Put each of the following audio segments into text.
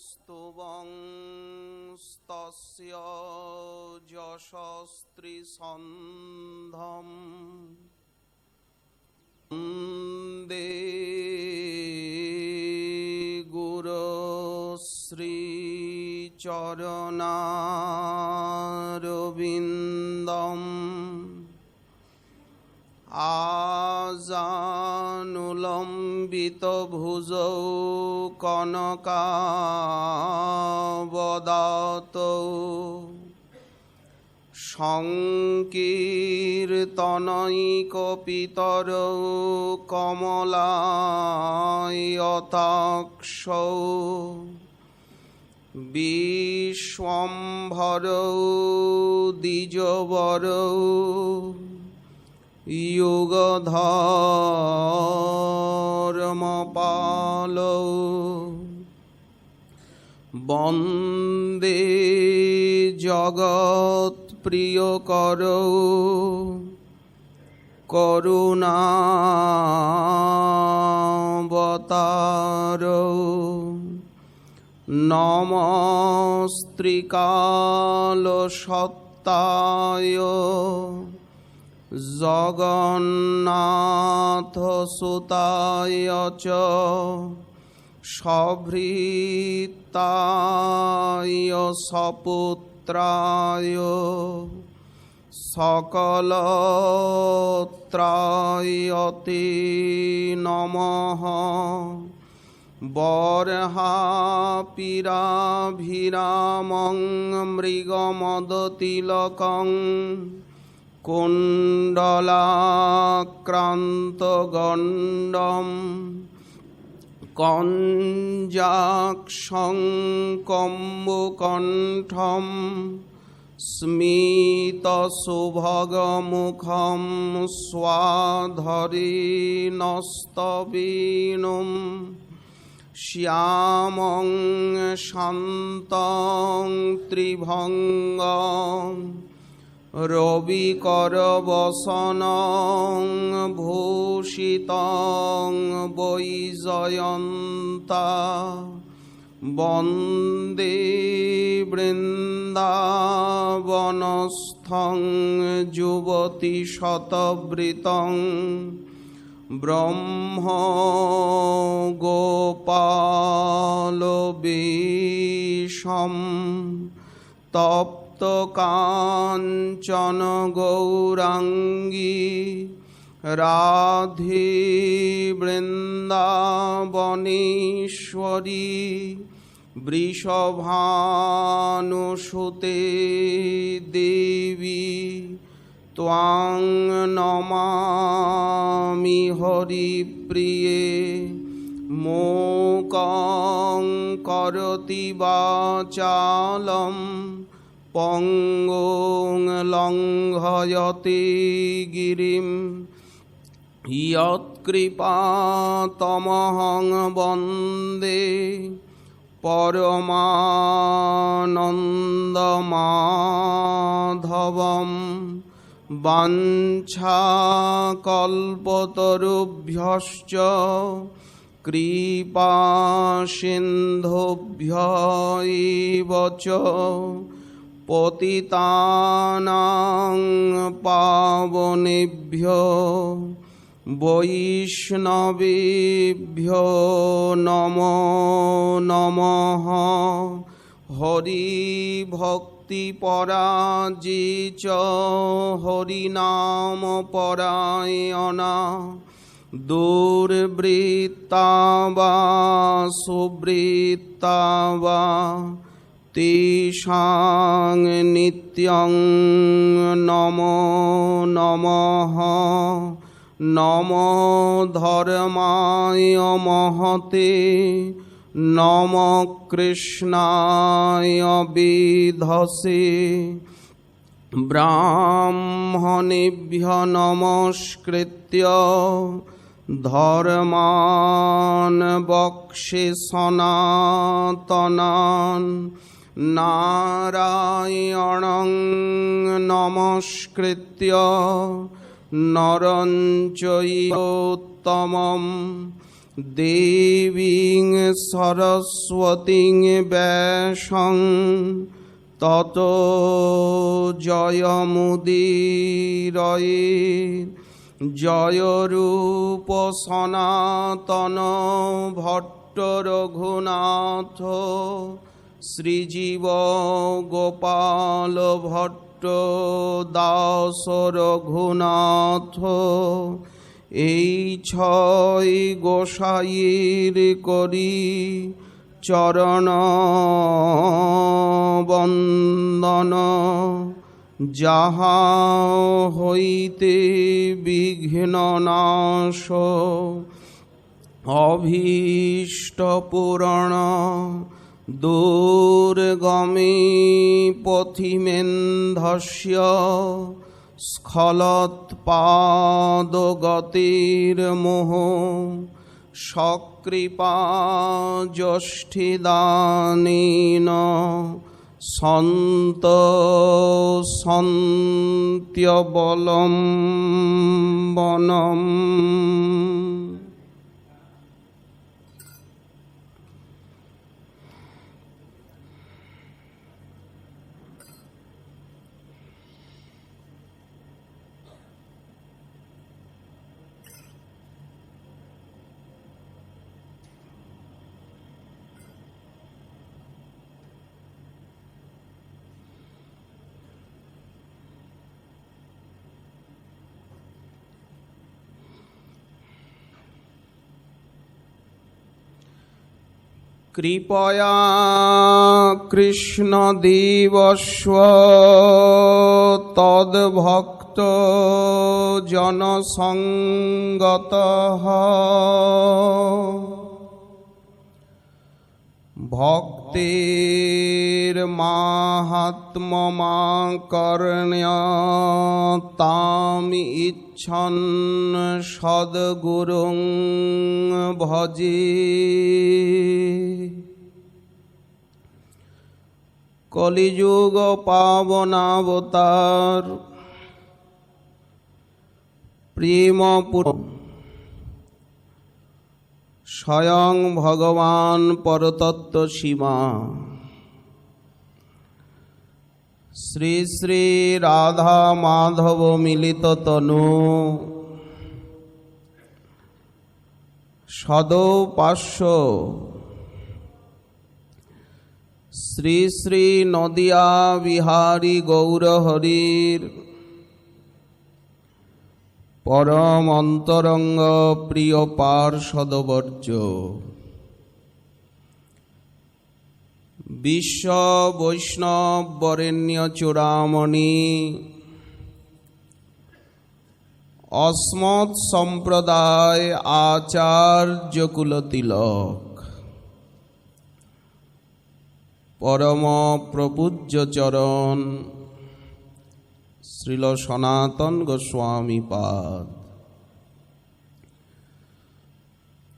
स्तुवंस्तस्य यशस्त्रिसन्धम् वन्दे गुरुश्रीचरणारविन्दम् आजानुलम्बितभुजौ कनकावदातौ संकीर्तनैकपितरौ कमलायताक्षौ विश्वम्भरौ द्विजवरौ युगधर्मपालौ वन्दे जगत्प्रियकरौ करुणावतारौ नमस्त्रिकालसत्ताय जगन्नाथसुताय च सभृताय सपुत्राय सकलत्रायते नमः बर्हापीराभिरामं मृगमदतिलकं कुण्डलाक्रान्तगण्डं कञ्जाक्षं कम्बुकण्ठं स्मितसुभगमुखं स्वाधरीनस्तवीनुं श्यामं शान्तं त्रिभङ्गं रविकरवसनं भूषितं वैजयन्ता वन्दे वृन्दावनस्थं युवतिशतवृतं ब्रह्मगोपालवेशं तप्तकाञ्चन गौराङ्गी राधे वृन्दावनेश्वरी वृषभानुसुते देवी त्वां नमामि हरिप्रिये मूकं करोति वाचालं पङ्गुं लङ्घयते गिरिं यत्कृपातमहं वन्दे परमानन्दमाधवं वाञ्छाकल्पतरुभ्यश्च कृपासिन्धुभ्य एव च पतितानां पावनेभ्यो वैष्णवेभ्यो नमो नमः। हरिभक्तिपराजे च हरिनामपरायणा दुर्वृत्ता वा सुवृत्ता वा तेषां नित्यं नमो नमः। नमो धर्माय महते नमो कृष्णाय वेधसे ब्राह्मणेभ्यो नमस्कृत्य धर्मान् वक्षे सनातनान् नारायणं नमस्कृत्य नरं चैवोत्तमं দেবীং সরস্বতীং ব্যাসং ততো জয়মুদীরয়ে। জয়রূপ সনাতন ভট্ট রঘুনাথ শ্রীজীব গোপাল ভট্ট দাস রঘুনাথ। এই ছয় গোসাইর করি চরণ বন্দন। যাহা হইতে বিঘ্ন নাশ অভীষ্ট পূরণ। দুর্গমে পথিমেন্ধস্য স্খলৎপাদগতির্মোহ। সকৃপা যষ্ঠিদানেন সন্ত সন্ত্যবলম্বনম। কৃপয়া কৃষ্ণদেবস্ব তদ্ভক্ত জনসঙ্গতঃ। ভক্তের মাহাত্ম্যমাকর্ণ্য তাম ইচ্ছন সদ্গুরুং ভজে। কলিযুগ পাবনাবতার প্রেমপুর স্বয়ং ভগবান পরতত্ত্ব সীমা শ্রী শ্রী রাধা মাধব মিলিত তনু সদৌপাস্য শ্রী শ্রী নদিয়া বিহারী গৌরহরির পরম অন্তরঙ্গ প্রিয় পার্ষদবর্য। বিশ্ব বৈষ্ণব বরেণ্য চূড়ামণি অস্মৎ সম্প্রদায় আচার্য কুলতিলক পরম প্রপূজ্য চরণ শ্রীল সনাতন গোস্বামী পাদ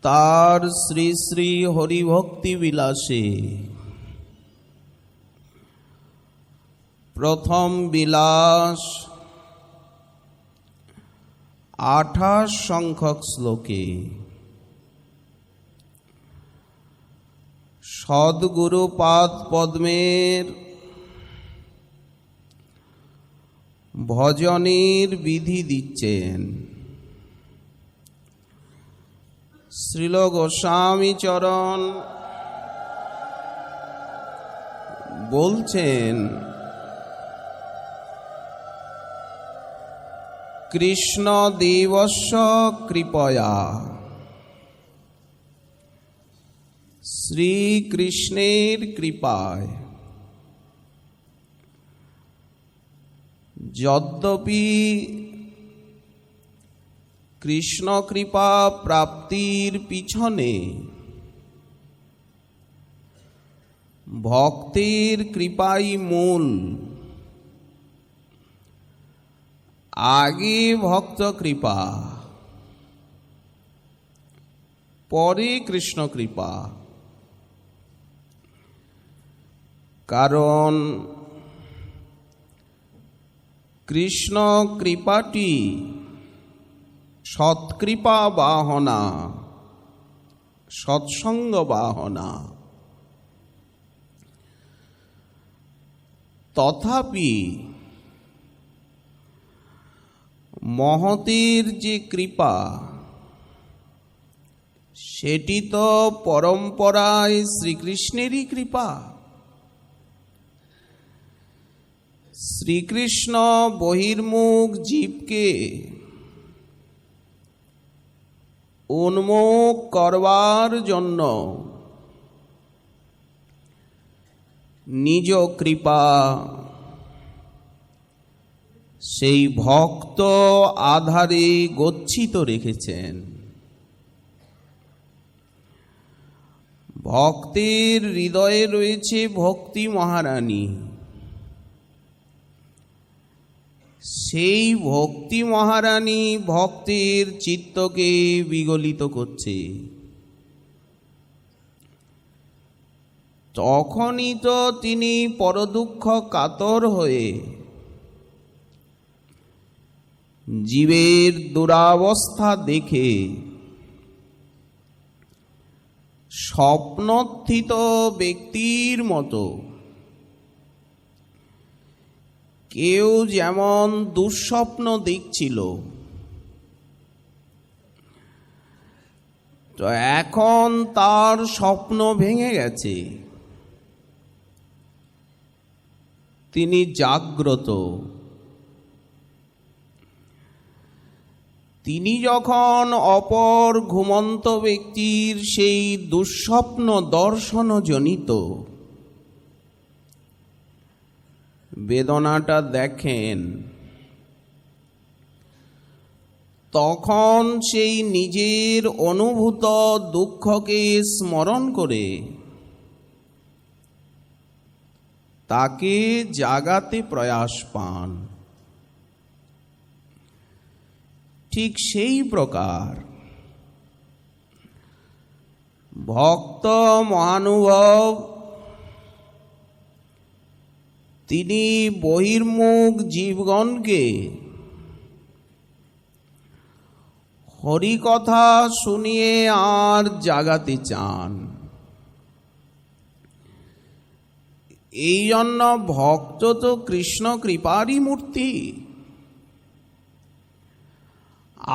তার শ্রী শ্রী হরিভক্তি বিলাসে প্রথম বিলাস 28 সংখ্যক শ্লোকে সদ্গুরু পাদ পদ্মের ভজনের বিধি দিচ্ছেন। শ্রীল গোস্বামী চরণ বলছেন, কৃষ্ণ দেবস্য কৃপয়া, শ্রীকৃষ্ণের কৃপায় যদ্যপি কৃষ্ণ কৃপা প্রাপ্তির পিছনে ভক্তের কৃপাই মূল, আগে ভক্ত কৃপা পরে কৃষ্ণ কৃপা। কারণ কৃষ্ণ কৃপাটি সৎকৃপা বাহনা, সৎসঙ্গ বাহনা। তথাপি মহতের যে কৃপা, সেটি তো পরম্পরায় শ্রীকৃষ্ণেরই কৃপা। শ্রীকৃষ্ণ বহির্মুখ জীবকে উন্মুখ করবার জন্য নিজ কৃপা সেই ভক্ত আধারে গচ্ছিত রেখেছেন। ভক্তের হৃদয়ে রয়েছে ভক্তি মহারানী। সেই ভক্তি মহারানী ভক্তের চিত্তকে বিগলিত করছে। তখনই তো তিনি পরদুঃখ কাতর হয়ে জীবের দুরাবস্থা দেখে স্বপ্নস্থিত ব্যক্তির মতো, কেউ যেমন দুঃস্বপ্ন দেখছিল, তো এখন তার স্বপ্ন ভেঙে গেছে, তিনি জাগ্রত। তিনি যখন অপর ঘুমন্ত ব্যক্তির সেই দুঃস্বপ্ন দর্শনজনিত বেদনাটা দেখেন, তখন সেই নিজের অনুভূত দুঃখকে স্মরণ করে তাকে জাগাতে প্রয়াস পান। ঠিক সেই প্রকার ভক্ত মহানুভব তিনি বহির্মুখ জীবগণকে হরিকথা শুনিয়ে আর জাগাতে চান। এই জন্য ভক্ত তো কৃষ্ণ কৃপারই মূর্তি।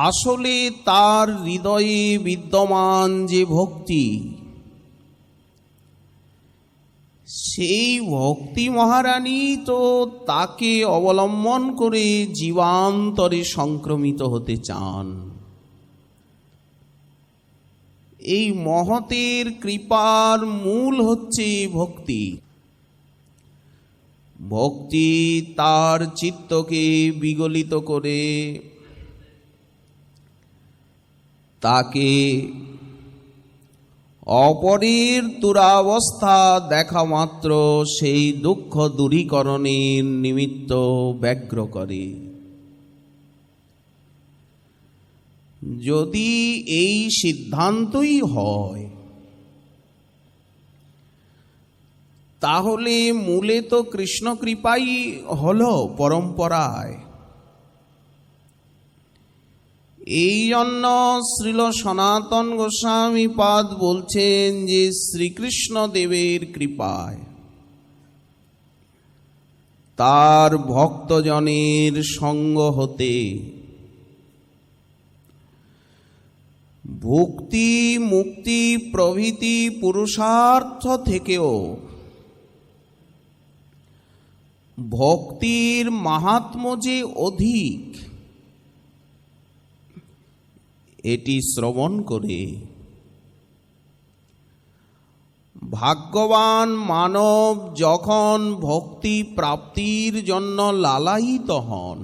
আসলে তার হৃদয়ে বিদ্যমান যে ভক্তি, সেই ভক্তি মহারানী তো তাকে অবলম্বন করে জীবান্তরে সংক্রমিত হতে চান। এই মহতের কৃপার মূল হচ্ছে ভক্তি। ভক্তি তার চিত্তকে বিগলিত করে তাকে অপরের দুরাবস্থা দেখা মাত্র সেই দুঃখ দূরীকরণের নিমিত্ত ব্যগ্র করে। যদি এই সিদ্ধান্তই হয়, তাহলে মূলে তো কৃষ্ণ কৃপাই হলো পরম্পরায়। এই জন্য শ্রীল সনাতন গোস্বামী পাদ বলছেন যে শ্রীকৃষ্ণ দেবের কৃপায় তার ভক্তজনের সঙ্গ হতে ভক্তি মুক্তি প্রভৃতি পুরুষার্থ থেকেও ভক্তির মাহাত্ম্য যে অধিক, এটি শ্রবণ করে ভাগ্যবান মানব যখন ভক্তি প্রাপ্তির জন্য লালায়িত হন,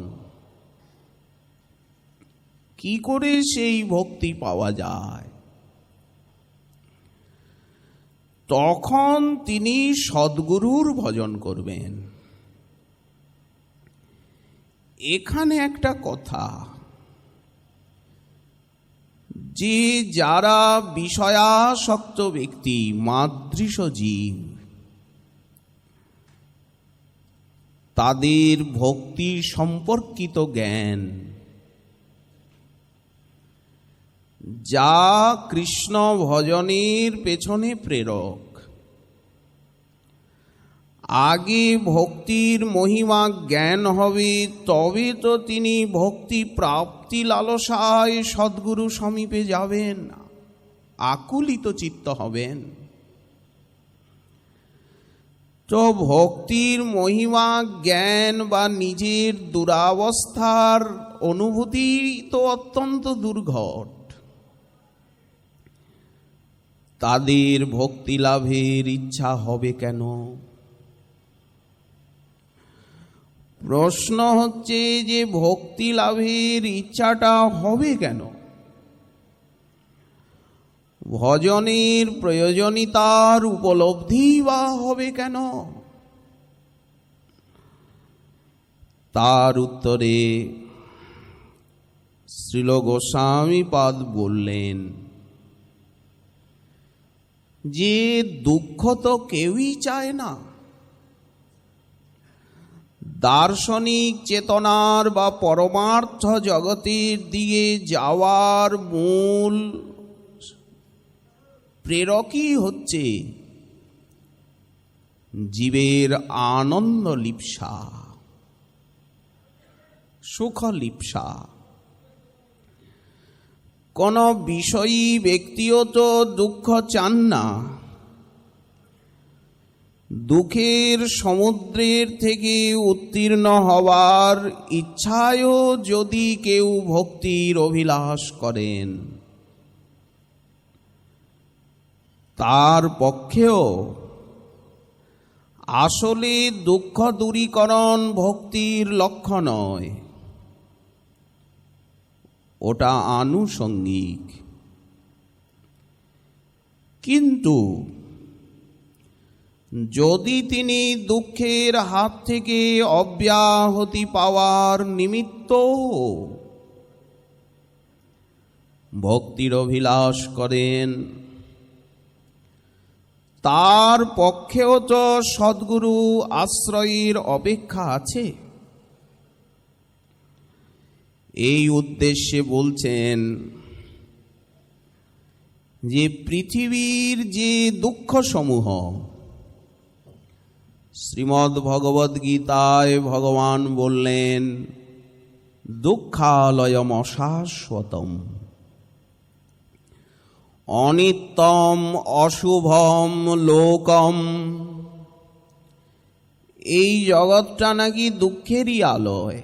কি করে সেই ভক্তি পাওয়া যায়? তখন তিনি সদ্গুরুর ভজন করবেন। এখানে একটা কথা, যে যারা বিষয়াসক্ত ব্যক্তি, মাদৃশ জীব, তাদের ভক্তি সম্পর্কিত জ্ঞান যা কৃষ্ণ ভজনের পেছনে প্রেরক। আগে ভক্তির মহিমা জ্ঞান হবে, তবে তো তিনি ভক্তি প্রাপ্তি লালসায় সদ্গুরু সমীপে যাবেন, আকুলিত চিত্ত হবেন। তো ভক্তির মহিমা জ্ঞান বা নিজের দুরাবস্থার অনুভূতি তো অত্যন্ত দুর্ঘট। তাদের ভক্তি লাভের ইচ্ছা হবে কেন? প্রশ্ন হচ্ছে যে ভক্তি লাভের ইচ্ছাটা হবে কেন? ভজনের প্রয়োজনীয়তার উপলব্ধি বা হবে কেন? তার উত্তরে শ্রীল গোস্বামীপাদ বললেন যে দুঃখ তো কেউই চায় না। দার্শনিক চেতনার বা পরমার্থ জগতের দিকে যাওয়ার মূল প্রেরকই হচ্ছে জীবের আনন্দ লিপ্সা, সুখ লিপ্সা। কোন বিষয়ী ব্যক্তিও তো দুঃখ চান না। দুঃখের সমুদ্রের থেকে উত্তীর্ণ হওয়ার ইচ্ছায়ও যদি কেউ ভক্তির অভিলাষ করেন, তার পক্ষেও আসলে দুঃখ দূরীকরণ ভক্তির লক্ষ্য নয়, ওটা আনুষঙ্গিক। কিন্তু যদি তিনি দুঃখের হাত থেকে অব্যাহতি পাওয়ার নিমিত্ত ভক্তির অভিলাষ করেন, তার পক্ষেও তো সদ্গুরু আশ্রয়ের অপেক্ষা আছে। এই উদ্দেশ্যে বলছেন যে পৃথিবীর যে দুঃখ সমূহ, শ্রীমদ্ ভগবদ গীতায় ভগবান বললেন দুঃখালয়ম অশাশ্বতম, অনিত্যম অশুভম লোকম। এই জগৎটা নাকি দুঃখেরই আলয়।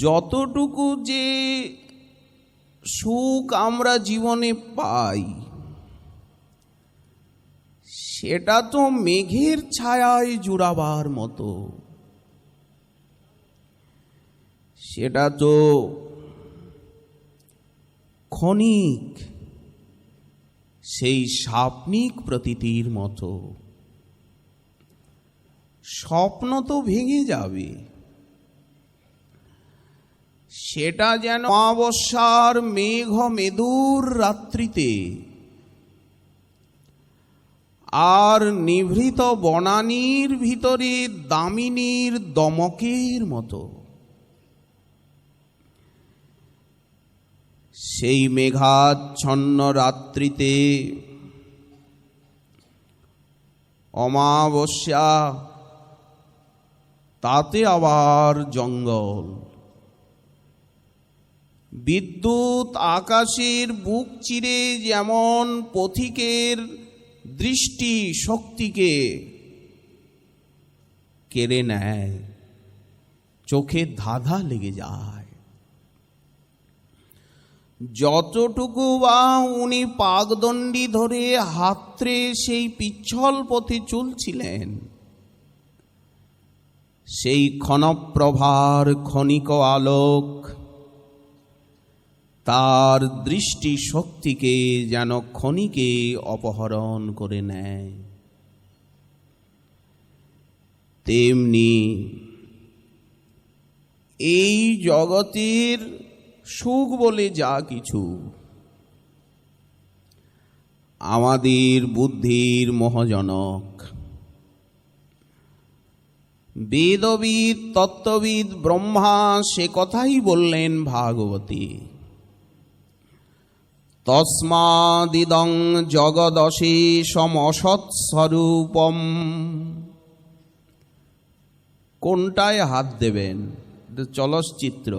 যতটুকু যে সুখ আমরা জীবনে পাই, সেটা তো মেঘের ছায়ায় জুড়াবার মতো, সেটা তো ক্ষণিক, সেই স্বপ্নিক প্রতীতির মতো। স্বপ্ন তো ভেঙে যাবে, সেটা যেন অমাবস্যার মেঘ মেদুর রাত্রিতে আর নিভৃত বনানীর ভিতরে দামিনীর দমকের মতো। সেই মেঘাচ্ছন্ন রাত্রিতে অমাবস্যা, তাতে আবার জঙ্গল, বিদ্যুৎ আকাশের বুক চিরে যেমন পথিকের দৃষ্টি শক্তিকে কেড়ে নেয়, চোখে ধাঁধা লেগে যায়। যতটুকু বা উনি পাকদণ্ডি ধরে হাতড়ে সেই পিচ্ছল পথে চলছিলেন, সেই ক্ষণপ্রভার ক্ষণিক আলোক তার দৃষ্টি শক্তিকে যেন ক্ষণিকে অপহরণ করে নেয়। তেমনি এই জগতের সুখ বলে যা কিছু আমাদের বুদ্ধির মোহজনক। বেদবিদ তত্ত্ববিদ ব্রহ্মা সে কথাই বললেন ভাগবতী। তস্মাদিদং জগদশেষম অসৎস্বরূপম। কোনটায় হাত দেবেন? চলচ্চিত্র।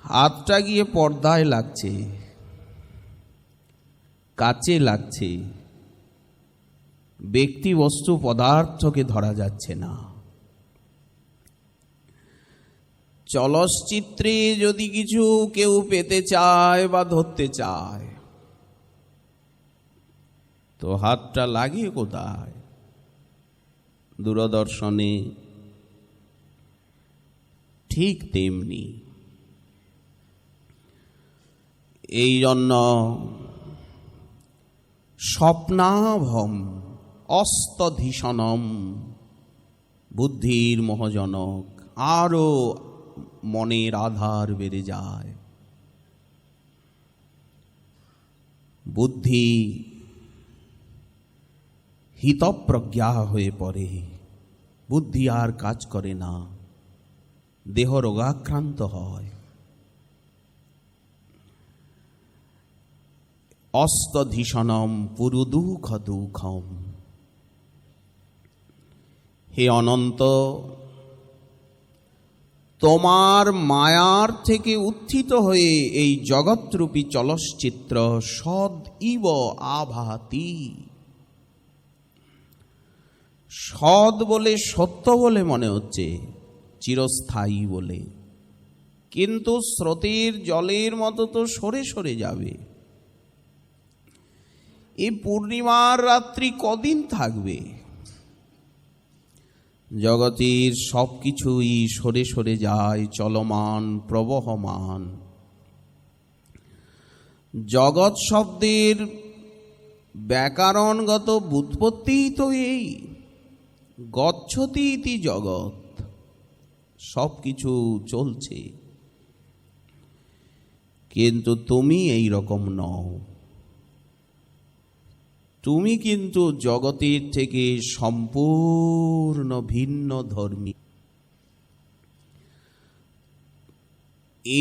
হাতটা গিয়ে পর্দায় লাগছে, কাচে লাগছে, ব্যক্তি বস্তু পদার্থকে ধরা যাচ্ছে না। চলচ্চিত্রে যদি কিছু কেউ পেতে চায় বা ধরতে চায়, তো হাতটা লাগে কোথায়? দূরদর্শনে। ঠিক তেমনি এই জন্য স্বপ্নাভম অস্তধীষণম, বুদ্ধির মোহজনক, আরও মনের আধার বেড়ে যায়। বুদ্ধি হিতপ্রজ্ঞা হয়ে পড়ে, বুদ্ধি আর কাজ করে না, দেহ রোগাক্রান্ত হয়। অস্তধীষণম পুরুদুঃখ দুঃখম। হে অনন্ত, তোমার মায়ার থেকে উত্থিত হয়ে এই জগৎরূপী চলচ্চিত্র সদ ইব আভাতি। সদ বলে সত্য বলে মনে হচ্ছে, চিরস্থায়ী বলে, কিন্তু স্রোতের জলের মতো তো সরে সরে যাবে। এই পূর্ণিমার রাত্রি কদিন থাকবে? জগতের সব কিছুই সরে সরে যায়, চলমান, প্রবহমান। জগৎ শব্দের ব্যাকরণগত ব্যুৎপত্তি তো এই গচ্ছতি ইতি জগৎ। সব কিছু চলছে, কিন্তু তুমি এই রকম নও। তুমি কিন্তু জগতের থেকে সম্পূর্ণ ভিন্ন ধর্মী।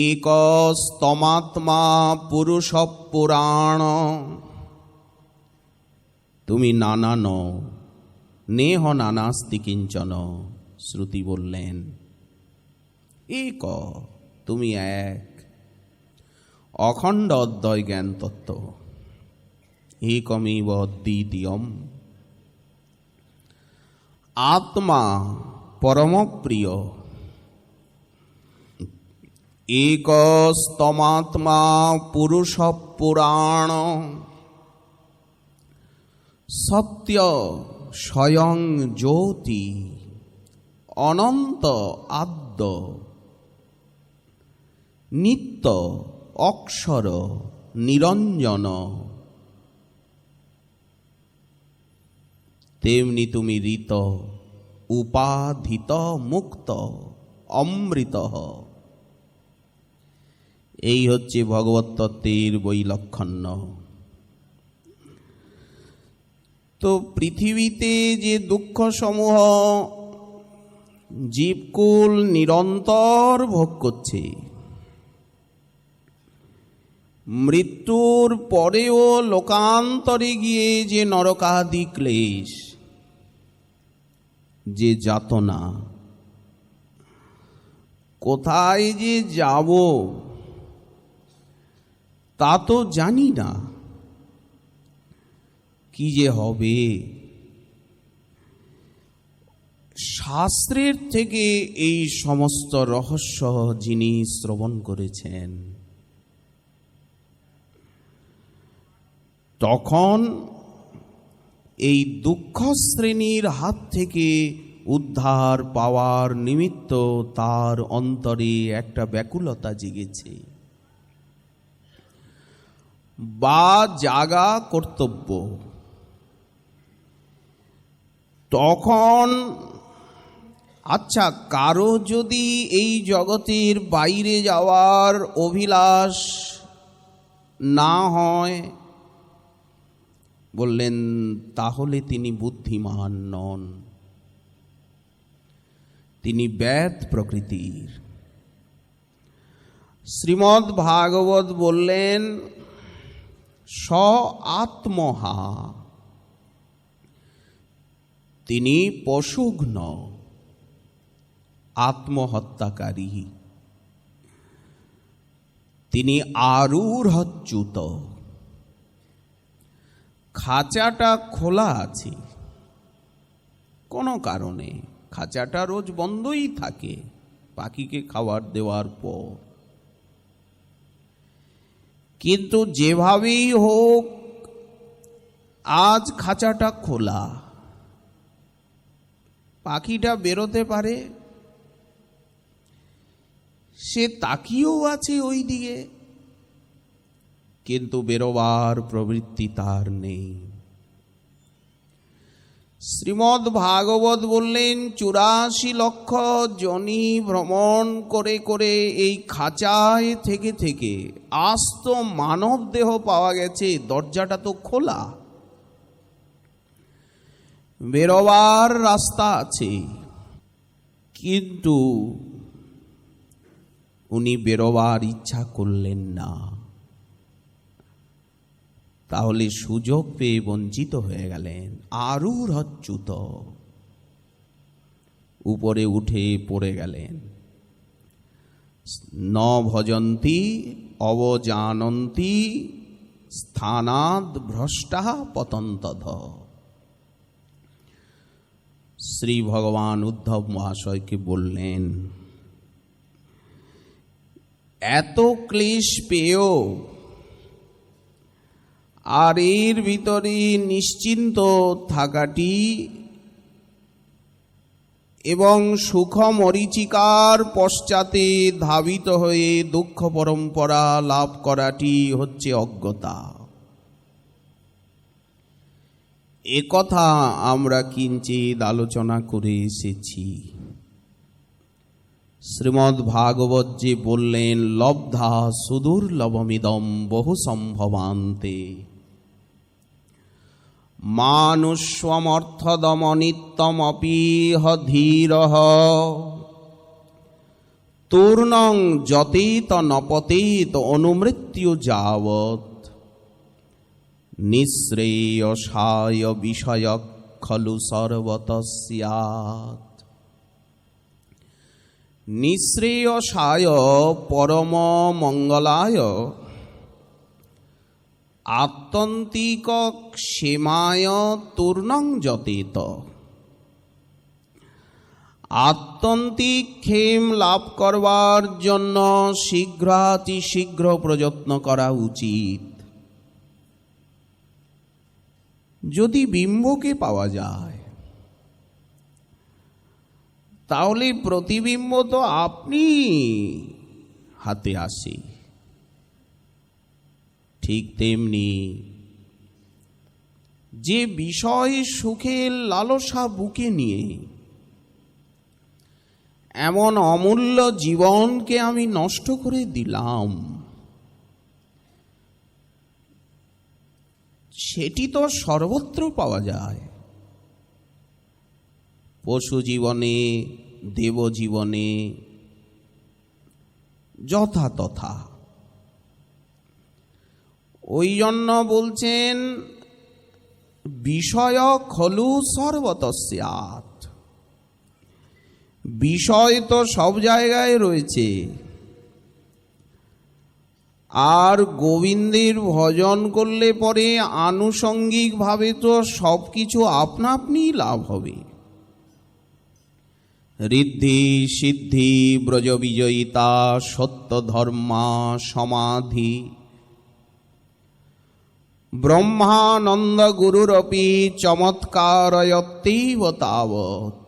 একস্তমাত্মা পুরুষ পুরাণ। তুমি নানা নও, নেহ নানাস্তি কিঞ্চন। শ্রুতি বললেন এক, তুমি এক, অখণ্ড অদ্বয় জ্ঞান তত্ত্ব। একমেব অদ্বিতীয়ম। আত্মা পরম প্রিয়। একস্তমাত্মা পুরুষ পুরাণ। সত্য স্বয়ং জ্যোতি, অনন্ত আদ্য, নিত্য অক্ষর নিরঞ্জন। তেমনি তুমি ঋত, উপাধিত, মুক্ত, অমৃত। এই হচ্ছে ভগবত তত্ত্বের বৈলক্ষণ্য। তো পৃথিবীতে যে দুঃখ সমূহ জীবকুল নিরন্তর ভোগ করছে, মৃত্যুর পরেও লোকান্তরে গিয়ে যে নরকাদি ক্লেশ, যে যাতনা, কোথায় যে যাব তা তো জানি না, কি যে হবে। শাস্ত্রের থেকে এই সমস্ত রহস্য যিনি শ্রবণ করেছেন, তখন এই দুঃখ শ্রেণীর হাত থেকে উদ্ধার পাওয়ার নিমিত্ত তার অন্তরে একটা ব্যাকুলতা জেগেছে, বা জাগা কর্তব্য। তখন আচ্ছা, কারো যদি এই জগতের বাইরে যাওয়ার অভিলাষ না হয়, বললেন তাহলে তিনি বুদ্ধিমান নন, তিনি ব্যাধ প্রকৃতির। শ্রীমদ্ ভাগবত বললেন স আত্মহা, তিনি পশুঘ্ন, আত্মহত্যাকারী, তিনি আরূঢ়চ্যুত। খাঁচাটা খোলা আছে কোনো কারণে, খাঁচাটা রোজ বন্ধই থাকে পাখিকে খাবার দেওয়ার পর, কিন্তু যেভাবেই হোক আজ খাঁচাটা খোলা, পাখিটা বেরোতে পারে, সে তাকিয়েও আছে ওই দিকে, কিন্তু বেরোবার প্রবৃত্তি তার নেই। শ্রীমদ্ ভাগবত বললেন 84 লক্ষ জনি ভ্রমণ করে করে এই খাঁচায় থেকে থেকে আজ তো মানব দেহ পাওয়া গেছে, দরজাটা তো খোলা, বেরোবার রাস্তা আছে, কিন্তু উনি বেরোবার ইচ্ছা করলেন না। তাহলে সুযোগ পেয়ে বঞ্চিত হয়ে গেলেন, আরূঢ়চ্যুত, উপরে উঠে পড়ে গেলেন। ন ভজন্তি অবজানন্তি স্থানাদ ভ্রষ্টা পতন্তধ। শ্রী ভগবান উদ্ধব মহাশয়কে বললেন, এত ক্লেশ পেয়েও আর এর ভিতরে নিশ্চিন্ত থাকাটি এবং সুখ মরীচিকার পশ্চাতে ধাবিত হয়ে দুঃখ পরম্পরা লাভ করাটি হচ্ছে অজ্ঞতা। একথা আমরা কিঞ্চিৎ আলোচনা করে এসেছি। শ্রীমদ্ ভাগবত যে বললেন লব্ধা সুদুর্লভমিদম বহু সম্ভবান্তে মানুষ্যমর্থদমনিত্যমপীহ ধীরঃ তূর্ণং যতেত নপতেত অনুমৃত্যু যাবৎ নিঃশ্রেয়সায় বিষয়ক খলু সর্বতঃ স্যাৎ। নিঃশ্রেয়সায় পরম মঙ্গলায় আত্যন্তিক ক্ষেমায় তূর্ণং যতেত। আত্যন্তিক ক্ষেম লাভ করবার জন্য শীঘ্রাতিশীঘ্র প্রযত্ন করা উচিত। যদি বিম্বকে পাওয়া যায় তাহলে প্রতিবিম্ব তো আপনি হাতে আসে। ঠিক তেমনি যে বিষয় সুখের লালসা বুকে নিয়ে এমন অমূল্য জীবনকে আমি নষ্ট করে দিলাম, সেটি তো সর্বত্র পাওয়া যায়। পশু জীবনে, দেব জীবনে, যথা তথা। ওই জন্য বলছেন বিষয় খলু সর্বতঃ স্যাৎ। বিষয় তো সব জায়গায় রয়েছে, আর গোবিন্দের ভজন করলে পরে আনুষঙ্গিকভাবে তো সব কিছু আপনা আপনি লাভ হবে। ঋদ্ধি সিদ্ধি ব্রজ বিজয়িতা সত্য ধর্মা সমাধি ব্রহ্মানন্দ গুরুরপি চমৎকারয়ত্যৈব তাবৎ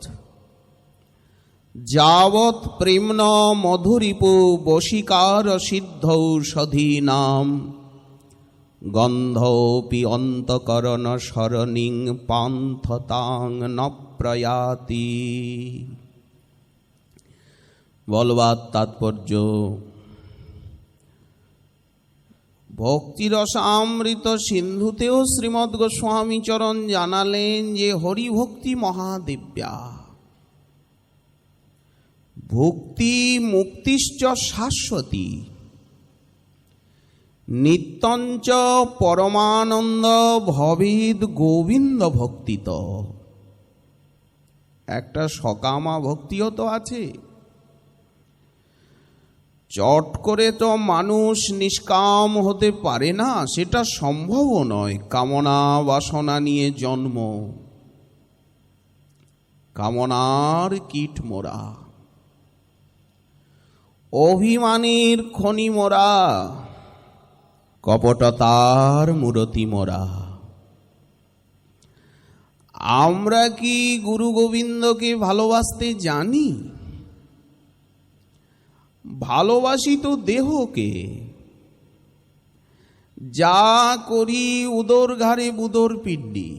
যাবৎ প্রেম্ন মধুরিপু বশীকার সিদ্ধৌষধীনাম গন্ধোপি অন্তকরণ সরণিং পান্থতাং ন প্রয়াতি। বলবার তাৎপর্য, ভক্তিরসামৃত সিন্ধুতেও শ্রীমদ্ গোস্বামী চরণ জানালেন যে হরিভক্তি মহাদিব্যা, ভক্তি মুক্তিশ্চ শাশ্বতী। নিত্যঞ্চ পরমানন্দ ভবেদ গোবিন্দ ভক্তিত। একটা সকামা ভক্তিও তো আছে। চট করে তো মানুষ নিষ্কাম হতে পারে না, সেটা সম্ভবও নয়। কামনা বাসনা নিয়ে জন্ম, কামনার কীট মোরা, অভিমানের খনি মোরা, কপটতার মূরতি মোরা। আমরা কি গুরু গোবিন্দকে ভালোবাসতে জানি? ভালোবাসি তো দেহকে। যা করি উদর ঘাড়ে বুদর পিণ্ডি।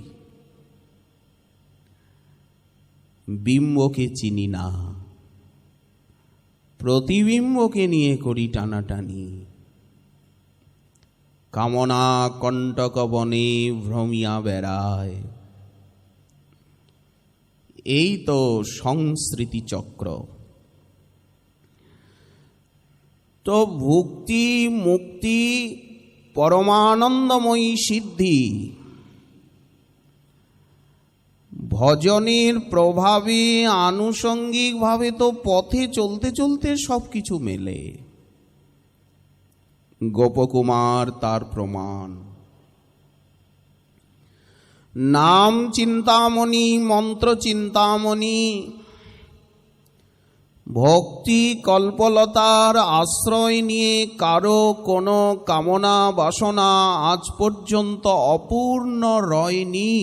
বিম্বকে চিনি না, প্রতিবিম্বকে নিয়ে করি টানাটানি। কামনা কণ্টক বনে ভ্রমিয়া বেড়ায়। এই তো সংস্মৃতি চক্র। তো ভুক্তি মুক্তি পরমানন্দময়ী সিদ্ধি ভজনের প্রভাবে আনুষঙ্গিকভাবে তো পথে চলতে চলতে সব কিছু মেলে। গোপকুমার তার প্রমাণ। নাম চিন্তামণি, মন্ত্র চিন্তামণি, ভক্তি কল্পলতার আশ্রয় নিয়ে কারো কোনো কামনা বাসনা আজ পর্যন্ত অপূর্ণ রয়নি।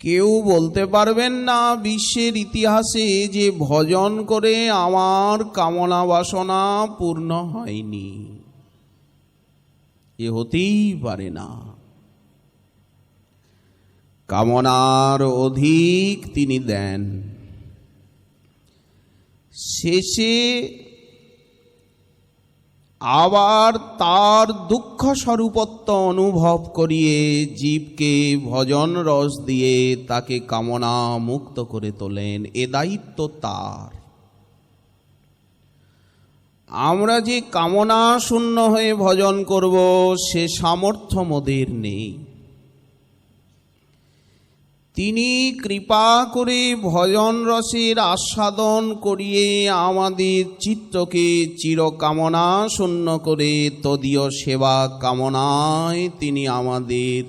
কেউ বলতে পারবেন না বিশ্বের ইতিহাসে যে ভজন করে আমার কামনা বাসনা পূর্ণ হয়নি। এ হতেই পারে না। কামনার অধিক তিনি দেন। শেষে আবার তার দুঃখ স্বরূপত্ব অনুভব করিয়ে জীবকে ভজন রস দিয়ে তাকে কামনা মুক্ত করে তোলেন। এ দায়িত্ব তার। আমরা যে কামনা শূন্য হয়ে ভজন করব সে সামর্থ্য মোদের নেই। তিনি কৃপা করে ভজন রসের আস্বাদন করিয়ে আমাদের চিত্তকে চিরকামনা শূন্য করে তদীয় সেবা কামনায় তিনি আমাদের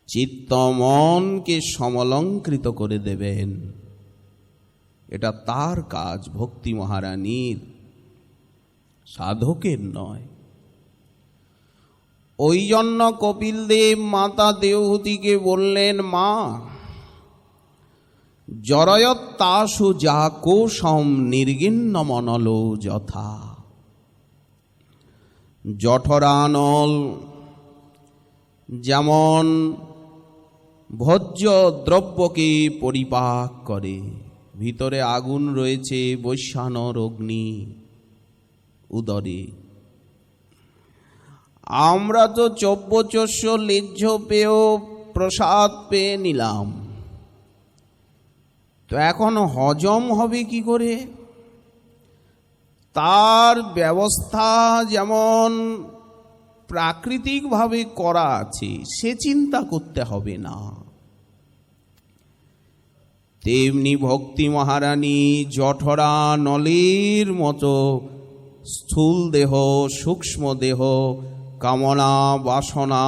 চিত্ত মনকে সমলঙ্কৃত করে দেবেন। এটা তার কাজ, ভক্তি মহারানীর, সাধকের নয়। ওই জন্য কপিল দেব মাতা দেবহূতিকে বললেন, মা জরয়ত্তাসু যা কোশম নির্গিন্ন মনলো যথা। জঠরানল যেমন ভোজ্য দ্রব্যকে পরিপাক করে, ভিতরে আগুন রয়েছে, বৈশ্বানর অগ্নি উদরে। আমরা তো চব্যচস্য লেজ্জ পেয়েও প্রসাদ পেয়ে নিলাম, তো এখন হজম হবে কি করে? তার ব্যবস্থা যেমন প্রাকৃতিকভাবে করা আছে সে চিন্তা করতে হবে না, তেমনি ভক্তি মহারানী জঠরা নলের মতো স্থূল দেহ, সূক্ষ্ম দেহ, কামনা বাসনা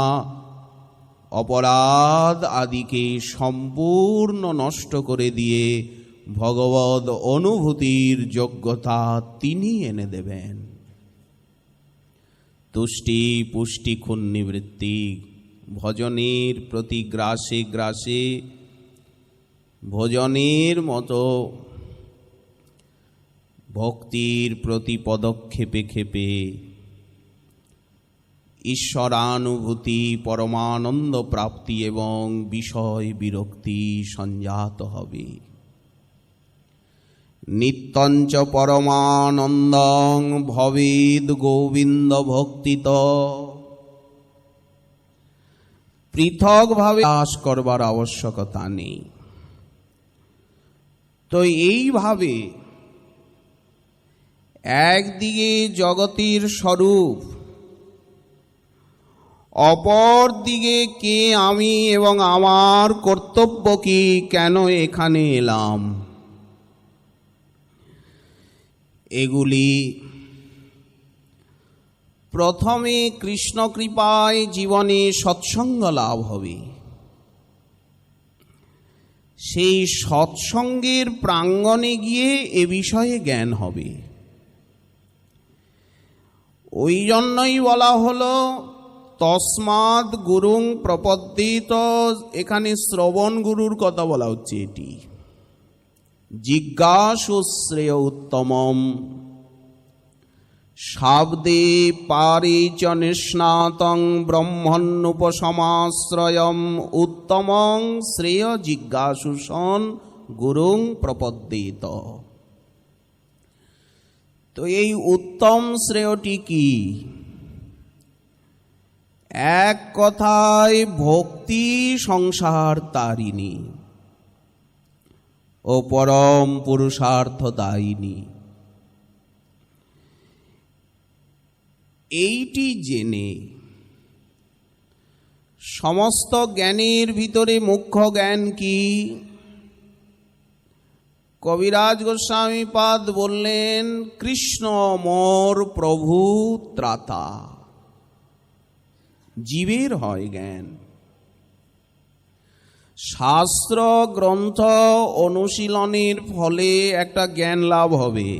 অপরাধ আদিকে সম্পূর্ণ নষ্ট করে দিয়ে ভগবদ অনুভূতির যোগ্যতা তিনি এনে দেবেন। তুষ্টি পুষ্টি ক্ষুণ নিবৃত্তি, ভজনের প্রতি গ্রাসে গ্রাসে ভোজনের মতো ভক্তির প্রতি পদক্ষেপে ক্ষেপে ঈশ্বরানুভূতি, পরমানন্দ প্রাপ্তি এবং বিষয় বিরক্তি সঞ্জাত হবে। নিত্যঞ্চ পরমানন্দং ভবেদ গোবিন্দ ভক্তিত। পৃথকভাবে দাস করবার আবশ্যকতা নেই। তো এইভাবে একদিকে জগতের স্বরূপ, অপর দিকে কে আমি এবং আমার কর্তব্য কি, কেন এখানে এলাম, এগুলি প্রথমে কৃষ্ণ কৃপায় জীবনে সৎসঙ্গ লাভ হবে। সেই সৎসঙ্গের প্রাঙ্গণে গিয়ে এ বিষয়ে জ্ঞান হবে। ওই জন্যই বলা হলো তস্মাৎ গুরুং প্রপদ্যেত। এখানে শ্রবণ গুরুর কথা বলা হচ্ছে। এটি জিজ্ঞাসু শ্রেয় উত্তমম শাব্দে পারে চ নিষ্ণাতং ব্রহ্মণ্যুপসমাশ্রয়ম উত্তমং শ্রেয় জিজ্ঞাসুষন গুরুং প্রপদ্যেত। তো এই উত্তম শ্রেয়টি কি? এক কথায় ভক্তি সংসার তারিণী ও পরম পুরুষার্থ দায়িনী। এইটি জেনে সমস্ত জ্ঞানের ভিতরে মুখ্য জ্ঞান কি? কবিরাজ গোস্বামী পাদ বললেন, কৃষ্ণ মোর প্রভু ত্রাতা। জীবের হয় জ্ঞান। শাস্ত্র গ্রন্থ অনুশীলনের ফলে একটা জ্ঞান লাভ হবে,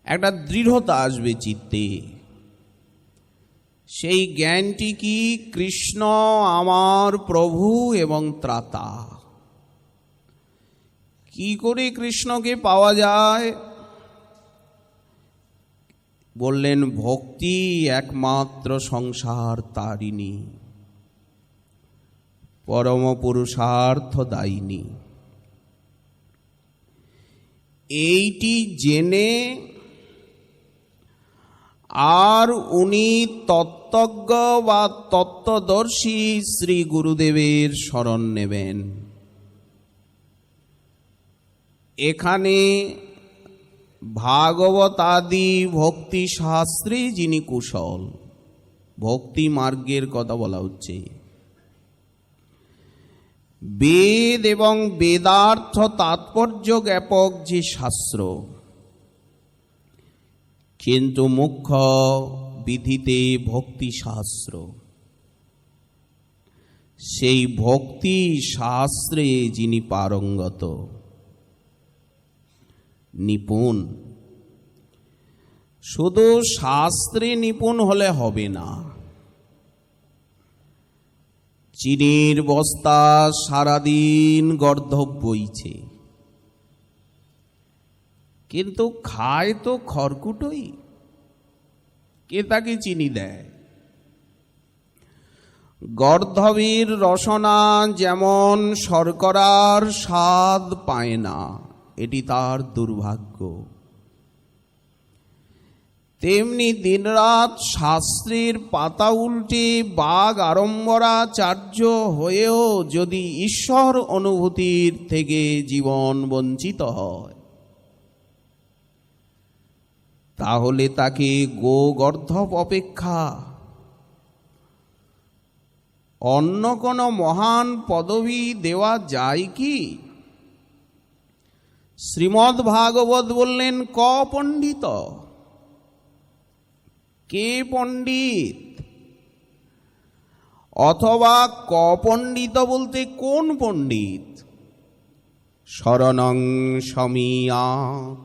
একটা দৃঢ়তা আসবে চিত্তে। সেই জ্ঞানটি কি? কৃষ্ণ আমার প্রভু এবং ত্রাতা। কি করে কৃষ্ণকে পাওয়া যায়? বললেন, ভক্তি একমাত্র সংসার তারিণী, পরম পুরুষার্থ দায়িনী। এইটি জেনে আর উনি তত্ত্বজ্ঞ বা তত্ত্বদর্শী শ্রী গুরুদেবের শরণ নেবেন। এখানে ভাগবত আদি ভক্তি শাস্ত্রে যিনি কুশল, ভক্তি মার্গের কথা বলা হচ্ছে। বেদ এবং বেদার্থ তাৎপর্য জ্ঞাপক যে শাস্ত্র, কিন্তু মুখ্য বিধিতে ভক্তি শাস্ত্র। সেই ভক্তি শাস্ত্রে যিনি পারঙ্গত, নিপুণ। শুধু শাস্ত্রে নিপুণ হলে হবে না। চিনির বস্তা সারাদিন গর্ধব বইছে, কিন্তু খায় তো খড়কুটোই। কে তাকে চিনি দেয়? গর্ধবের রসনা যেমন শর্করার স্বাদ পায় না, এটি তার দুর্ভাগ্য। তেমনি দিনরাত শাস্ত্রের পাতা উল্টে বাঘ আড়ম্বরাচার্য হয়েও যদি ঈশ্বর অনুভূতির থেকে জীবন বঞ্চিত হয়, তাহলে তাকে গোগর্ধব অপেক্ষা অন্য কোনো মহান পদবী দেওয়া যায় কি? শ্রীমদ্ ভাগবত বললেন, ক পণ্ডিত। কে পণ্ডিত? অথবা ক পণ্ডিত বলতে কোন পণ্ডিত? শরণং সমীয়াৎ।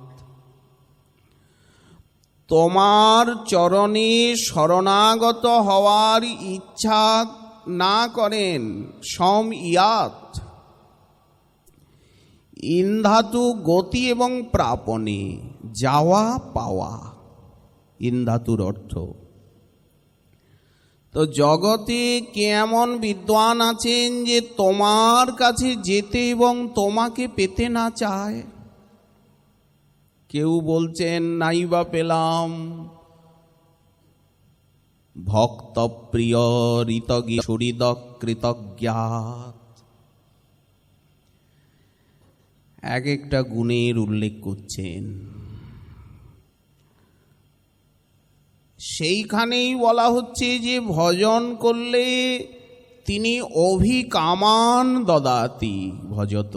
তোমার চরণে শরণাগত হওয়ার ইচ্ছা না করেন, সম ইয়াত। ইন্ধাতু গতি এবং প্রাপণে, যাওয়া পাওয়া, ইন্ধাতুর অর্থ। তো জগতে কেমন বিদ্বান আছেন যে তোমার কাছে যেতে এবং তোমাকে পেতে না চায়? কেউ বলছেন, নাইবা পেলাম ভক্ত প্রিয় ঋতজ্ঞ সুহৃদ কৃতজ্ঞাত। এক একটা গুণের উল্লেখ করছেন। সেইখানেই বলা হচ্ছে যে ভজন করলে তিনি অভিকামান দদাতি ভজত।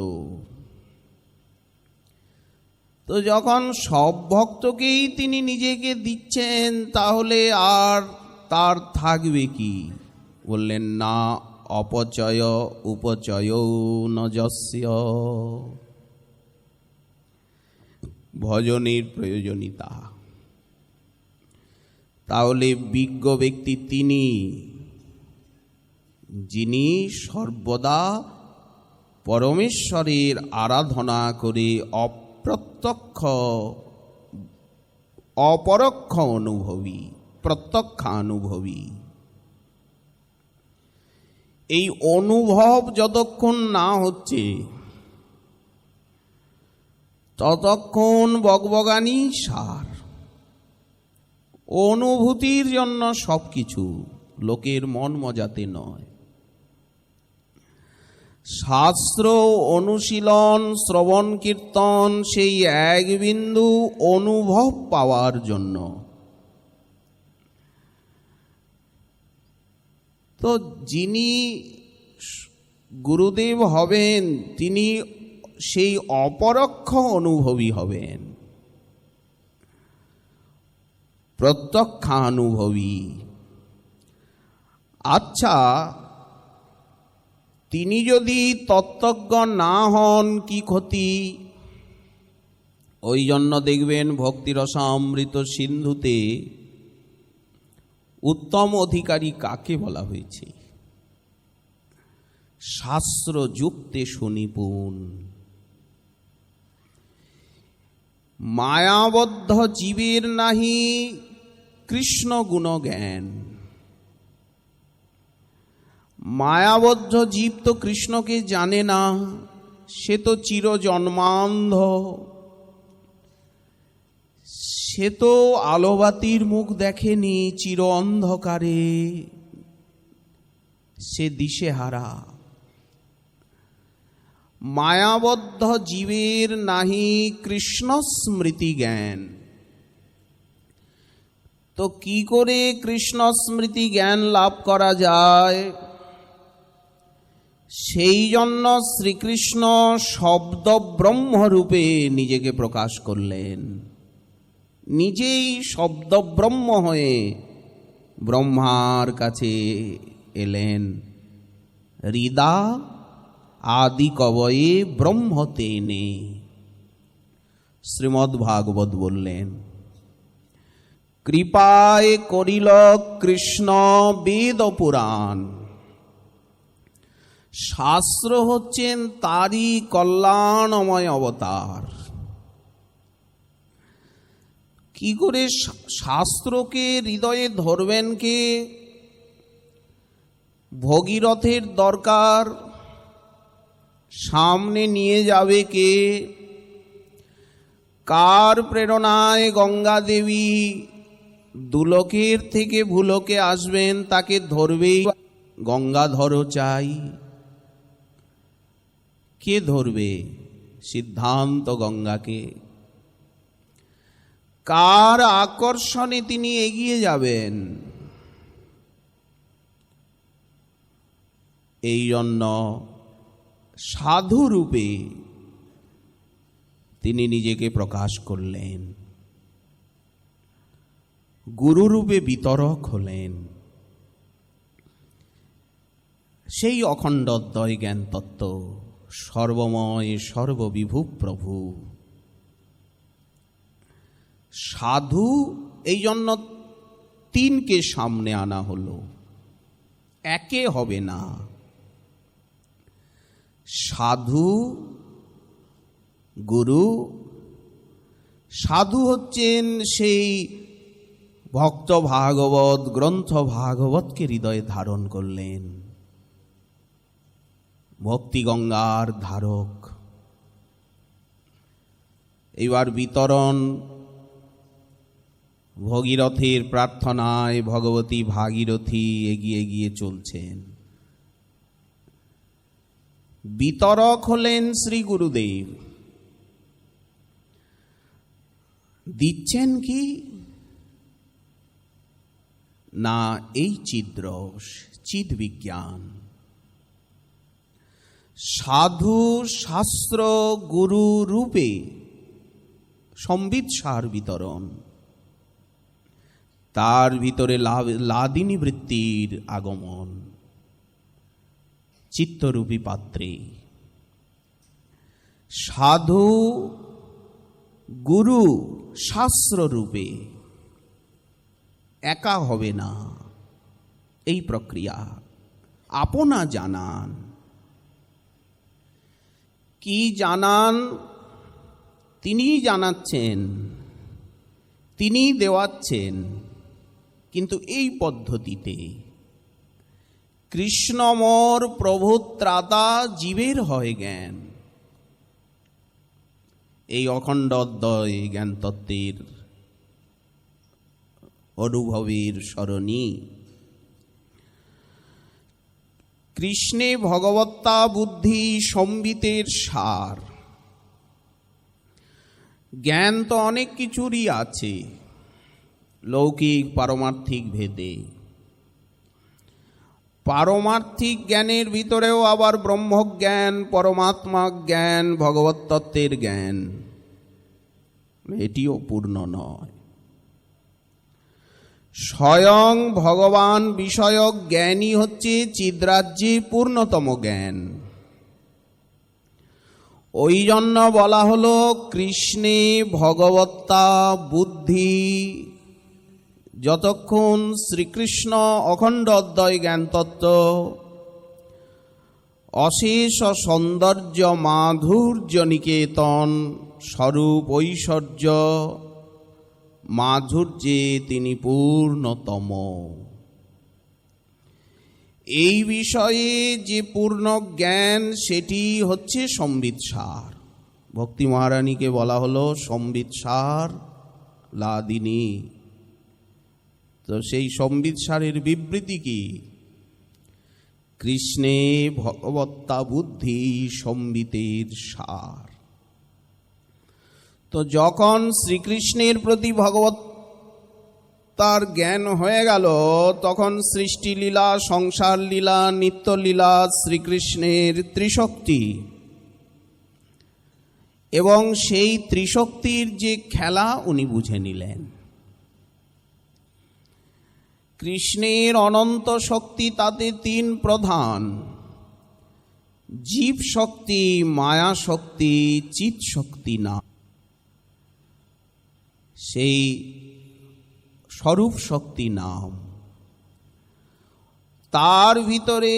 তো যখন সব ভক্তকেই তিনি নিজেকে দিচ্ছেন, তাহলে আর তার থাকবে কি? বললেন না অপচয় উপচয় ন যস্য। ভজনের প্রয়োজনীয়তা। তাহলে বিজ্ঞ ব্যক্তি তিনি, যিনি সর্বদা পরমেশ্বরের আরাধনা করে অপ্রত্যক্ষ অপরোক্ষ অনুভবী, প্রত্যক্ষানুভবী। এই অনুভব যতক্ষণ না হচ্ছে ততক্ষণ বকবগানি সার। অনুভূতির জন্য সব কিছু, লোকের মন মজাতে নয়। শাস্ত্র অনুশীলন শ্রবণ কীর্তন সেই এক বিন্দু অনুভব পাওয়ার জন্য। তো যিনি গুরুদেব হবেন তিনি সেই অপরোক্ষ অনুভবী হবেন, প্রত্যক্ষানুভবী। আচ্ছা, তিনি যদি তত্ত্বজ্ঞ না হন কি ক্ষতি? ওই জন্য দেখবেন ভক্তিরসামৃত সিন্ধুতে উত্তম অধিকারী কাকে বলা হয়েছে? শাস্ত্রযুক্তে সুনিপুণ। মায়াবদ্ধ জীবের নাহি কৃষ্ণ গুণ জ্ঞান। মায়াবদ্ধ জীব তো কৃষ্ণকে জানে না, সে তো চিরজন্মান্ধ, সে তো আলোবাতির মুখ দেখেনি, চির অন্ধকারে সে দিশেহারা। মায়াবদ্ধ জীবের নাহি কৃষ্ণ স্মৃতি জ্ঞান। তো কি করে কৃষ্ণ স্মৃতি জ্ঞান লাভ করা যায়? সেই জন্য শ্রীকৃষ্ণ শব্দ ব্রহ্মরূপে নিজেকে প্রকাশ করলেন। নিজেই শব্দ ব্রহ্ম হয়ে ব্রহ্মার কাছে এলেন। হৃদা আদি কবয়ে ব্রহ্মতেনে। শ্রীমদ্ ভাগবত বললেন, কৃপায় করিল কৃষ্ণ বেদ পুরাণ। শাস্ত্র হচ্ছেন তারই কল্যাণময় অবতার। কি করে শাস্ত্রকে হৃদয়ে ধরবেন কে? ভগীরথের দরকার, সামনে নিয়ে যাবে কে? কার প্রেরণায় গঙ্গা দেবী দুলোকের থেকে ভূলোকে আসবেন, তাকে ধরবেই গঙ্গাধর চাই। কে ধরবে সিদ্ধান্ত গঙ্গাকে? কার আকর্ষণে তিনি এগিয়ে যাবেন? এই জন্য সাধু রূপে তিনি নিজেকে প্রকাশ করলেন, গুরু রূপে বিতরক হলেন। সেই অখণ্ড অদ্বয় জ্ঞান তত্ত্ব, সর্বময় সর্ববিভূ প্রভু। সাধু এই জন্য তিনকে সামনে আনা হলো, একে হবে না। সাধু গুরু। সাধু হচ্ছেন সেই ভক্ত ভাগবত, গ্রন্থ ভাগবতকে হৃদয়ে ধারণ করলেন, ভক্তি গঙ্গার ধারক। এবার বিতরণ ভগীরথের প্রার্থনায় ভগবতী ভাগীরথী এগিয়ে গিয়ে চলছেন। বিতরক হলেন শ্রী গুরুদেব। দিচ্ছেন কি? না এই চিদ্রস, চিদ বিজ্ঞান। সাধু শাস্ত্র গুরু রূপে সম্বিৎসার বিতরণ, তার ভিতরে লাদিনী বৃত্তির আগমন চিত্তরূপী পাত্রে। সাধু গুরু শাস্ত্র রূপে একা হবে না, এই প্রক্রিয়া আপনা জানান। কি জানান? তিনিই জানাচ্ছেন, তিনিই দেওয়াচ্ছেন, কিন্তু এই পদ্ধতিতে কৃষ্ণমর প্রভু ত্রাতা জীবের হয় জ্ঞান। এই অখণ্ড অদ্বয় জ্ঞান তত্ত্বের অনুভবের সরণি। কৃষ্ণে ভগবত্তা বুদ্ধি সম্বিতের সার। জ্ঞান তো অনেক কিছুরই আছে, লৌকিক পারমার্থিক ভেদে। পারমার্থিক জ্ঞানের ভিতরেও আবার ব্রহ্মজ্ঞান, পরমাত্মা জ্ঞান, ভগবত তত্ত্বের জ্ঞান, এটিও পূর্ণ নয়। স্বয়ং ভগবান বিষয়ক জ্ঞানই হচ্ছে চিদ্রাজ্যে পূর্ণতম জ্ঞান। ওই জন্য বলা হলো কৃষ্ণে ভগবত্তা বুদ্ধি। যতক্ষণ শ্রীকৃষ্ণ অখণ্ড অদ্বয় জ্ঞান তত্ত্ব, অশেষ সৌন্দর্য মাধুর্য নিকেতন স্বরূপ ঐশ্বর্য মাধুর্যে তিনি পূর্ণতম, এই বিষয়ে যে পূর্ণ জ্ঞান সেটি হচ্ছে সম্বিৎসার। ভক্তি মহারানীকে বলা হলো সম্বিৎসার লাদিনী। তো সেই সম্বিৎসারের বিবৃতি কি? কৃষ্ণে ভগবত্তা বুদ্ধি সম্বিতের সার। তো যখন শ্রীকৃষ্ণের প্রতি ভগবত্তার জ্ঞান হয়ে গেল, তখন সৃষ্টিলীলা, সংসার লীলা, নিত্যলীলা, শ্রীকৃষ্ণের ত্রিশক্তি এবং সেই ত্রিশক্তির যে খেলা উনি বুঝে নিলেন। কৃষ্ণের অনন্ত শক্তি, তাতে তিন প্রধান: জীব শক্তি, মায়া শক্তি, চিৎ শক্তি না। সেই স্বরূপ শক্তি নাম। তার ভিতরে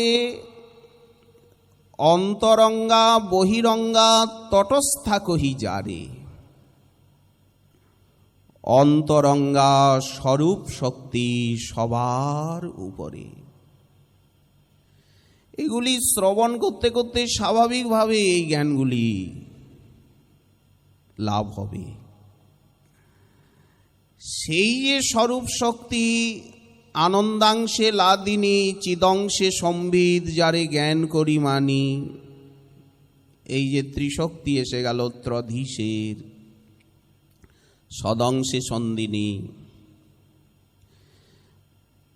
অন্তরঙ্গা বহিরঙ্গা তটস্থা কহি যারে। অন্তরঙ্গা স্বরূপ শক্তি সবার উপরে। এগুলি শ্রবণ করতে করতে স্বাভাবিকভাবে এই জ্ঞানগুলি লাভ হবে। সেই যে স্বরূপ শক্তি, আনন্দাংশে লাদিনী, চিদংশে সম্বিদ, যারে জ্ঞান করি মানি, এই যে ত্রিশক্তি এসে গেল ত্রধীশের, সদংশে সন্দিনী।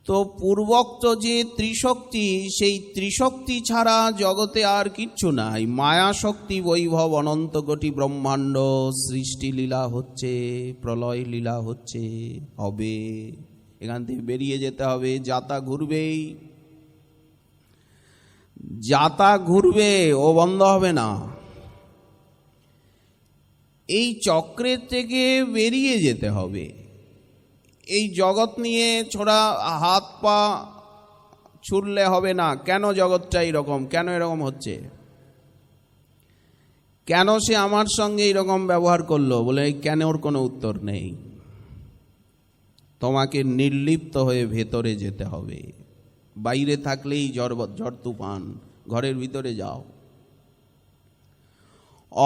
তো পূর্বোক্ত যে ত্রিশক্তি, সেই ত্রিশক্তি ছাড়া জগতে আর কিচ্ছু নাই। মায়া শক্তি বৈভব অনন্ত কোটি ব্রহ্মাণ্ড, সৃষ্টি লীলা হচ্ছে, প্রলয় লীলা হচ্ছে, হবে। এখান থেকে বেরিয়ে যেতে হবে, যাতা ঘুরবেই, যাতা ঘুরবে, ও বন্ধ হবে না। এই চক্রের থেকে বেরিয়ে যেতে হবে। এই জগৎ নিয়ে ছোড়া হাত পা ছুড়লে হবে না। কেন জগৎটা এরকম, কেন এরকম হচ্ছে, কেন সে আমার সঙ্গে এইরকম ব্যবহার করলো, বলে কেন ওর কোনো উত্তর নেই। তোমাকে নির্লিপ্ত হয়ে ভেতরে যেতে হবে। বাইরে থাকলেই ঝড় তুফান, ঘরের ভিতরে যাও।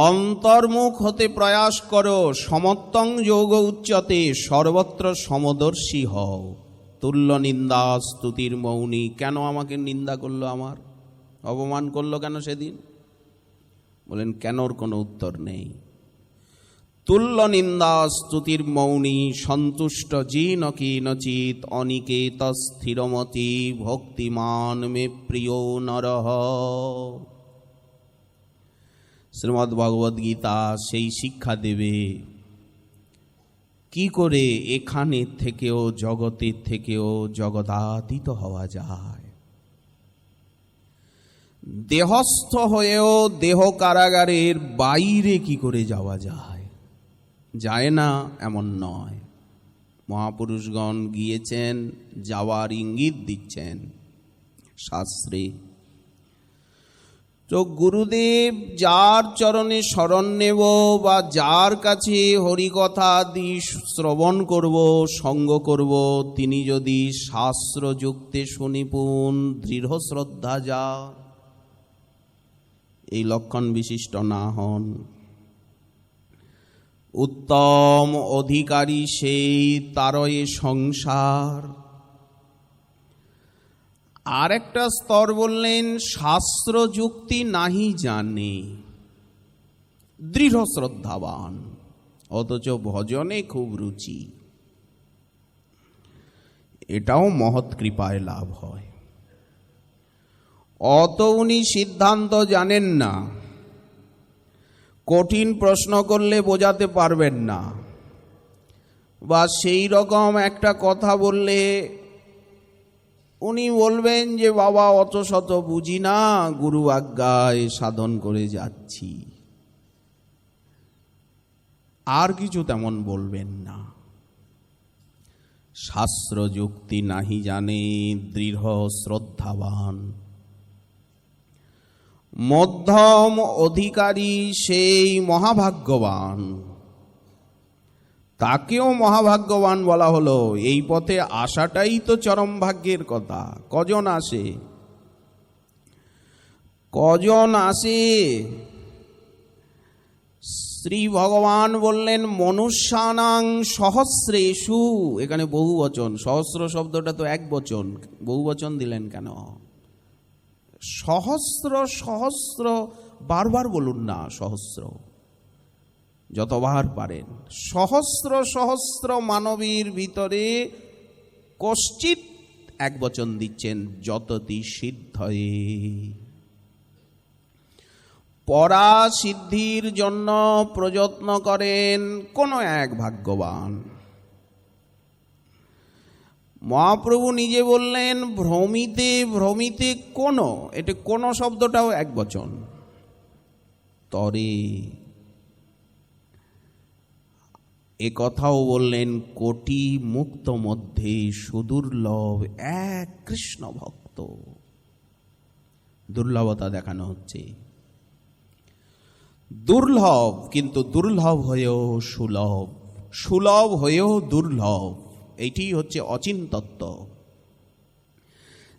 অন্তর্মুখ হতে প্রয়াস করো। সমত্তং যোগ উচ্চতে, সর্বত্র সমদর্শী হও। তুল্য নিন্দা স্তুতির মৌনী। কেন আমাকে নিন্দা করলো, আমার অপমান করলো কেন সেদিন? বলেন কেন, ওর কোনো উত্তর নেই। তুল্য নিন্দা স্তুতির মৌনী সন্তুষ্ট জিন কিনচিত অনিকেত স্থিরমতি ভক্তিমান মে প্রিয় নরহ। শ্রীমদ্ ভগবদ গীতা সেই শিক্ষা দেবে কি করে এখানের থেকেও জগতের থেকেও জগদাতীত হওয়া যায়। দেহস্থ হয়েও দেহ কারাগারের বাইরে কি করে যাওয়া যায়। যায় না এমন নয়, মহাপুরুষগণ গিয়েছেন, যাওয়ার ইঙ্গিত দিচ্ছেন শাস্ত্রে। তো গুরুদেব যার চরণে শরণ নেব বা যার কাছে হরিকথা আদি শ্রবণ করব, সঙ্গ করব, তিনি যদি শাস্ত্রযুক্তে সুনিপুণ দৃঢ় শ্রদ্ধা যা এই লক্ষণ বিশিষ্ট না হন, উত্তম অধিকারী সেই তারয়ে সংসার। আর একটা স্তর বললেন শাস্ত্র যুক্তি নাহি জানে, দৃঢ় শ্রদ্ধাবান, অথচ ভজনে খুব রুচি। এটাও মহৎ কৃপায় লাভ হয়। অত উনি সিদ্ধান্ত জানেন না, কঠিন প্রশ্ন করলে বোঝাতে পারবেন না, বা সেই রকম একটা কথা বললে উনি বলবেন যে বাবা অত শত বুঝি না, গুরু আজ্ঞায় সাধন করে যাচ্ছি, আর কিছু তেমন বলবেন না। শাস্ত্র যুক্তি নাহি জানে, দৃঢ় শ্রদ্ধাবান, মধ্যম অধিকারী সেই মহাভাগ্যবান। তাকেও মহাভাগ্যবান বলা হলো। এই পথে আসাটাই তো চরম ভাগ্যের কথা। কজন আসে, কজন আসে? শ্রী ভগবান বললেন মনুষ্যানাং সহস্রেষু। এখানে বহু বচন, সহস্র শব্দটা তো এক বচন, বহু বচন দিলেন কেন? সহস্র সহস্র বারবার বলুন না, সহস্র যতবার পারেন। সহস্র সহস্র মানবীর ভিতরে কশ্চিৎ এক বচন দিচ্ছেন, যততি সিদ্ধয়ে। পরা সিদ্ধির জন্য প্রযত্ন করেন কোন এক ভাগ্যবান। মহাপ্রভু নিজে বললেন ভ্রমিতে ভ্রমিতে কোন, এটা কোন শব্দটাও এক বচন। তরে এ কথাও বললেন কোটি মুক্ত মধ্যে সুদুর্লভ এক কৃষ্ণ ভক্ত। দুর্লভতা দেখানো হচ্ছে। দুর্লভ, কিন্তু দুর্লভ হয়েও সুলভ, সুলভ হয়েও দুর্লভ, এইটি হচ্ছে অচিন্তত্ব।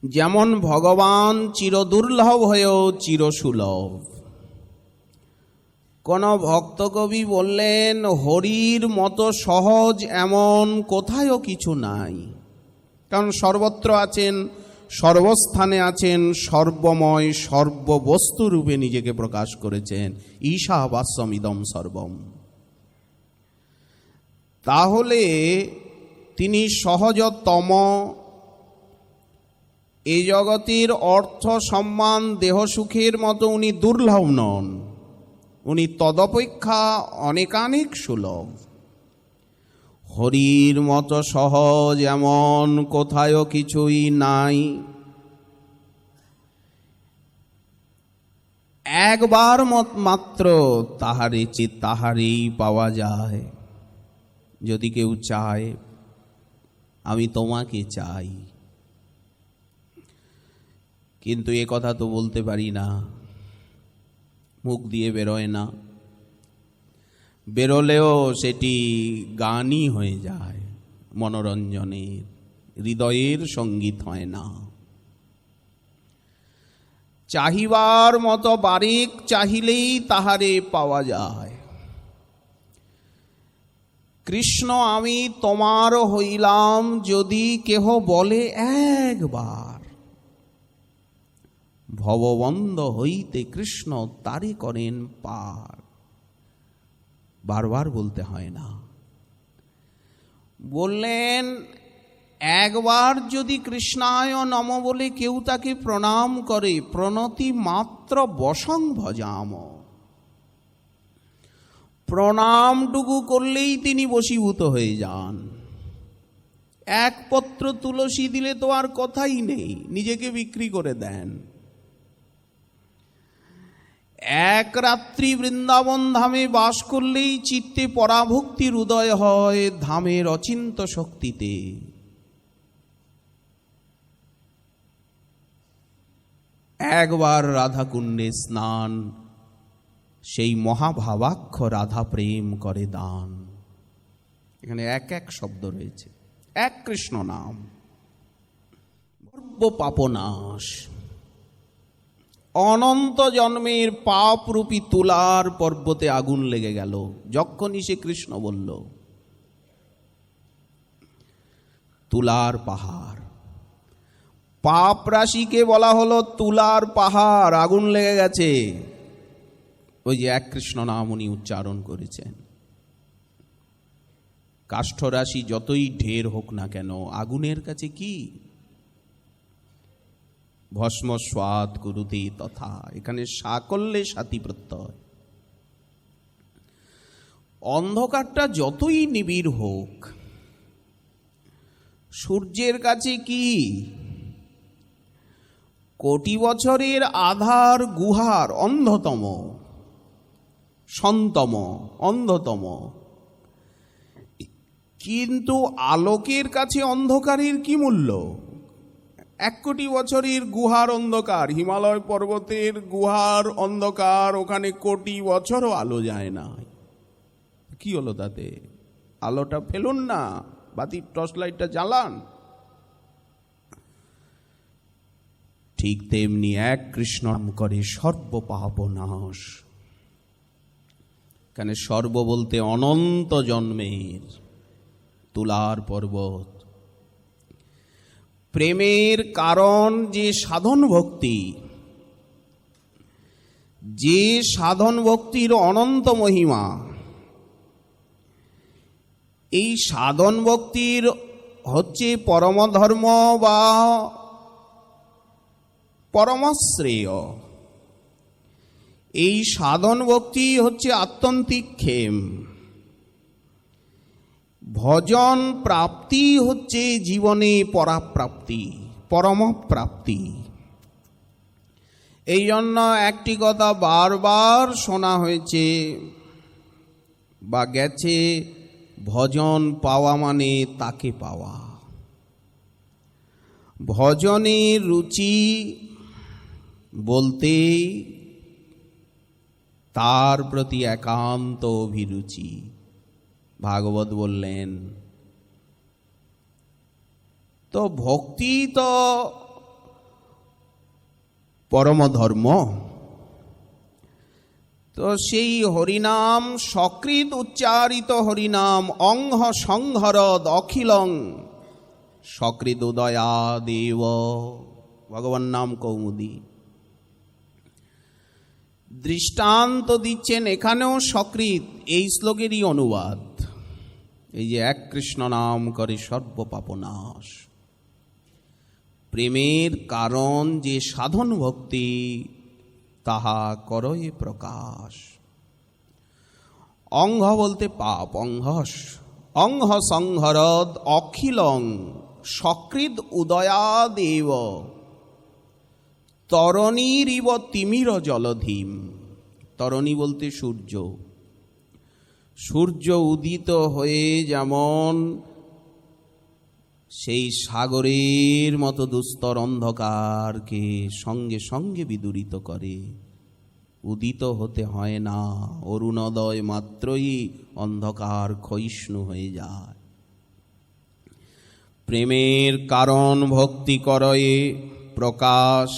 যেমন ভগবান চিরদুর্লভ হয়েও চিরসুলভ। কোন ভক্ত কবি বললেন হরির মতো সহজ এমন কোথায়ও কিছু নাই। কারণ সর্বত্র আছেন, সর্বস্থানে আছেন, সর্বময় সর্ববস্তু রূপে নিজেকে প্রকাশ করেছেন। ঈশাবাস্যম ইদম সর্বম। তাহলে তিনি সহজতম। এই জগতের অর্থ সম্মান দেহ সুখের মতো উনি দুর্লভ নন, উনি তদপেক্ষা অনেকানেক সুলভ। হরির মতো সহজ এমন কোথায়ও কিছুই নাই। একবার মাত্র তাহারেই পাওয়া যায়। যদি কেউ চায় আমি তোমাকে চাই, কিন্তু এ কথা তো বলতে পারি না, মুখ দিয়ে বেরোয় না, বেরোলেও সেটি গানই হয়ে যায়, মনোরঞ্জনের, হৃদয়ের সঙ্গীত হয় না। চাহিবার মতো বারেক চাহিলেই তাহারে পাওয়া যায়। কৃষ্ণ আমি তোমার হইলাম যদি কেহ বলে একবার, ভববন্ধ হইতে কৃষ্ণ তারে করেন পার। বারবার বলতে হয় না। বললেন, একবার যদি কৃষ্ণায় নম বলে কেউ তাকে প্রণাম করে, প্রণতি মাত্র বশং ভজাম, প্রণামটুকু করলেই তিনি বশীভূত হয়ে যান। এক পত্র তুলসী দিলে তো আর কথাই নেই, নিজেকে বিক্রি করে দেন। এক রাত্রি বৃন্দাবন ধামে বাস করলেই চিত্তে পরাভক্তির উদয় হয় ধামের অচিন্ত শক্তিতে। একবার রাধাকুণ্ডে স্নান, সেই মহাভাবাক্ষ রাধা প্রেম করে দান। এখানে এক এক শব্দ রয়েছে, এক কৃষ্ণ নাম, সর্ব পাপনাশ। অনন্ত জন্মের পাপরূপী তুলার পর্বতে আগুন লেগে গেল যখনই সে কৃষ্ণ বলল। তুলার পাহাড়, পাপ রাশিকে বলা হলো তুলার পাহাড়, আগুন লেগে গেছে। ওই যে এক কৃষ্ণ নাম উনি উচ্চারণ করেছেন। কাষ্ঠ রাশি যতই ঢের হোক না কেন, আগুনের কাছে কি? ভস্ম স্বাদ কুরুতে তথা, এখানে সাকল্যে সাথী প্রত্যয়। অন্ধকারটা যতই নিবিড় হোক, সূর্যের কাছে কি? কোটি বছরের আধার গুহার অন্ধতম, সন্তম, অন্ধতম। কিন্তু আলোকের কাছে অন্ধকারের কি মূল্য? 1 কোটি বছরের গুহার অন্ধকার, হিমালয় পর্বতের গুহার অন্ধকার, ওখানে কোটি বছরও আলো যায় না। কি হলো তাতে? আলোটা ফেলুন না, বাতির টর্চ লাইটটা জ্বালান। ঠিক তেমনি এক কৃষ্ণ নাম করে সর্ব পাপ নাশ। এখানে সর্ব বলতে অনন্ত জন্মের তুলার পর্বত। প্রেমের কারণ যে সাধন ভক্তি, যে সাধন ভক্তির অনন্ত মহিমা, এই সাধন ভক্তির হচ্ছে পরমধর্ম বা পরমশ্রেয়। এই সাধন ভক্তি হচ্ছে আত্যন্তিক ক্ষেম। ভজন প্রাপ্তি হচ্ছে জীবনে পরাপ্রাপ্তি, পরমপ্রাপ্তি। এই জন্য একটি কথা বারবার শোনা হয়েছে বা গেছে, ভজন পাওয়া মানে তাকে পাওয়া। ভজনের রুচি বলতে তার প্রতি একান্ত অভিরুচি। ভাগবত বললেন, তো ভক্তি তো পরমধর্ম, তো সেই হরিনাম, সকৃত উচ্চারিত হরিনাম, অঙ্ঘ সংহরদ অখিলং সকৃত উদয়া দেব, ভগবান নাম কৌমুদী। দৃষ্টান্ত দিচ্ছেন এখানেও সকৃত, এই শ্লোকেরই অনুবাদ। এই যে এক কৃষ্ণ নাম করে সর্ব পাপ নাশ। প্রেমের কারণ যে সাধন ভক্তি, তাহা করয়ে প্রকাশ। অঙ্ঘ বলতে পাপ, অঙ্ঘস, অঙ্ঘ সংহরদ অখিলং সকৃত উদয়াদেব তরণীরিব তিমির জলধিম। তরণী বলতে সূর্য। সূর্য উদিত হয়ে যেমন সেই সাগরের মতো দুস্তর অন্ধকারকে সঙ্গে সঙ্গে বিদূরিত করে, উদিত হতে হয় না, অরুণোদয় মাত্রই অন্ধকার ক্ষয়িষ্ণু হয়ে যায়। প্রেমের কারণ ভক্তি করয়ে প্রকাশ।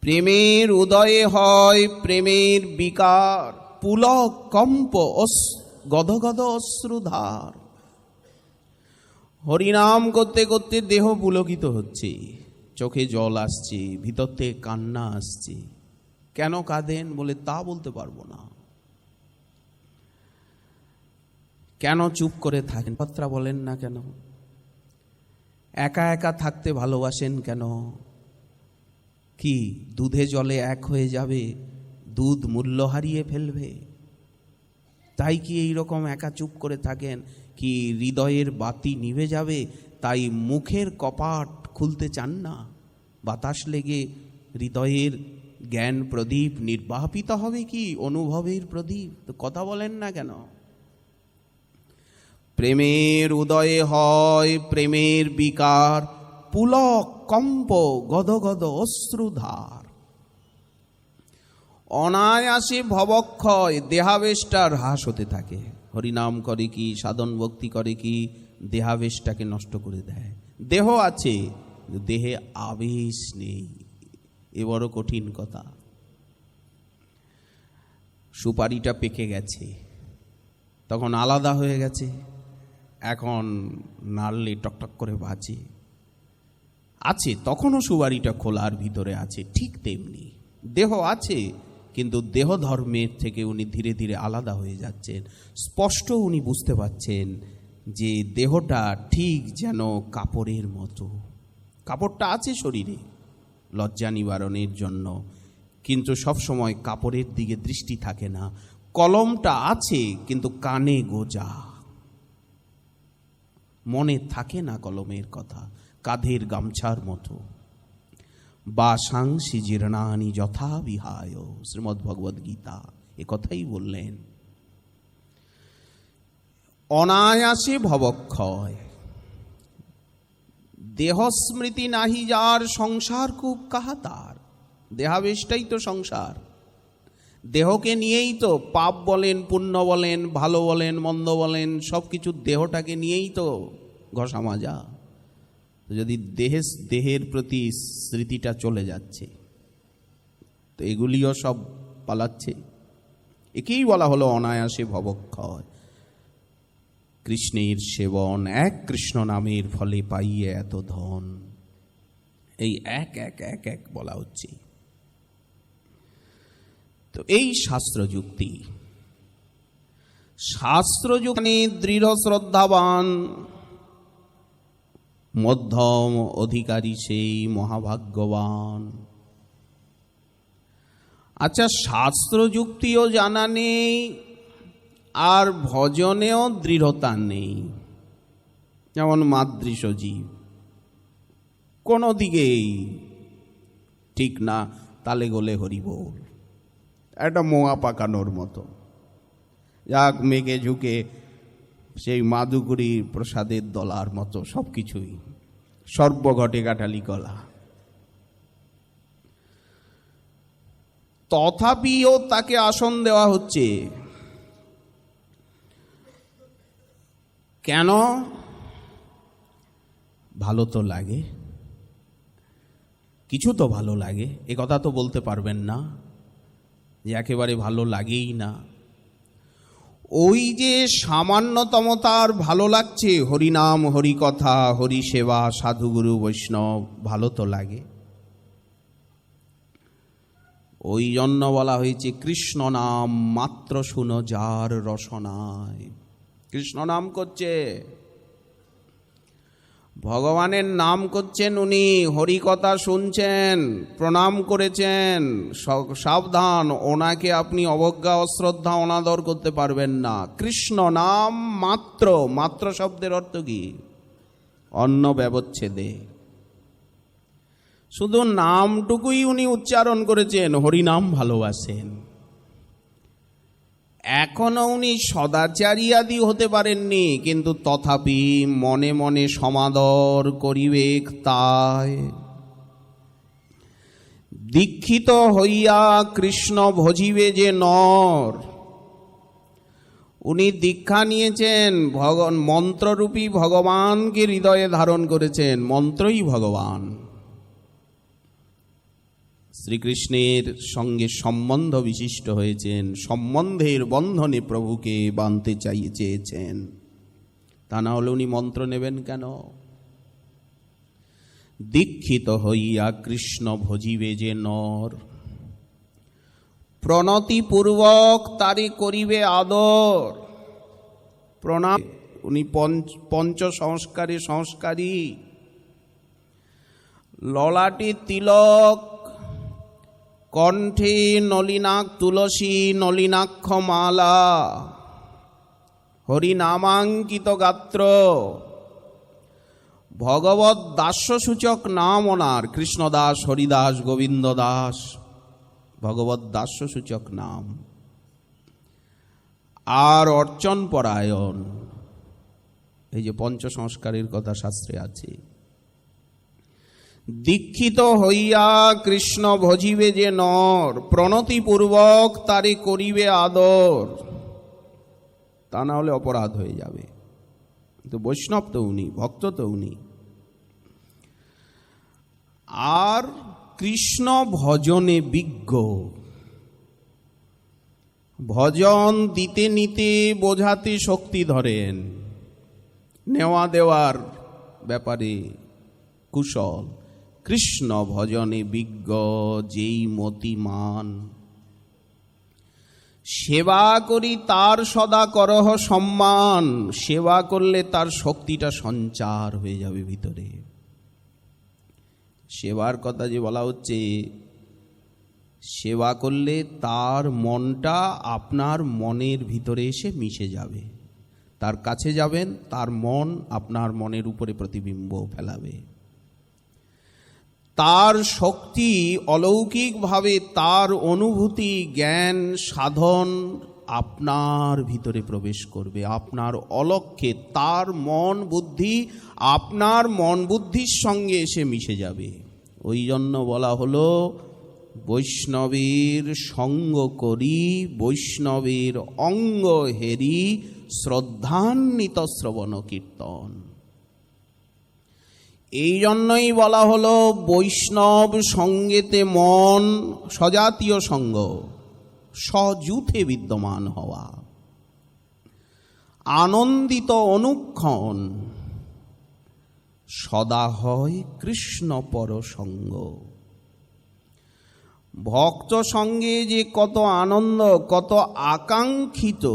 প্রেমের উদয়ে হয় প্রেমের বিকার, পুলক কম্প গদগদ অশ্রুধার। হরিনাম করতে করতে দেহ পুলকিত হচ্ছে, চোখে জল আসছে, ভিতর থেকে কান্না আসছে। কেন কাঁদেন বলে তা বলতে পারবো না। কেন চুপ করে থাকেন? কথা বলেন না কেন? একা একা থাকতে ভালোবাসেন কেন? কি দুধে জলে এক হয়ে যাবে? দুধ মূল্য হারিয়ে ফেলবে? তাই কি এই রকম একা চুপ করে থাকেন? কি হৃদয়ের বাতি নিভে যাবে তাই মুখের কপাট খুলতে চান না? বাতাস লেগে হৃদয়ের জ্ঞান প্রদীপ নির্বাপিত হবে কি অনুভবের প্রদীপ? তো কথা বলেন না কেন? প্রেমের উদয়ে হয় প্রেমের বিকার, পুলক কম্প গদগদ অশ্রুধার। অনায়াসে ভবক্ষয়, দেহাবেশটার হ্রাস হতে থাকে। হরিনাম করে কি, সাধন ভক্তি করে কি, দেহাবেশটাকে নষ্ট করে দেয়। দেহ আছে, দেহে আবেশ নেই। এ বড় কঠিন কথা। সুপারিটা পেকে গেছে, তখন আলাদা হয়ে গেছে, এখন নাড়লে টকটক করে বাজে। আছে তখনও সুপারিটা খোলার ভিতরে আছে। ঠিক তেমনি দেহ আছে, কিন্তু দেহ ধর্মের থেকে উনি ধীরে ধীরে আলাদা হয়ে যাচ্ছেন। স্পষ্ট উনি বুঝতে পারছেন যে দেহটা ঠিক যেন কাপড়ের মতো। কাপড়টা আছে শরীরে লজ্জা নিবারণের জন্য, কিন্তু সবসময় কাপড়ের দিকে দৃষ্টি থাকে না। কলমটা আছে, কিন্তু কানে গোজা, মনে থাকে না কলমের কথা। কাঁধের গামছার মতো। বাসাংসি জীর্ণানি যথা বিহায়, শ্রীমদ্ ভগবদ গীতা এ কথাই বললেন। অনায়াসে ভবক্ষয়, দেহস্মৃতি নাহি যার, সংসার খুব কাহাতার। দেহাবেশটাই তো সংসার। দেহকে নিয়েই তো পাপ বলেন, পুণ্য বলেন, ভালো বলেন, মন্দ বলেন, সব কিছু দেহটাকে নিয়েই তো ঘষা মাজা। যদি দেহের প্রতি স্মৃতিটা চলে যাচ্ছে, তো এগুলিও সব পালাচ্ছে। একেই বলা হলো অনায়াসে ভবক্ষয়। কৃষ্ণের সেবন, এক কৃষ্ণ নামের ফলে পাইয়ে এত ধন। এই এক এক এক এক বলা হচ্ছে। তো এই শাস্ত্র যুক্তি, শাস্ত্র যুক্তি দৃঢ় শ্রদ্ধাবান, মধ্যম অধিকারী সেই মহাভাগ্যবান। আচ্ছা, শাস্ত্র যুক্তিও জানা নেই আর ভজনেও দৃঢ়তা নেই। যেমন মাদৃশ জীব, কোনো দিকেই ঠিক না, তালে গোলে হরিবোল, একটা মোয়া পাকানোর মতো। যাক মেঘে ঝুঁকে সেই মাদুগুরির প্রসাদের দলার মতো সব কিছুই, সর্বঘটে কাটালি কলা। তথাপিও তাকে আসন দেওয়া হচ্ছে। কেন? ভালো তো লাগে, কিছু তো ভালো লাগে। এ কথা তো বলতে পারবেন না যে একেবারে ভালো লাগেই না। ওই যে সামান্যতম তার ভালো লাগছে, হরিনাম, হরিকথা, হরি সেবা, সাধুগুরু বৈষ্ণব, ভালো তো লাগে। ওই জন্য বলা হয়েছে কৃষ্ণ নাম মাত্র শুনো যার রসনায়। কৃষ্ণ নাম করছে, ভগবানের নাম করছেন উনি, হরিকথা শুনছেন, প্রণাম করেছেন, সাবধান, ওনাকে আপনি অবজ্ঞা অশ্রদ্ধা অনাদর করতে পারবেন না। কৃষ্ণ নাম মাত্র, মাত্র শব্দের অর্থ কি? অন্য ব্যবচ্ছেদে শুধু নামটুকুই উনি উচ্চারণ করেছেন, হরিনাম ভালোবাসেন। এখনো উনি সদাচারী আদি হতে পারেননি, কিন্তু তথাপি মনে মনে সমাদর করিবেক তাই। দীক্ষিত হইয়া কৃষ্ণ ভজিবে যে নর, উনি দীক্ষা নিয়েছেন, মন্ত্ররূপী ভগবানকে হৃদয়ে ধারণ করেছেন। মন্ত্রই ভগবান। শ্রীকৃষ্ণের সঙ্গে সম্বন্ধ বিশিষ্ট হয়েছেন, সম্বন্ধের বন্ধনে প্রভুকে বাঁধতে চেয়েছেন। তা না হলে উনি মন্ত্র নেবেন কেন? দীক্ষিত হইয়া কৃষ্ণ ভজিবে যে নর, প্রণতিপূর্বক তারে করিবে আদর। প্রণাম। উনি পঞ্চ সংস্কারে সংস্কারী। ললাটে তিলক, কণ্ঠে নলিনাক তুলসী নলিনাক্ষ মালা, হরিনামাঙ্কিত গাত্র, ভগবত দাস্যসূচক নাম ওনার কৃষ্ণদাস, হরিদাস, গোবিন্দ দাস, ভগবত দাস্যসূচক নাম। আর অর্চন পরায়ণ, এই যে পঞ্চ সংস্কারের কথা শাস্ত্রে আছে। দীক্ষিত হইয়া কৃষ্ণ ভজিবে যে নর, প্রণতিপূর্বক তারে করিবে আদর, তা না হলে অপরাধ হয়ে যাবে। তো বৈষ্ণব তো উনি, ভক্ত তো উনি। আর কৃষ্ণ ভজনে বিজ্ঞ, ভজন দিতে নিতে বোঝাতে শক্তি ধরেন, নেওয়া দেওয়ার ব্যাপারে কুশল। কৃষ্ণ ভজনে বিজ্ঞ যেই মতিমান, সেবা করি তার সদা করহ সম্মান। সেবা করলে তার শক্তিটা সঞ্চার হয়ে যাবে ভিতরে। সেবার কথা যে বলা হচ্ছে, সেবা করলে তার মনটা আপনার মনের ভিতরে এসে মিশে যাবে। তার কাছে যাবেন, তার মন আপনার মনের উপরে প্রতিবিম্ব ফেলাবে। তার শক্তি অলৌকিকভাবে, তার অনুভূতি, জ্ঞান, সাধন আপনার ভিতরে প্রবেশ করবে। আপনার অলক্ষ্যে তার মন বুদ্ধি আপনার মন বুদ্ধির সঙ্গে এসে মিশে যাবে। ওই জন্য বলা হলো, বৈষ্ণবের সঙ্গ করি, বৈষ্ণবের অঙ্গ হেরি, শ্রদ্ধান্বিত শ্রবণ কীর্তন। এই জন্যই বলা হলো বৈষ্ণব সঙ্গেতে মন, সজাতীয় সঙ্গ, সযূথে বিদ্যমান হওয়া, আনন্দিত অনুক্ষণ, সদা হয় কৃষ্ণ পর সঙ্গ। ভক্ত সঙ্গে যে কত আনন্দ, কত আকাঙ্ক্ষিত।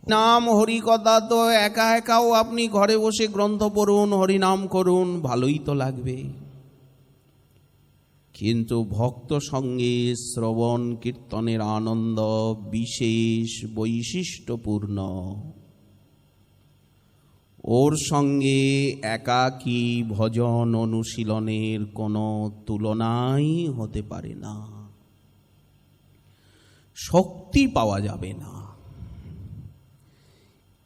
নাম হরিকথা তো একা একাও আপনি ঘরে বসে গ্রন্থ পড়ুন, হরিনাম করুন, ভালোই তো লাগবে। কিন্তু ভক্ত সঙ্গে শ্রবণ কীর্তনের আনন্দ বিশেষ বৈশিষ্ট্যপূর্ণ। ওর সঙ্গে একাকী ভজন অনুশীলনের কোনো তুলনাই হতে পারে না। শক্তি পাওয়া যাবে না।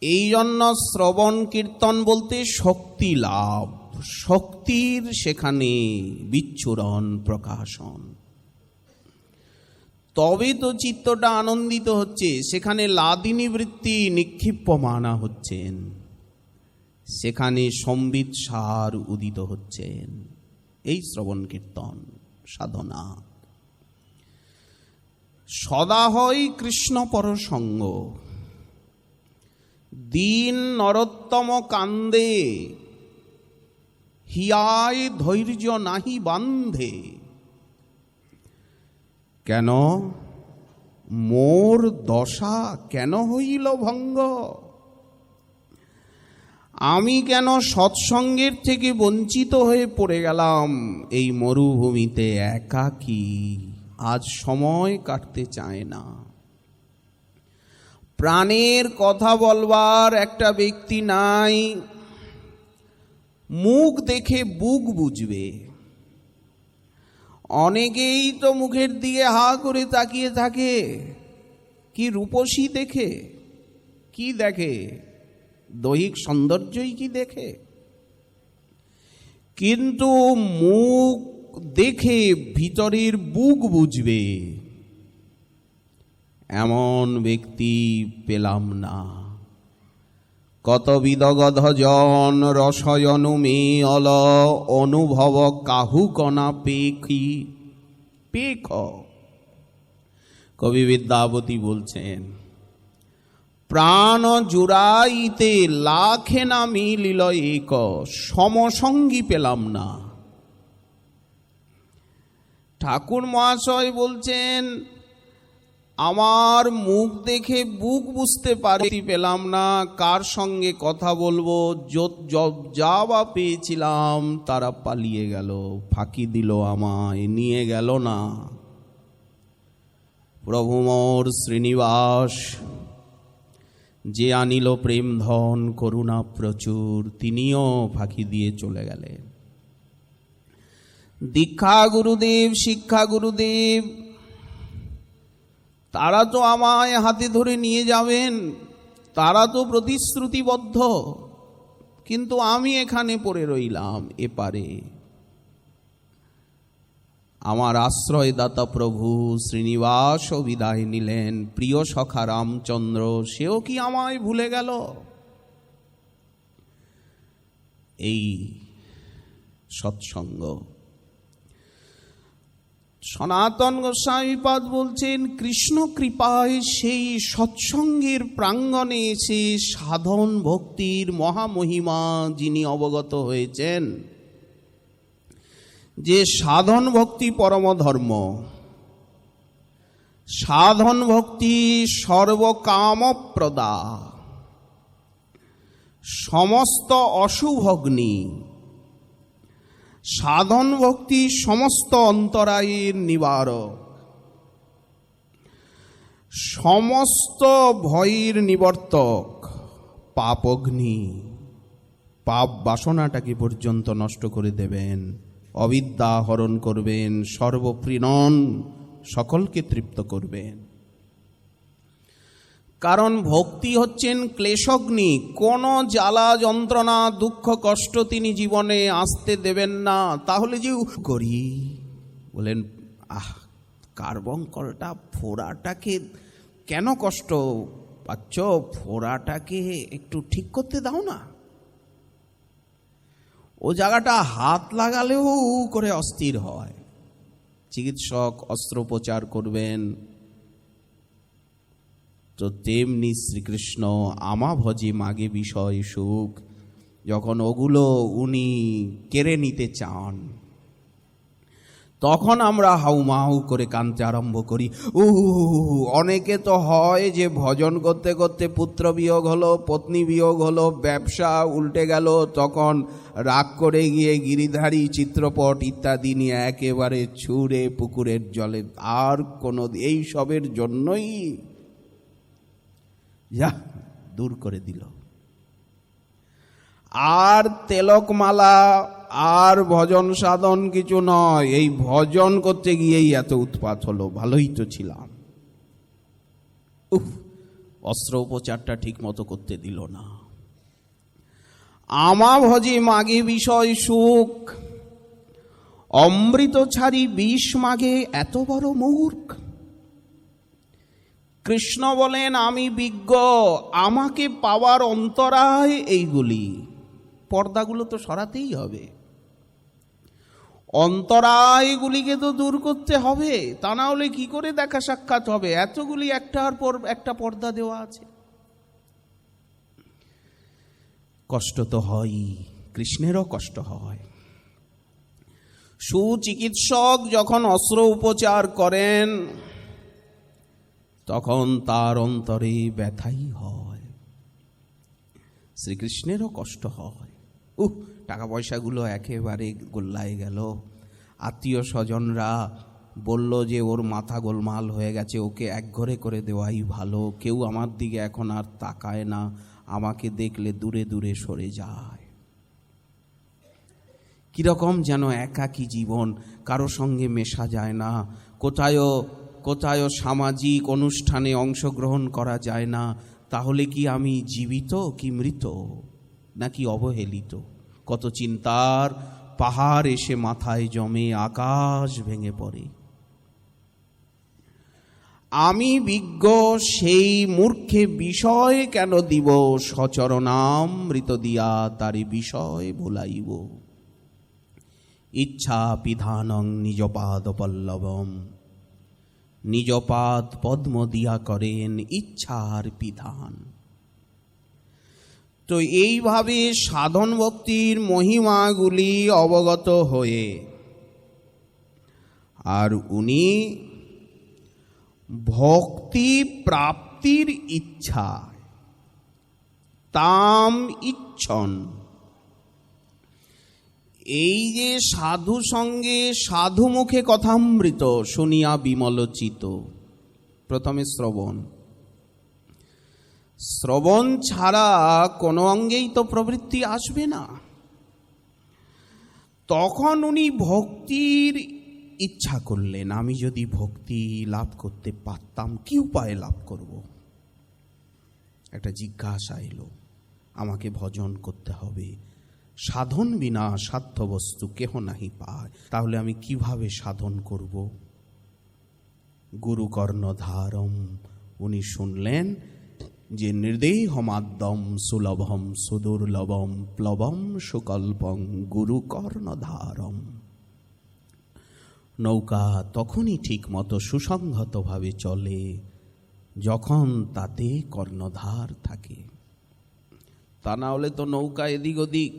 এই জন্য শ্রবণ কীর্তন বলতে শক্তি লাভ, শক্তির সেখানে বিচ্ছুরণ, প্রকাশন। তবে তো চিত্তটা আনন্দিত হচ্ছে, সেখানে লাদিনী বৃত্তি নিক্ষিপ্যমানা হচ্ছেন, সেখানে সম্বিত সার উদিত হচ্ছেন। এই শ্রবণ কীর্তন সাধনা। সদা হয় কৃষ্ণ পর সঙ্গ। দীন নরোত্তম কান্দে, হিয়ায় ধৈর্য নাহি বান্ধে। কেন? মোর দশা কেন হইল ভঙ্গ? আমি কেন সৎসঙ্গের থেকে বঞ্চিত হয়ে পড়ে গেলাম এই মরুভূমিতে একাকী? আজ সময় কাটতে চায় না। প্রাণের কথা বলবার একটা ব্যক্তি নাই, মুখ দেখে বুক বুঝবে। অনেকেই তো মুখের দিকে হা করে তাকিয়ে থাকে। কি রূপসী দেখে? কি দেখে? দৈহিক সৌন্দর্যই কি দেখে? কিন্তু মুখ দেখে ভিতরের বুক বুঝবে, এমন ব্যক্তি পেলাম না। কতবিদ গধজন রসয়নু মে অল, অনুভব কাহু কণা পেখি পেখ। কবি বিদ্যাপতি বলছেন, প্রাণ জুড়াইতে লাখে না মিলিল এক, সমসঙ্গী পেলাম না। ঠাকুর মহাশয় বলছেন, আমার মুখ দেখে বুক বুঝতে পেলাম না কার সঙ্গে কথা বলবো। যা বা পেয়েছিলাম তারা পালিয়ে গেল, ফাঁকি দিল, আমায় নিয়ে গেল না। প্রভু মোর শ্রীনিবাস, যে আনিল প্রেম ধন করুণা প্রচুর, তিনিও ফাঁকি দিয়ে চলে গেলেন। দীক্ষা গুরুদেব, শিক্ষা গুরুদেব, তারা তো আমায় হাতে ধরে নিয়ে যাবেন, তারা তো প্রতিশ্রুতিবদ্ধ, কিন্তু আমি এখানে পড়ে রইলাম এপারে। আমার আশ্রয়দাতা প্রভু শ্রীনিবাস বিদায় নিলেন। প্রিয় সখা রামচন্দ্র, সেও কি আমায় ভুলে গেল? এই সৎসঙ্গ। সনাতন গোস্বামীপাদ বলছেন, কৃষ্ণ কৃপায় সেই সৎসঙ্গের প্রাঙ্গণে এসে সাধন ভক্তির মহামহিমা যিনি অবগত হয়েছেন, যে সাধন ভক্তি পরম ধর্ম, সাধন ভক্তি সর্বকামপ্রদা, সমস্ত অশুভগ্নি, সাধন ভক্তি সমস্ত অন্তরায়ের নিবারক, সমস্ত ভয়ের নিবর্তক, পাপগ্নি, পাপ বাসনাটাকে পর্যন্ত নষ্ট করে দেবেন, অবিদ্যা হরণ করবেন, সর্বপ্রীণন সকলকে তৃপ্ত করবেন। কারণ ভক্তি হচ্ছেন ক্লেশগ্নি। কোনো জ্বালা যন্ত্রণা দুঃখ কষ্ট তিনি জীবনে আসতে দেবেন না। তাহলে যে করি বলেন, কার্বঙ্কলটা ফোড়াটাকে কেন কষ্ট পাচ্ছ, ফোড়াটাকে একটু ঠিক করতে দাও না। ও জায়গাটা হাত লাগালেও করে অস্থির হয়। চিকিৎসক অস্ত্রোপচার করবেন, তো তেমনি শ্রীকৃষ্ণ আমা ভজে মাগে বিষয় সুখ, যখন ওগুলো উনি কেড়ে নিতে চান, তখন আমরা হাউমাউ করে কাঁদতে আরম্ভ করি। অনেকে তো হয় যে ভজন করতে করতে পুত্র বিয়োগ হলো, পত্নী বিয়োগ হলো, ব্যবসা উল্টে গেল, তখন রাগ করে গিয়ে গিরিধারী চিত্রপট ইত্যাদি নিয়ে একেবারে ছুঁড়ে পুকুরের জলে, আর কোনো এই সবের জন্যই যা দূর করে দিল। আর তিলকমালা আর ভজন সাধন কিছু নয়, এই ভজন করতে গিয়েই এত উৎপাত হলো। ভালোই তো ছিলাম, অস্ত্রোপচারটা ঠিক মতো করতে দিল না। আমা ভজে মাগে বিষয় সুখ, অমৃত ছাড়ি বিষ মাগে এত বড় মূর্খ। কৃষ্ণ বলেন, আমি বিজ্ঞ, আমাকে পাওয়ার অন্তরায় এইগুলি। পর্দাগুলো তো সরাতেই হবে, অন্তরায়গুলিকে তো দূর করতে হবে, তা না হলে কি করে দেখা সাক্ষাৎ হবে? এতগুলি একটার পর একটা পর্দা দেওয়া আছে। কষ্ট তো হয়ই, কৃষ্ণেরও কষ্ট হয়। সুচিকিৎসক যখন অস্ত্র উপচার করেন, তখন তার অন্তরে ব্যথাই হয়, শ্রীকৃষ্ণেরও কষ্ট হয়। টাকা পয়সাগুলো একেবারে গোল্লায় গেল, আত্মীয় স্বজনরা বলল যে ওর মাথা গোলমাল হয়ে গেছে, ওকে একঘরে করে দেওয়াই ভালো। কেউ আমার দিকে এখন আর তাকায় না, আমাকে দেখলে দূরে দূরে সরে যায়। কিরকম যেন একাকী জীবন, কারো সঙ্গে মেশা যায় না, কোথায় সামাজিক অনুষ্ঠানে অংশগ্রহণ করা যায় না। তাহলে কি আমি জীবিত কি মৃত নাকি অবহেলিত? কত চিন্তার পাহাড় এসে মাথায় জমে, আকাশ ভেঙে পড়ে। আমি বিজ্ঞ, সেই মূর্খে বিষয় কেন দিব, সচরণামৃত দিয়া তারি বিষয় ভুলাইব। ইচ্ছা পিধানং নিজপাদ পল্লবম, নিজপাদ পদ্ম দিয়া করেন ইচ্ছার পিধান। তো এইভাবে সাধন ভক্তির মহিমাগুলি অবগত হয়ে, আর উনি ভক্তি প্রাপ্তির ইচ্ছা, তাম ইচ্ছন। এই যে সাধু সঙ্গে সাধু মুখে কথামৃত শুনিয়া বিমলচিত। প্রথমে শ্রবণ, শ্রবণ ছাড়া কোনো অঙ্গেই তো প্রবৃত্তি আসবে না। তখন উনি ভক্তির ইচ্ছা করলেন, আমি যদি ভক্তি লাভ করতে পারতাম কি উপায়ে লাভ করব। একটা জিজ্ঞাসা এলো, আমাকে ভজন করতে হবে, সাধন বিনা সাধ্য বস্তু কেহ নাহি পায়, তাহলে আমি কিভাবে সাধন করব? গুরু কর্ণধারম, উনি শুনলেন যে নির্দেহমাদ্যম সুলভম সুদুর্লভম প্লবম সুকল্পং গুরু কর্ণধারম। নৌকা তখনই ঠিক মতো সুসংহতভাবে চলে যখন তাতে কর্ণধার থাকে। তা না হলে তো নৌকা এদিক ওদিক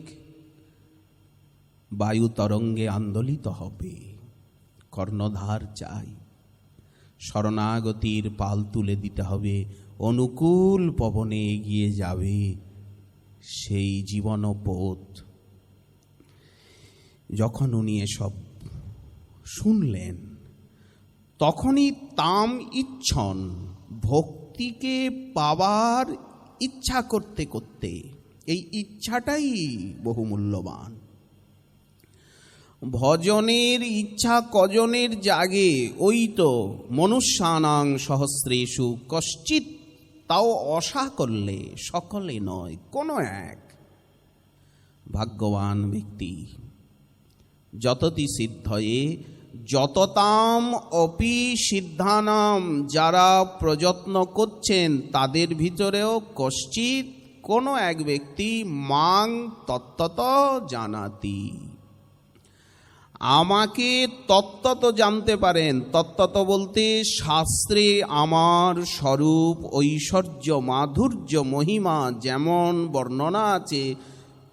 বায়ু তরঙ্গে আন্দোলিত হবে। কর্ণধার চাই, শরণাগতির পাল তুলে দিতে হবে, অনুকূল পবনে এগিয়ে যাবে সেই জীবনপথ। যখন উনি এসব শুনলেন তখনই তাম ইচ্ছন, ভক্তিকে পাবার ইচ্ছা করতে করতে, এই ইচ্ছাটাই বহুমূল্যবান। ভজনের ইচ্ছা কজনের জাগে? ওই তো মনুষ্যানাং সহস্রেষু কশ্চিৎ, তাও অসা করলে, সকলে নয়, কোনো এক ভাগ্যবান ব্যক্তি। যততি সিদ্ধয়ে যততাম অপি সিদ্ধানাম, যারা প্রযত্ন করছেন তাদের ভিতরেও কশ্চিৎ, কোনো এক ব্যক্তি মাং তত্ত্বত জানাতি, আমাকে তত্ত্বত জানতে পারেন। তত্ত্বত বলতে শাস্ত্রে আমার স্বরূপ ঐশ্বর্য মাধুর্য মহিমা যেমন বর্ণনা আছে,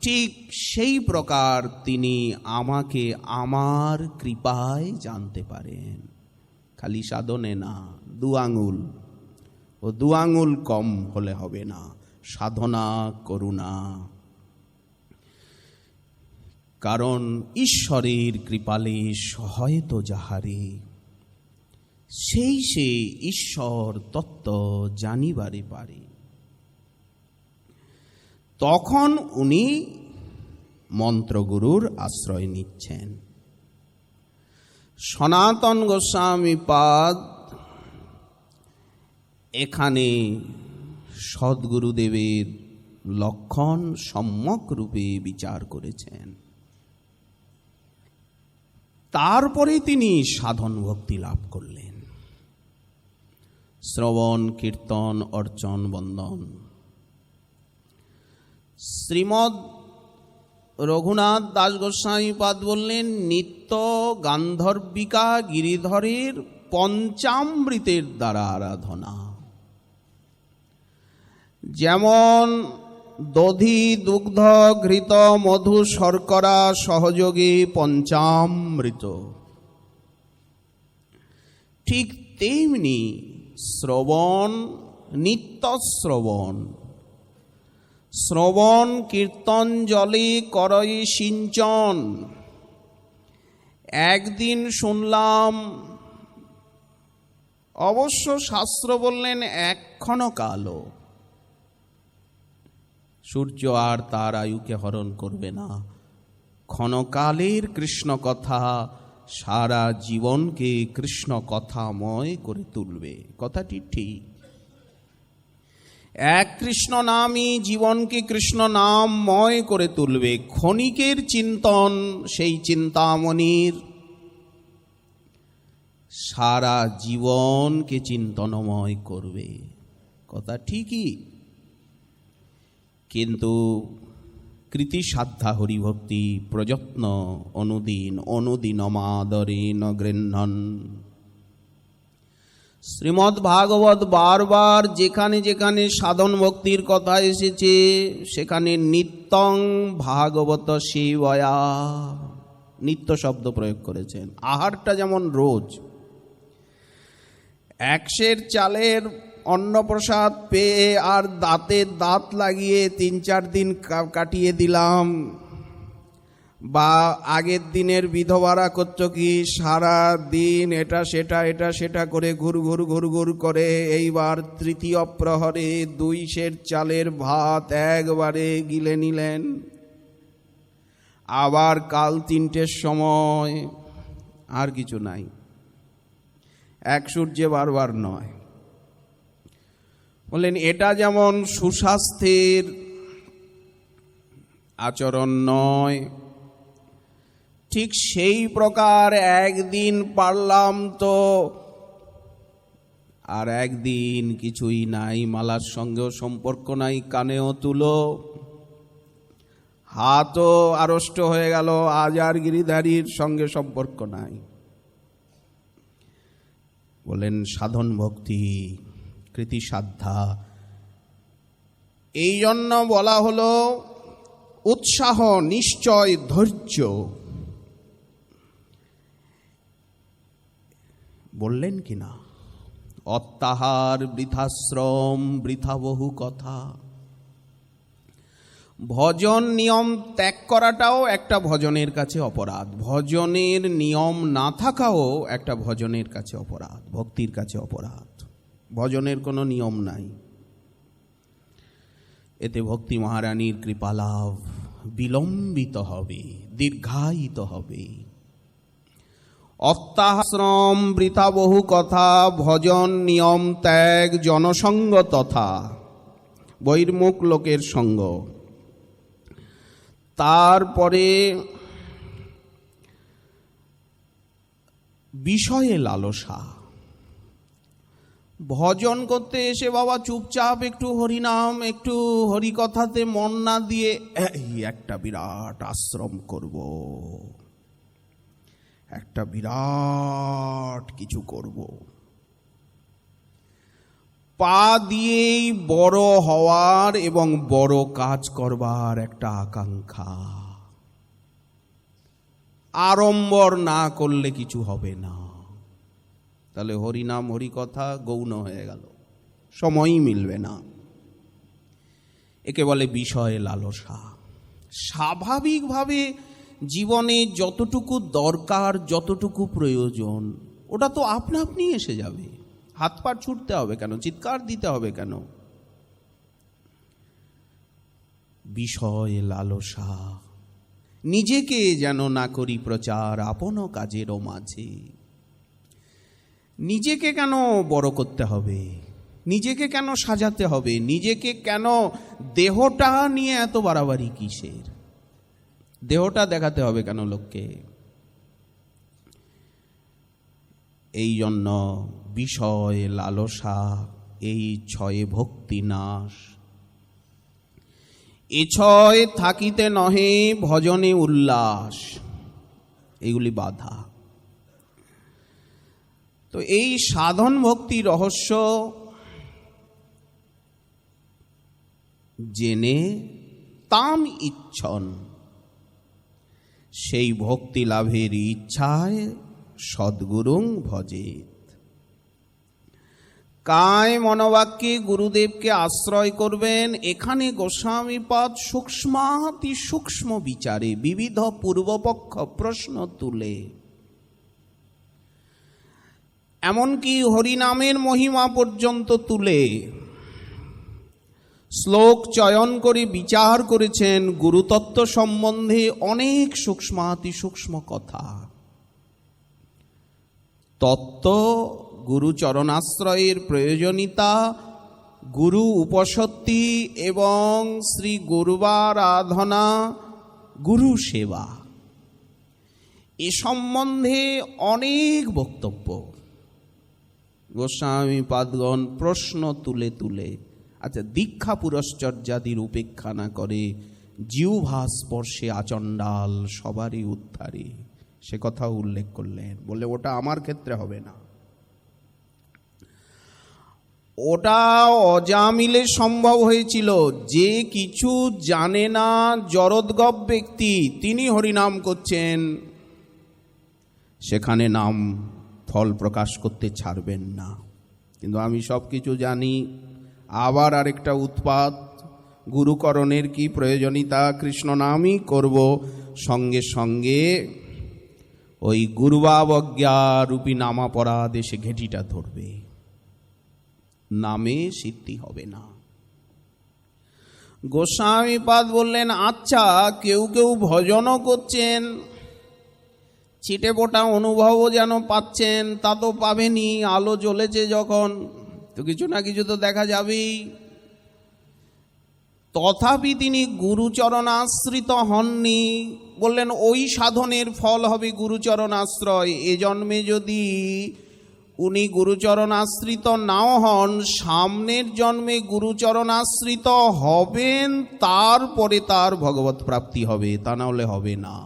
ঠিক সেই প্রকার তিনি আমাকে আমার কৃপায় জানতে পারেন। খালি সাধনে না, দু আঙুল, ও দু আঙুল কম হলে হবে না, সাধনা করুণা। কারণ ঈশ্বরের কৃপালে সহায়তো যাহারে, সেই সে ঈশ্বর তত্ত্ব জানিবারে পারে। তখন উনি মন্ত্রগুরুর আশ্রয় নিচ্ছেন। সনাতন গোস্বামী পাদ এখানে সদ্গুরুদেবের লক্ষণ সম্যক রূপে বিচার করেছেন। তারপরে তিনি সাধন ভক্তি লাভ করলেন। শ্রবণ কীর্তন অর্চন বন্দন। শ্রীমৎ রঘুনাথ দাস গোস্বামী পাদ বললেন, নিত্য গান্ধর্বিকা গিরিধরের পঞ্চামৃতের দ্বারা আরাধনা। যেমন দধি দুগ্ধ ঘৃত মধু শর্করা সহযোগে পঞ্চামৃত, ঠিক তেমনি শ্রবণ, নিত্য শ্রবণ, শ্রবণ কীর্তন জলে করয়ে সিঞ্চন। একদিন শুনলাম, অবশ্য শাস্ত্র বললেন এক্ষণকালও, সূর্য আর তার আয়ুকে হরণ করবে না। ক্ষণকালের কৃষ্ণ কথা সারা জীবনকে কৃষ্ণ কথাময় করে তুলবে। কথাটি ঠিক। এক কৃষ্ণ নামই জীবনকে কৃষ্ণ নামময় করে তুলবে। ক্ষণিকের চিন্তন সেই চিন্তামণির সারা জীবনকে চিন্তনময় করবে। কথা ঠিকই, কিন্তু কৃতিসাধ্যা হরিভক্তি প্রযত্ন অনুদিন অনুদিনমাদরেণ গৃহ্ণন। শ্রীমদ্ ভাগবত বারবার যেখানে যেখানে সাধন ভক্তির কথা এসেছে সেখানে নিত্যং ভাগবত সেবয়া, নিত্য শব্দ প্রয়োগ করেছেন। আহারটা যেমন রোজ, একশের চালের অন্নপ্রসাদ পেয়ে আর দাঁতে দাঁত লাগিয়ে 3-4 দিন কাটিয়ে দিলাম, বা আগের দিনের বিধবারা করতো কি, সারা দিন এটা সেটা করে ঘুর করে এইবার তৃতীয় প্রহরে 2 সের চালের ভাত একবারে গিলে নিলেন। আবার কাল 3টের সময় আর কিছু নাই, এক সূর্যে বারবার নয়। বললেন এটা যেমন সুস্বাস্থ্যের আচরণ নয়, ঠিক সেই প্রকার একদিন পারলাম তো আর একদিন কিছুই নাই, মালার সঙ্গেও সম্পর্ক নাই, কানেও তুলো, হাতও আড়ষ্ট হয়ে গেল, আজ আর গিরিধারীর সঙ্গে সম্পর্ক নাই। বলেন সাধন ভক্তি কৃতি সাধ্যা, এই জন্য বলা হলো উৎসাহ, নিশ্চয়, ধৈর্য। বললেন কিনা, অত্যাহার বৃথাশ্রম বৃথা বহু কথা। ভজন নিয়ম ত্যাগ করাটাও একটা ভজনের কাছে অপরাধ, ভজনের নিয়ম না থাকাও একটা ভজনের কাছে অপরাধ, ভক্তির কাছে অপরাধ। ভজনের কোনো নিয়ম নাই, এতে ভক্তি মহারানীর কৃপালাভ বিলম্বিত হবে, দীর্ঘায়িত হবে। অত্যাশ্রম বৃথা বহু কথা, ভজন নিয়ম ত্যাগ জনসঙ্গ তথা, বহির্মুখ লোকের সঙ্গ। তারপরে বিষয়ে লালসা। ভজন করতে এসে বাবা চুপচাপ একটু হরিনাম, একটু হরিকথাতে মন না দিয়ে এই একটা বিরাট আশ্রম করব, একটা বিরাট কিছু করব, পা দিয়েই বড় হওয়ার এবং বড় কাজ করবার একটা আকাঙ্ক্ষা। আড়ম্বর না করলে কিছু হবে না, তাহলে হরিনাম হরিকথা গৌণ হয়ে গেল, সময়ই মিলবে না। একে বলে বিষয় লালসা। স্বাভাবিকভাবে জীবনে যতটুকু দরকার, যতটুকু প্রয়োজন, ওটা তো আপনা আপনি এসে যাবে। হাত পা ছুটতে হবে কেন, চিৎকার দিতে হবে কেন? বিষয় লালসা। নিজেকে যেন না করি প্রচার আপন কাজেরও মাঝে। নিজেকে কেন বড় করতে হবে, নিজেকে কেন সাজাতে হবে, নিজেকে কেন, দেহটা নিয়ে এত বাড়াবাড়ি কিসের? দেহটা দেখাতে হবে কেন লোককে? এই জন্য বিষয় লালসা, এই ছয়ে ভক্তি নাশ। এ ছয় থাকিতে নহে ভজনে উল্লাস, এগুলি বাধা। তো এই সাধন ভক্তি রহস্য জেনে তাম ইচ্ছন, সেই ভক্তি লাভের ইচ্ছায় সদ্গুরুং ভজেত। কায় মনোবাক্যে গুরুদেবকে আশ্রয় করবেন। এখানে গোস্বামীপাদ সূক্ষ্মাতি সূক্ষ্ম বিচারে বিবিধ পূর্বপক্ষ প্রশ্ন তুলে, এমনকি হরিনামের মহিমা পর্যন্ত তুলে শ্লোক চয়ন করে বিচার করেছেন গুরুতত্ত্ব সম্বন্ধে অনেক সূক্ষ্মাতি সূক্ষ্ম কথা। তত্ত্ব, গুরু চরণাশ্রয়ের প্রয়োজনীয়তা, গুরু উপসত্তি এবং শ্রী গুরুবারাধনা, গুরু সেবা, এ সম্বন্ধে অনেক বক্তব্য। গোস্বামী পাদগণ প্রশ্ন তুলে তুলে, আচ্ছা দীক্ষা পুরশ্চর্যাদির উপেক্ষা না করে জিহ্বা স্পর্শে আচণ্ডাল সবারই উদ্ধারে, সে কথা উল্লেখ করলেন। বলে ওটা আমার ক্ষেত্রে হবে না, ওটা অজামিলে সম্ভব হয়েছিল। যে কিছু জানে না জরদ্গব ব্যক্তি, তিনি হরিনাম করছেন, সেখানে নাম ফল প্রকাশ করতে ছাড়বেন না। কিন্তু আমি সব কিছু জানি। আবার আরেকটা উৎপাত, গুরুকরণের কি প্রয়োজনীয়তা, কৃষ্ণ নামই করব। সঙ্গে সঙ্গে ওই গুরুবাবজ্ঞা রূপী নামাপরা দেশে ঘেঁটিটা ধরবে, নামে সিদ্ধি হবে না। গোস্বামীপাদ বললেন, আচ্ছা কেউ কেউ ভজনও করছেন, ছিটে ফোটা অনুভবও যেন পাচ্ছেন, তা তো পাবেনই, আলো জ্বলেছে যখন, তো কিছু না কিছু তো দেখা যাবেই। তথাপি তিনি গুরুচরণাশ্রিত হননি। বললেন ওই সাধনের ফল হবে গুরুচরণাশ্রয়। এ জন্মে যদি উনি গুরুচরণাশ্রিত নাও হন, সামনের জন্মে গুরুচরণাশ্রিত হবেন, তারপরে তার ভগবৎ প্রাপ্তি হবে, তা না হলে হবে না।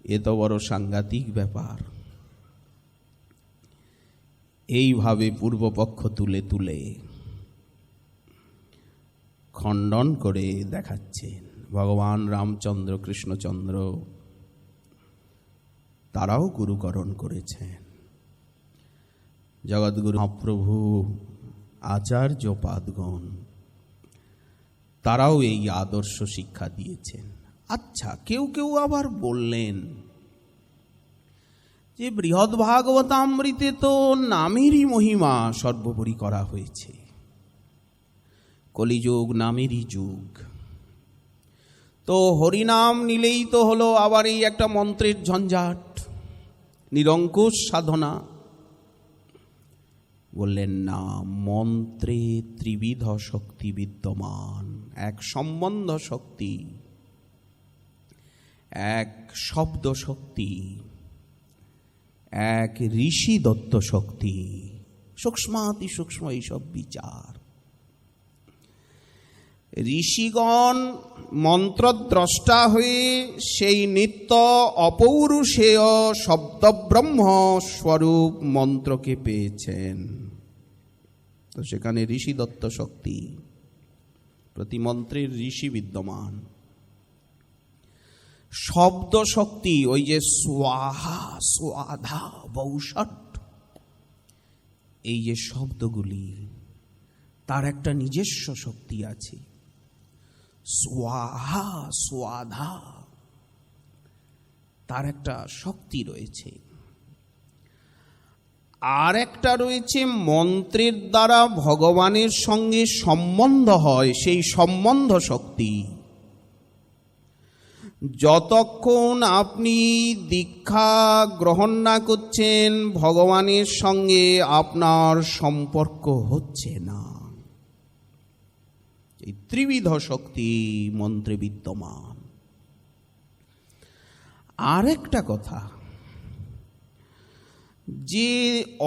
এ তো বড় সাংঘাতিক ব্যাপার। এইভাবে পূর্বপক্ষ তুলে তুলে খণ্ডন করে দেখাচ্ছেন ভগবান রামচন্দ্র কৃষ্ণচন্দ্র, তারাও গুরুকরণ করেছেন। জগৎগুরু মহাপ্রভু আচার্য পাদগণ, তারাও এই আদর্শ শিক্ষা দিয়েছেন। আচ্ছা, কেউ কেউ আবার বললেন যে বৃহৎ ভাগবতামৃতে তো নামেরই মহিমা সর্বোপরি করা হয়েছে, কলিযুগ নামেরই যুগ, তো হরিনাম নিলেই তো হলো, আবার এই একটা মন্ত্রের ঝঞ্ঝাট, নিরঙ্কুশ সাধনা। বললেন না, মন্ত্রে ত্রিবিধ শক্তি বিদ্যমান। এক সম্বন্ধ শক্তি, এক শব্দ শক্তি, এক ঋষি দত্ত শক্তি, সূক্ষ্মাতি সূক্ষ্ম এইসব বিচার। ঋষিগণ মন্ত্রদ্রষ্টা হয়ে সেই নিত্য অপৌরুষেয় শব্দব্রহ্ম স্বরূপ মন্ত্রকে পেয়েছেন। তো সেখানে ঋষি দত্ত শক্তি, প্রতি মন্ত্রের ঋষি বিদ্যমান। শব্দ শক্তি, ওই যে স্বাহা স্বাধা বৌষট, এই যে শব্দগুলি, তার একটা নিজস্ব শক্তি আছে। স্বাহা স্বাধা, তার একটা শক্তি রয়েছে। আর একটা রয়েছে মন্ত্রের দ্বারা ভগবানের সঙ্গে সম্বন্ধ হয়, সেই সম্বন্ধ শক্তি। যতক্ষণ আপনি দীক্ষা গ্রহণ না করছেন, ভগবানের সঙ্গে আপনার সম্পর্ক হচ্ছে না। এই ত্রিবিধ শক্তি মন্ত্রে বিদ্যমান। আরেকটা কথা, যে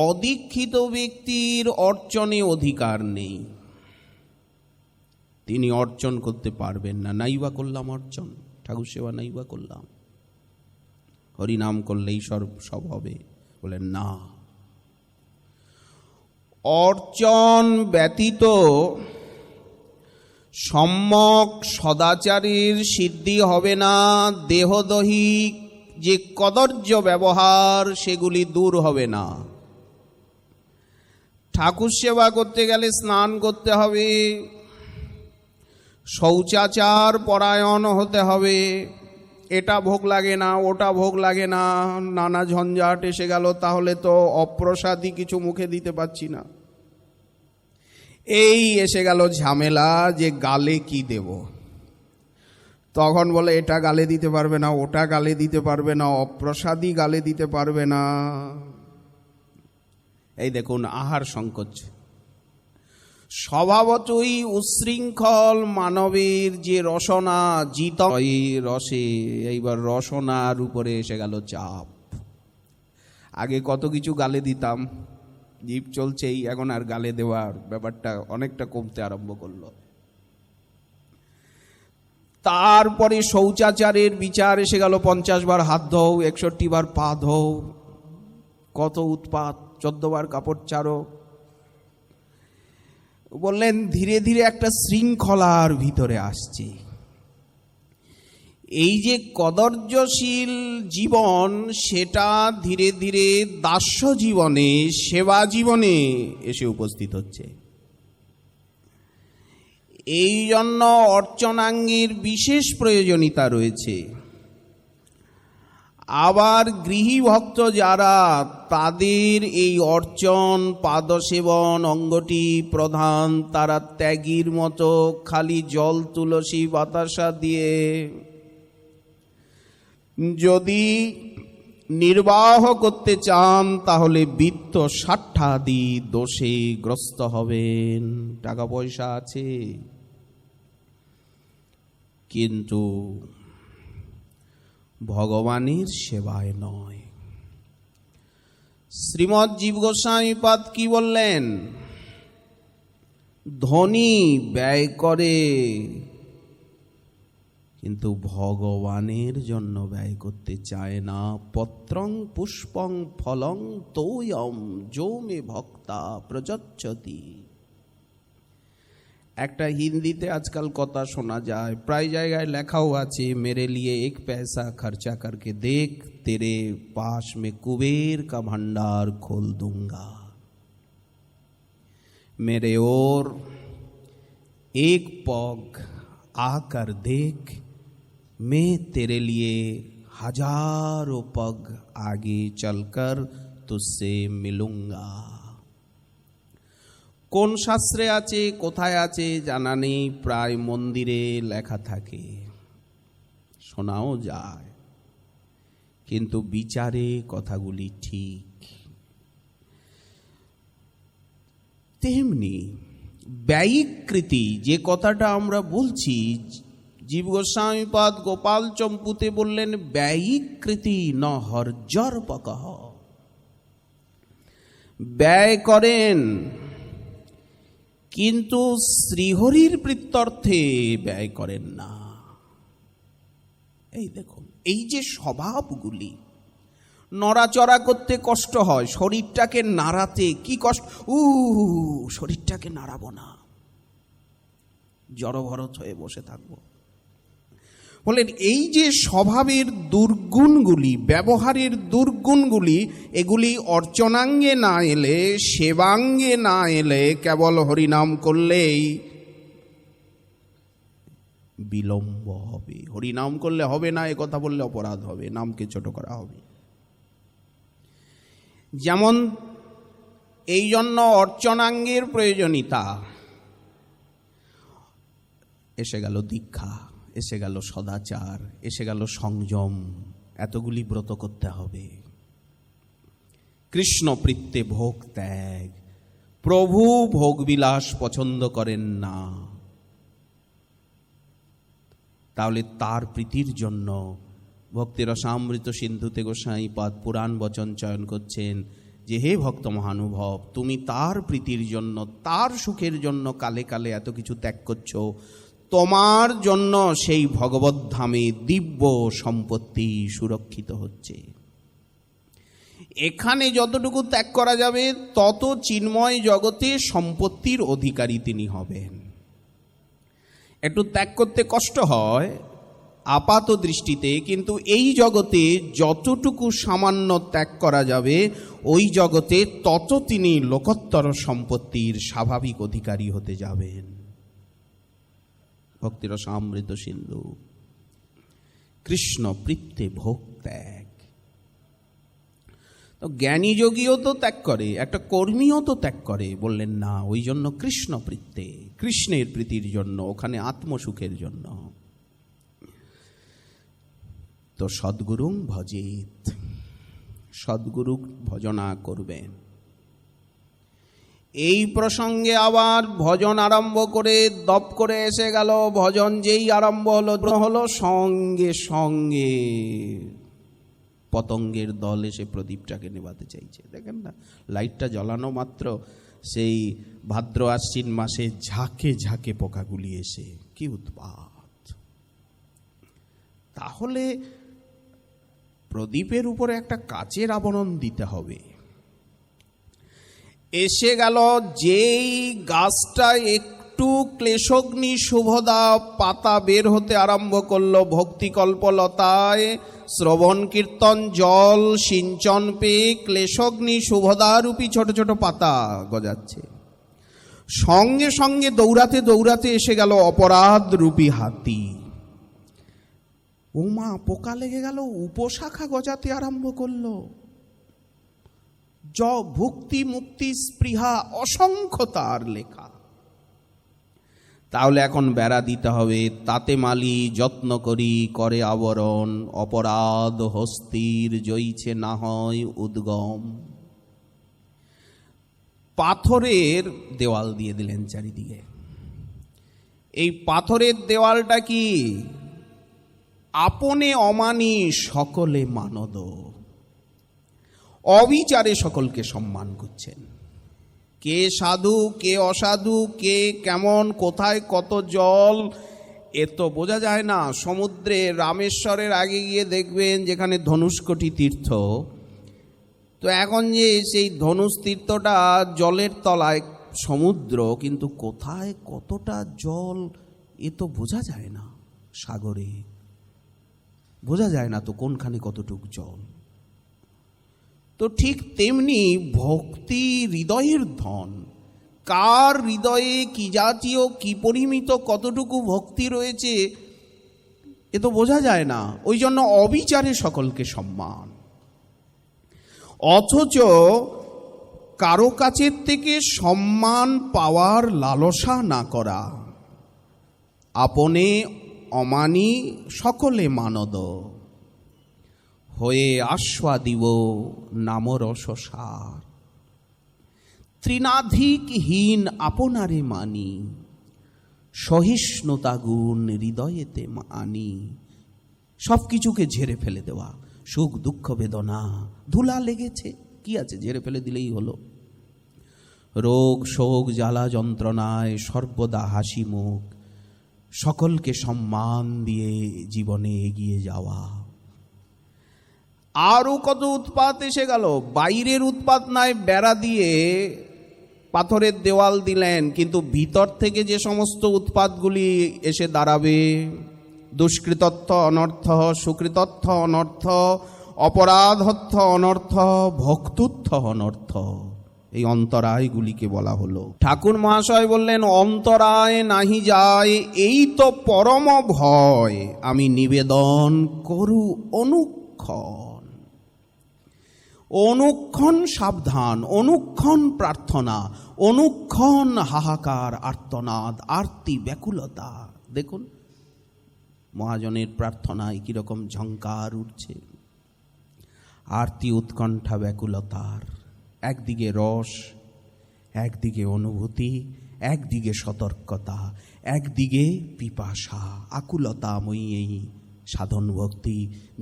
অদীক্ষিত ব্যক্তির অর্চনে অধিকার নেই, তিনি অর্চন করতে পারবেন না। নাইবা করলাম অর্চন, ঠাকুর সেবা নাইবা করলাম, হরিনাম করলেই সব হবে। বলেন না, অর্চন ব্যতীত সম্যক সদাচারের সিদ্ধি হবে না। দেহদৈহিক যে কদর্য ব্যবহার, সেগুলি দূর হবে না। ঠাকুর সেবা করতে গেলে স্নান করতে হবে, শৌচাচার পরায়ণ হতে হবে, এটা ভোগ লাগে না, ওটা ভোগ লাগে না, নানা ঝঞ্ঝাট এসে গেল, তাহলে তো অপ্রসাদী কিছু মুখে দিতে পারছি না। এই এসে গেল ঝামেলা, যে গালে কি দেব। তখন বলে এটা গালে দিতে পারবে না, ওটা গালে দিতে পারবে না, অপ্রসাদী গালে দিতে পারবে না। এই দেখুন আহার সংকোচ। স্বভাবতই উচ্ছৃঙ্খল মানবের যে রসনা, জিত এই রসে, এইবার রসনার উপরে এসে গেল চাপ। আগে কত কিছু গালে দিতাম, জীব চলছেই, এখন আর গালে দেওয়ার ব্যাপারটা অনেকটা কমতে আরম্ভ করলো। তারপরে শৌচাচারের বিচার এসে গেল, 50 বার হাত ধোও, 61 বার পা ধোও, কত উৎপাত, 14 বার কাপড় চারো। বললেন ধীরে ধীরে একটা শৃঙ্খলার ভিতরে আসছে। এই যে কদর্যশীল জীবন, সেটা ধীরে ধীরে দাস্য জীবনে, সেবা জীবনে এসে উপস্থিত হচ্ছে। এই জন্য অর্চনাঙ্গের বিশেষ প্রয়োজনীয়তা রয়েছে। আবার গৃহী ভক্ত যারা, তাদের এই অর্চন, পাদসেবন অঙ্গটি প্রধান। তারা ত্যাগীর মতো খালি জল, তুলসী, বাতাসা দিয়ে যদি নির্বাহ করতে চান, তাহলে বিত্ত ষাষ্ঠাদি দোষে গ্রস্ত হবেন। টাকা পয়সা আছে, কিন্তু ভগবানের সেবায় নয়। শ্রীমৎ জীব গোস্বামীপাদ কি বললেন? ধনী ব্যয় করে, কিন্তু ভগবানের জন্য ব্যয় করতে চায় না। পত্রং পুষ্পং ফলং তোয়ম যো মে ভক্তা প্রযচ্ছতি। একটা হিন্দিতে আজকাল কথা শোনা যায়, প্রায় জায়গায় লেখাও আছে, মেরে লিয়ে এক पैसा खर्चा करके देख तेरे पास में कुबेर का भंडार खोल दूंगा। मेरे ओर एक पग आकर देख, मैं तेरे लिए हजारों पग आगे चलकर तुझसे मिलूंगा। কোন শাস্ত্রে আছে, কোথায় আছে জানা নেই, প্রায় মন্দিরে লেখা থাকে, শোনাও যায়, কিন্তু বিচারে কথাগুলি ঠিক। তেমনি ব্যয়িকৃতি যে কথাটা আমরা বলছি, জীব গোস্বামীপাদ গোপাল চম্পুতে বললেন ব্যয়িকৃতি ন হর্জর পকহ। ব্যয় করেন, কিন্তু শ্রীহরির প্রীত্যর্থে ব্যয় করেন না। এই দেখুন, এই যে স্বভাবগুলি, নড়াচড়া করতে কষ্ট হয়, শরীরটাকে নাড়াতে কি কষ্ট, শরীরটাকে নাড়াবো না, জড়ভরত হয়ে বসে থাকবো। বলেন এই যে স্বভাবের দুর্গুণগুলি, ব্যবহারের দুর্গুণগুলি, এগুলি অর্চনাঙ্গে না এলে, সেবাঙ্গে না এলে, কেবল হরিনাম করলেই বিলম্ব হবে। হরিনাম করলে হবে না, এ কথা বললে অপরাধ হবে, নামকে ছোট করা হবে। যেমন এই জন্য অর্চনাঙ্গের প্রয়োজনীয়তা। এসে গেল দীক্ষা, এসে গেল সদাচার, এসে গেল সংযম, এতগুলি ব্রত করতে হবে। কৃষ্ণ প্রীত্যে ভোগ ত্যাগ। প্রভু ভোগবিলাস পছন্দ করেন না, তাহলে তার প্রীতির জন্য ভক্তিরসামৃত সিন্ধুতে গোস্বামীপাদ পুরাণ বচন চয়ন করছেন যে হে ভক্ত মহানুভব, তুমি তার প্রীতির জন্য, তার সুখের জন্য কালে কালে এত কিছু ত্যাগ করছো, তোমার জন্য সেই ভগবত ধামে দিব্য সম্পত্তি সুরক্ষিত হচ্ছে। এখানে যতটুকু ত্যাগ করা যাবে, তত চিন্ময় জগতে সম্পত্তির অধিকারী তিনি হবেন। একটু ত্যাগ করতে কষ্ট হয় আপাত দৃষ্টিতে, কিন্তু এই জগতে যতটুকু সামান্য ত্যাগ করা যাবে, ওই জগতে তত তিনি লোকোত্তর সম্পত্তির স্বাভাবিক অধিকারী হতে যাবেন। ভক্তিরসামৃত সিন্ধু, কৃষ্ণ প্রীত্যে ভোগ ত্যাগ। তো জ্ঞানী যোগীও তো ত্যাগ করে, একটা কর্মীও তো ত্যাগ করে। বললেন না, ওই জন্য কৃষ্ণ প্রীত্যে, কৃষ্ণের প্রীতির জন্য, ওখানে আত্মসুখের জন্য। তো সদ্গুরুং ভজেত, সদ্গুরু ভজনা করবেন। এই প্রসঙ্গে আবার ভজন আরম্ভ করে দপ করে এসে গেল। ভজন যেই আরম্ভ হলো সঙ্গে সঙ্গে পতঙ্গের দল এসে প্রদীপটাকে নেভাতে চাইছে। দেখেন না, লাইটটা জ্বালানো মাত্র সেই ভাদ্র আশ্বিন মাসে ঝাঁকে ঝাঁকে পোকাগুলি এসে কি উৎপাত। তাহলে প্রদীপের উপরে একটা কাচের আবরণ দিতে হবে। এসে গেল, যেই গাছটা একটু ক্লেশগ্নি শুভদা পাতা বের হতে আরম্ভ করলো, ভক্তিকল্পলতায় শ্রবণ কীর্তন জল সিঞ্চন পেয়ে ক্লেশগ্নি শুভদারূপী ছোট ছোট পাতা গজাচ্ছে। সঙ্গে সঙ্গে দৌড়াতে দৌড়াতে এসে গেল অপরাধ রূপী হাতি। ও মা, পোকা লেগে গেল, উপশাখা গজাতে আরম্ভ করলো। ভুক্তি মুক্তি স্পৃহা অসংখ্য তার লেখা। তাহলে এখন বেড়া দিতে হবে, তাতে মালি যত্ন করি করে আবরণ, অপরাধ হস্তির জইছে না হয় উদ্গম। পাথরের দেওয়াল দিয়ে দিলেন চারিদিকে। এই পাথরের দেওয়ালটা কি? আপনে অমানি সকলে মানদ, অবিচারে সকলকে সম্মান করছেন। কে সাধু কে অসাধু, কে কেমন, কোথায় কত জল, এ তো বোঝা যায় না। সমুদ্রে রামেশ্বরের আগে গিয়ে দেখবেন যেখানে ধনুষ্কোটি তীর্থ, তো এখন যে সেই ধনুষ তীর্থটা জলের তলায় সমুদ্র, কিন্তু কোথায় কতটা জল এ তো বোঝা যায় না। সাগরে বোঝা যায় না তো কোনখানে কতটুক জল। তো ঠিক তেমনি ভক্তি হৃদয়ের ধন। কার হৃদয়ে কি জাতীয় কি পরিমিত কতটুকু ভক্তি রয়েছে এ তো বোঝা যায় না। ওই জন্য অবিচারে সকলকে সম্মান। অথচ কারো কাছের থেকে সম্মান পাওয়ার লালসা না করা, আপনে অমানি সকলে মানদ, হয়ে আস্বাদিব নামরস সার, তৃণাধিকহীন আপনারে মানি, সহিষ্ণুতা গুণ হৃদয়েতে আনি। সব কিছুকে ঝেড়ে ফেলে দেওয়া, সুখ দুঃখ বেদনা ধুলা লেগেছে, কি আছে, ঝেড়ে ফেলে দিলেই হলো। রোগ শোক জ্বালা যন্ত্রণায় সর্বদা হাসি মুখ, সকলকে সম্মান দিয়ে জীবনে এগিয়ে যাওয়া। আরও কত উৎপাত এসে গেল। বাইরের উৎপাত নয়, বেড়া দিয়ে পাথরের দেওয়াল দিলেন, কিন্তু ভিতর থেকে যে সমস্ত উৎপাতগুলি এসে দাঁড়াবে, দুষ্কৃতত্ব অনর্থ, সুকৃতত্ব অনর্থ, অপরাধত্ব অনর্থ, ভক্তুত্ব অনর্থ, এই অন্তরায়গুলিকে বলা হলো। ঠাকুর মহাশয় বললেন, অন্তরায় নাহি যায় এই তো পরম ভয়, আমি নিবেদন করু অনুক্ষণ। অনুক্ষণ সাবধান, অনুক্ষণ প্রার্থনা, অনুক্ষণ হাহাকার আর্তনাদ, আরতি ব্যাকুলতা। দেখুন মহাজনের প্রার্থনায় কিরকম ঝঙ্কার উঠছে। আরতি উৎকণ্ঠা ব্যাকুলতার, একদিকে রস, একদিকে অনুভূতি, একদিকে সতর্কতা, একদিকে পিপাসা, আকুলতাময়ী এই সাধন ভক্তি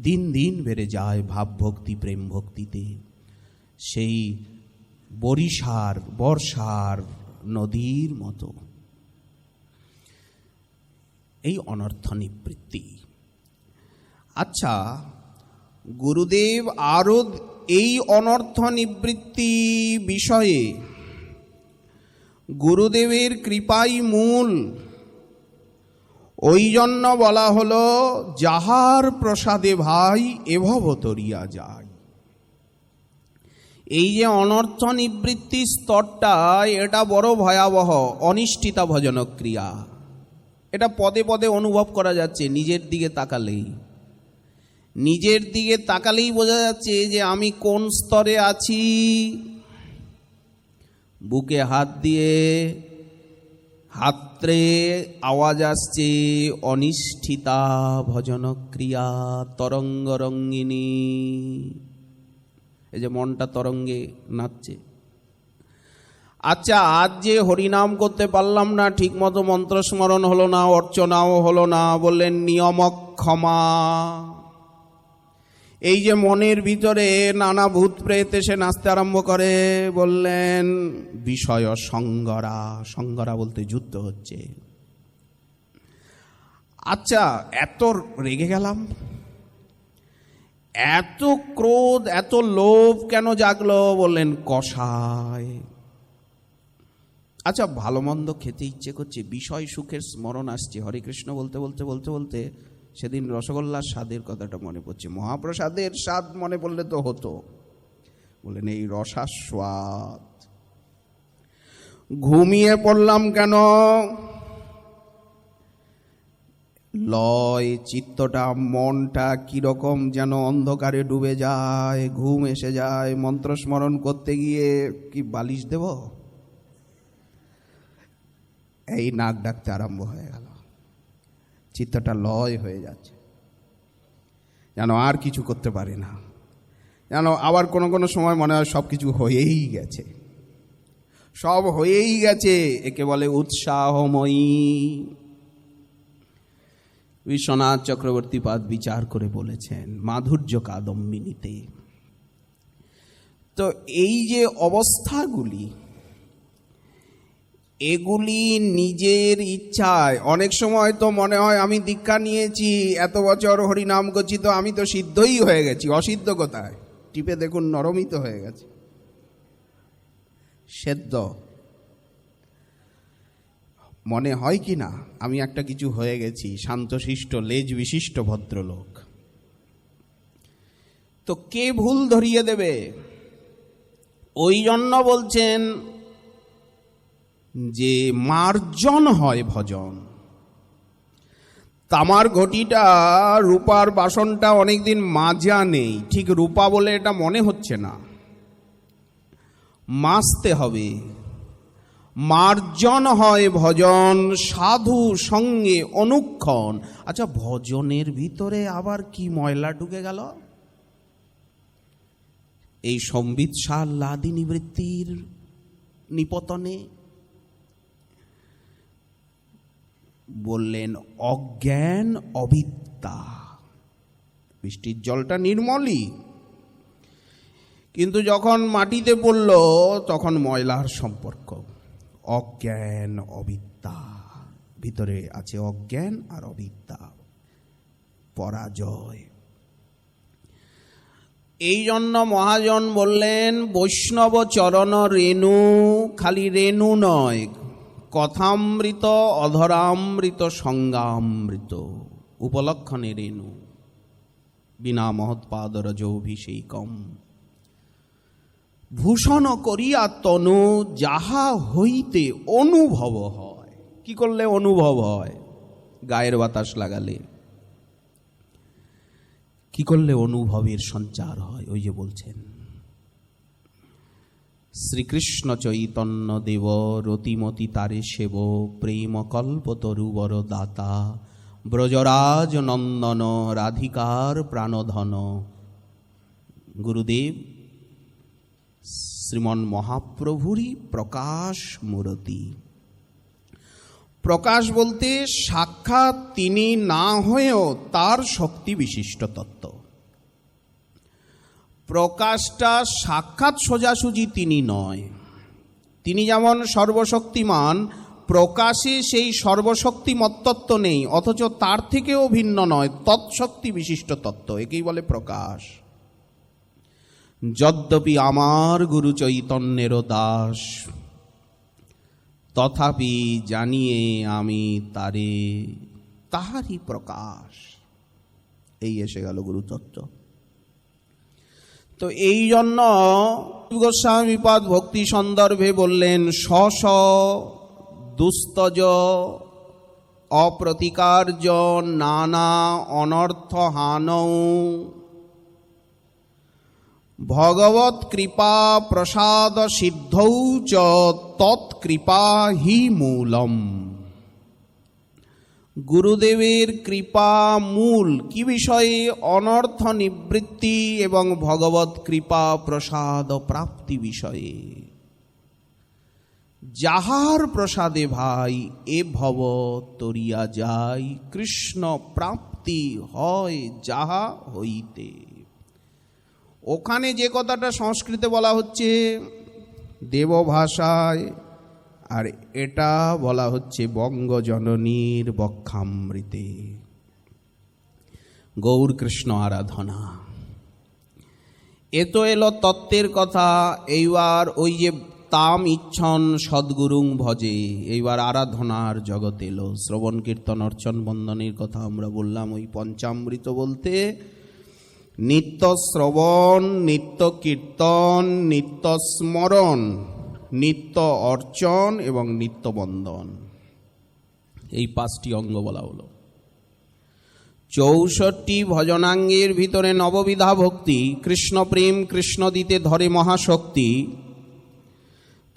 দিন দিন বেড়ে যায় ভাব ভক্তি প্রেম ভক্তিতে। সেই বরিশার বর্ষার নদীর মতো এই অনর্থ নিবৃত্তি। আচ্ছা, গুরুদেব আরও এই অনর্থ নিবৃত্তি বিষয়ে গুরুদেবের কৃপাই মূল। ওই জন্য বলা হলো, যাহার প্রসাদে ভাই এভব তরিয়া যায়। এই যে অনর্থ নিবৃত্তি স্তরটা, এটা বড় ভয়াবহ অনিষ্ঠিতা ভজন ক্রিয়া। এটা পদে পদে অনুভব করা যাচ্ছে। নিজের দিকে তাকালেই, নিজের দিকে তাকালেই বোঝা যাচ্ছে যে আমি কোন স্তরে আছি। বুকে হাত দিয়ে হাতরে আওয়াজ আসছে, অনিষ্ঠিতা ভজন ক্রিয়া তরঙ্গ রঙ্গিনী। এই যে মনটা তরঙ্গে নাচছে। আচ্ছা, আজ যে হরিনাম করতে পারলাম না, ঠিক মতো মন্ত্রস্মরণ হলো না, অর্চনাও হলো না, বললেন নিয়ম ক্ষমা। এই যে মনের ভিতরে নানা ভূত প্রেত এসে নাচতে আরম্ভ করে, বললেন বিষয় সংগরা। সংগরা বলতে যুদ্ধ হচ্ছে। আচ্ছা, এত রেগে গেলাম, এত ক্রোধ, এত লোভ কেন জাগলো? বললেন কষায়। আচ্ছা, ভালো মন্দ খেতে ইচ্ছে করছে, বিষয় সুখের স্মরণ আসছে, হরে কৃষ্ণ বলতে বলতে বলতে বলতে সেদিন রসগোল্লার স্বাদের কথাটা মনে পড়ছে। মহাপ্রসাদের স্বাদ মনে পড়লে তো হতো, বললেন এই রসাস্বাদ। ঘুমিয়ে পড়লাম কেন? লয় চিত্তটা, মনটা কিরকম যেন অন্ধকারে ডুবে যায়, ঘুম এসে যায়। মন্ত্র স্মরণ করতে গিয়ে কি বালিশ দেব, এই নাক ডাকতে আরম্ভ হয়ে গেল, চিত্তটা লয় হয়ে যাচ্ছে, যেন আর কিছু করতে পারি না, যেন আবার কোনো কোনো সময় মনে হয় সব কিছু হয়েই গেছে, সব হয়েই গেছে। একে বলে উৎসাহময়ী। বিশ্বনাথ চক্রবর্তী পাদ বিচার করে বলেছেন মাধুর্য কাদম্বিনীতে। তো এই যে অবস্থাগুলি, এগুলি নিজের ইচ্ছায়, অনেক সময় তো মনে হয় আমি দীক্ষা নিয়েছি, এত বছর হরিনাম করছি, তো আমি তো সিদ্ধই হয়ে গেছি। অসিদ্ধ কোথায়? টিপে দেখুন, নরমিত হয়ে গেছে, সেদ্ধ। মনে হয় কি না আমি একটা কিছু হয়ে গেছি, শান্তশিষ্ট লেজ বিশিষ্ট ভদ্রলোক। তো কে ভুল ধরিয়ে দেবে? ওই জন্য বলছেন যে মার্জন হয় ভজন। তামার ঘটিটা, রূপার বাসনটা অনেকদিন মাজা নেই, ঠিক রূপা বলে এটা মনে হচ্ছে না, মাজতে হবে। মার্জন হয় ভজন, সাধু সঙ্গে অনুক্ষণ। আচ্ছা, ভজনের ভিতরে আবার কি ময়লা ঢুকে গেল? এই সম্বিত সাল্লাদি নিবৃত্তির নিপতনে বললেন অজ্ঞান অবিদ্যা। বৃষ্টির জলটা নির্মলই, কিন্তু যখন মাটিতে পড়ল তখন ময়লার সম্পর্ক। অজ্ঞান অবিদ্যা, ভিতরে আছে অজ্ঞান আর অবিদ্যা, পরাজয়। এই জন্য মহাজন বললেন বৈষ্ণব চরণ রেণু, খালি রেণু নয়, কথামৃত অধরামৃত সঙ্গামৃত, উপলক্ষণে রেণু, বিনা মহৎপাদরজৌভিষেকম। ভূষণ করিয়া তনু, যাহা হইতে অনুভব হয়। কি করলে অনুভব হয়? গায়ের বাতাস লাগালে। কি করলে অনুভবের সঞ্চার হয়? ওই যে বলছেন শ্রীকৃষ্ণ চৈতন্য দেব রতিমতি তারে সেব, প্রেম কল্প তরুবর দাতা, ব্রজরাজ নন্দন রাধিকার প্রাণধন। গুরুদেব শ্রীমন মহাপ্রভুরই প্রকাশ মূরতি। প্রকাশ বলতে সাক্ষাৎ তিনি না হয়েও তার শক্তি বিশিষ্ট তত্ত্ব। প্রকাশটা সাক্ষাৎ সোজাসুজি তিনি নয়। তিনি যেমন সর্বশক্তিমান, প্রকাশে সেই সর্বশক্তিমত্তত্ব নেই, অথচ তার থেকেও ভিন্ন নয়, তৎশক্তি বিশিষ্ট তত্ত্ব, একেই বলে প্রকাশ। যদ্যপি আমার গুরু চৈতন্যের দাস, তথাপি জানিয়ে আমি তারে তাহারই প্রকাশ। এই এসে গেল গুরুতত্ত্ব। তো এই জন্য গোস্বামীপাদ ভক্তি সন্দর্ভে বললেন স্ব দুস্তজ অপ্রতিকার্য নানা অনর্থ হানৌ, ভগবৎ কৃপা প্রসাদ সিদ্ধৌ চ তৎকৃপা হি মূলম। গুরুদেবের কৃপা মূল। কি বিষয়ে? অনর্থ নিবৃত্তি এবং ভগবৎ কৃপা প্রসাদ প্রাপ্তি বিষয়ে। যাহার প্রসাদে ভাই এ ভব তরিয়া যায়, কৃষ্ণ প্রাপ্তি হয় যাহা হইতে। ওখানে যে কথাটা সংস্কৃতে বলা হচ্ছে দেব ভাষায়, আর এটা বলা হচ্ছে বঙ্গজননীর বক্ষামৃতে। গৌর কৃষ্ণ আরাধনা। এ তো এলো তত্ত্বের কথা। এইবার ওই যে তাম ইচ্ছন সদ্গুরুং ভজে। এইবার আরাধনার জগৎ এলো। শ্রবণ কীর্তন অর্চন বন্দনের কথা আমরা বললাম। ওই পঞ্চামৃত বলতে নিত্য শ্রবণ, নিত্য কীর্তন, নিত্য স্মরণ, নিত্য অর্চন এবং নিত্য বন্দন, এই 5টি অঙ্গ বলা হলো। 64 ভজনাঙ্গের ভিতরে নববিধা ভক্তি, কৃষ্ণ প্রেম, কৃষ্ণ দিতে ধরে মহাশক্তি।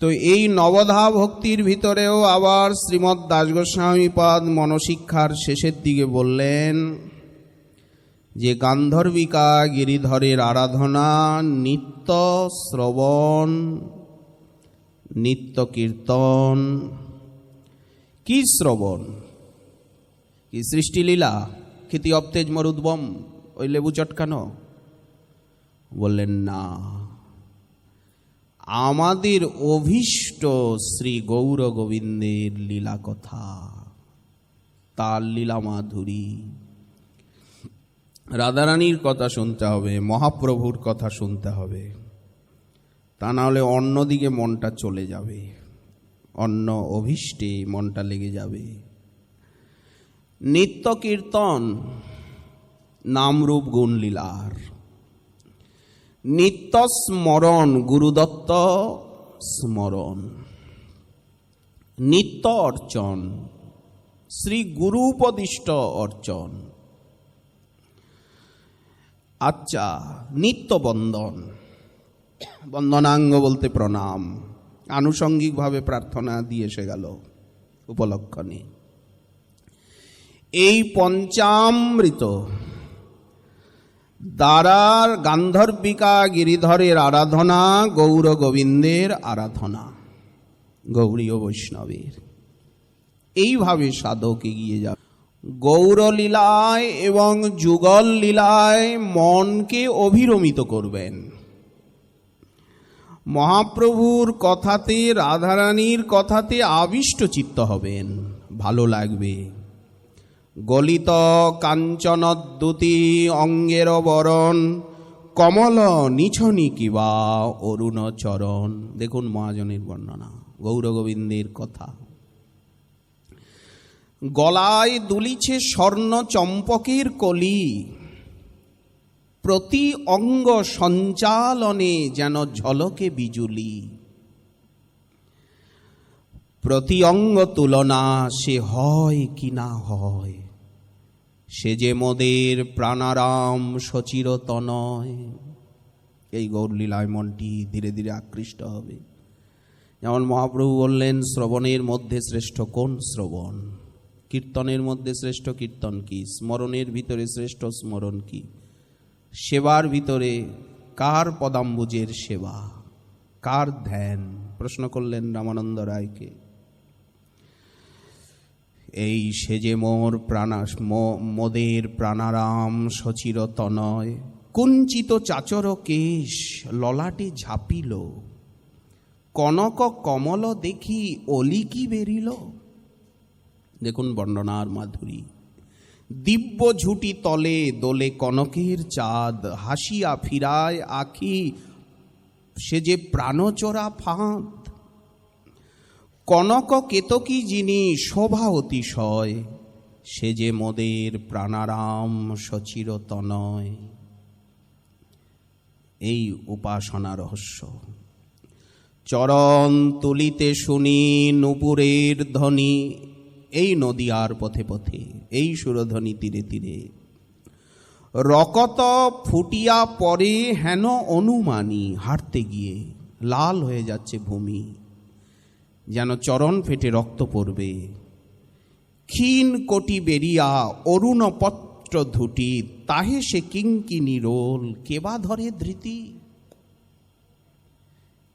তো এই নবধা ভক্তির ভিতরেও আবার শ্রীমৎ দাসগোস্বামীপাদ মনশিক্ষার শেষের দিকে বললেন যে গান্ধর্বিকা গিরিধরের আরাধনা, নিত্য শ্রবণ, নিত্য কীর্তন। কি শ্রবণ? কি সৃষ্টিলীলা? খ্যাতি অবতেজ মরুদ্বম, ওই লেবু চটকানো? বললেন না, আমাদের অভীষ্ট শ্রী গৌর গোবিন্দের লীলা কথা, তার লীলা মাধুরী। রাধারানীর কথা শুনতে হবে, মহাপ্রভুর কথা শুনতে হবে, তা না হলে অন্যদিকে মনটা চলে যাবে, অন্য অভীষ্টে মনটা লেগে যাবে। নিত্য কীর্তন, নামরূপ গুণ লীলার। নিত্য স্মরণ, গুরুদত্ত স্মরণ। নিত্য অর্চন, শ্রী গুরু উপদিষ্ট অর্চন। আচ্ছা, নিত্য বন্দন, বন্দনাঙ্গ বলতে প্রণাম, আনুষঙ্গিকভাবে প্রার্থনা দিয়ে এসে গেল উপলক্ষণে। এই পঞ্চামৃত দ্বারা গান্ধর্বিকা গিরিধরের আরাধনা, গৌর গোবিন্দের আরাধনা, গৌরীয় বৈষ্ণবের। এইভাবে সাধক এগিয়ে যাবে। গৌরলীলায় এবং যুগল লীলায় মনকে অভিরমিত করবেন। মহাপ্রভুর কথাতে, রাধারানীর কথাতে আবিষ্ট চিত্ত হবেন, ভালো লাগবে। গলিত কাঞ্চনদ্যুতি অঙ্গের বরণ, কমল নিছনি কিবা অরুণ চরণ। দেখুন মহাজনের বর্ণনা, গৌর গোবিন্দের কথা। গলায় দুলিছে স্বর্ণ চম্পকের কলি, প্রতি অঙ্গ সঞ্চালনে যেন ঝলকে বিজুলি। প্রতি অঙ্গ তুলনা সে হয় কি না হয়, সে যে মোদের প্রাণারাম সচিরতনয়। এই গৌরলীলায় মনটি ধীরে ধীরে আকৃষ্ট হবে। যেমন মহাপ্রভু বললেন, শ্রবণের মধ্যে শ্রেষ্ঠ কোন শ্রবণ, কীর্তনের মধ্যে শ্রেষ্ঠ কীর্তন কি, স্মরণের ভিতরে শ্রেষ্ঠ স্মরণ কি, সেবার ভিতরে কার পদাম্বুজের সেবা, কার ধ্যান, প্রশ্ন করলেন রামানন্দ রায়কে। এই সে যে মোর মোদের প্রাণারাম সচিরতনয়, কুঞ্চিত চাচর কেশ ললাটে ঝাপিল, কনক কমল দেখি অলি কি বেরিল। দেখুন বর্ণনার মাধুরী। দিব্য ঝুটি তলে দোলে কনকের চাঁদ, হাসিয়া ফিরায় আখি সে যে প্রাণচোরা ফাঁদ। কনক কেতকী যিনি শোভা অতিশয়, সে যে মোদের প্রাণারাম সচিরতনয়। এই উপাসনা রহস্য। চরণ তুলিতে শুনি নুপুরের ধ্বনি, এই নদীয়ার পথে পথে, এই সুরধ্বনি তীরে তীরে। রকত ফুটিয়া পরে হেন অনুমানী, হাঁটতে গিয়ে লাল হয়ে যাচ্ছে ভূমি, যেন চরণ ফেটে রক্ত পড়বে। ক্ষীণ কোটি বেরিয়া অরুণ পত্র ধুটি, তাহে সে কিঙ্কিনী রোল কেবা ধরে ধৃতি।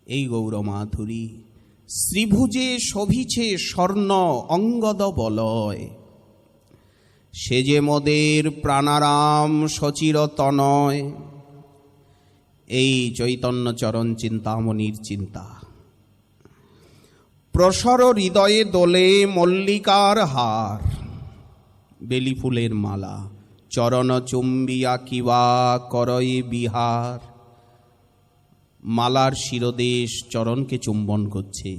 এই গৌর মাধুরী। শ্রীভুজে শোভিছে স্বর্ণ অঙ্গদ বলয়, সে যে মোদের প্রাণারাম সচিরতনয়। এই চৈতন্য চরণ চিন্তামণির চিন্তা। প্রসর হৃদয়ে দোলে মল্লিকার হার, বেলি ফুলের মালা, চরণ চুম্বিয়া কিবা করয়ে বিহার। মালার শিরদেশ চরণকে চুম্বন করছে।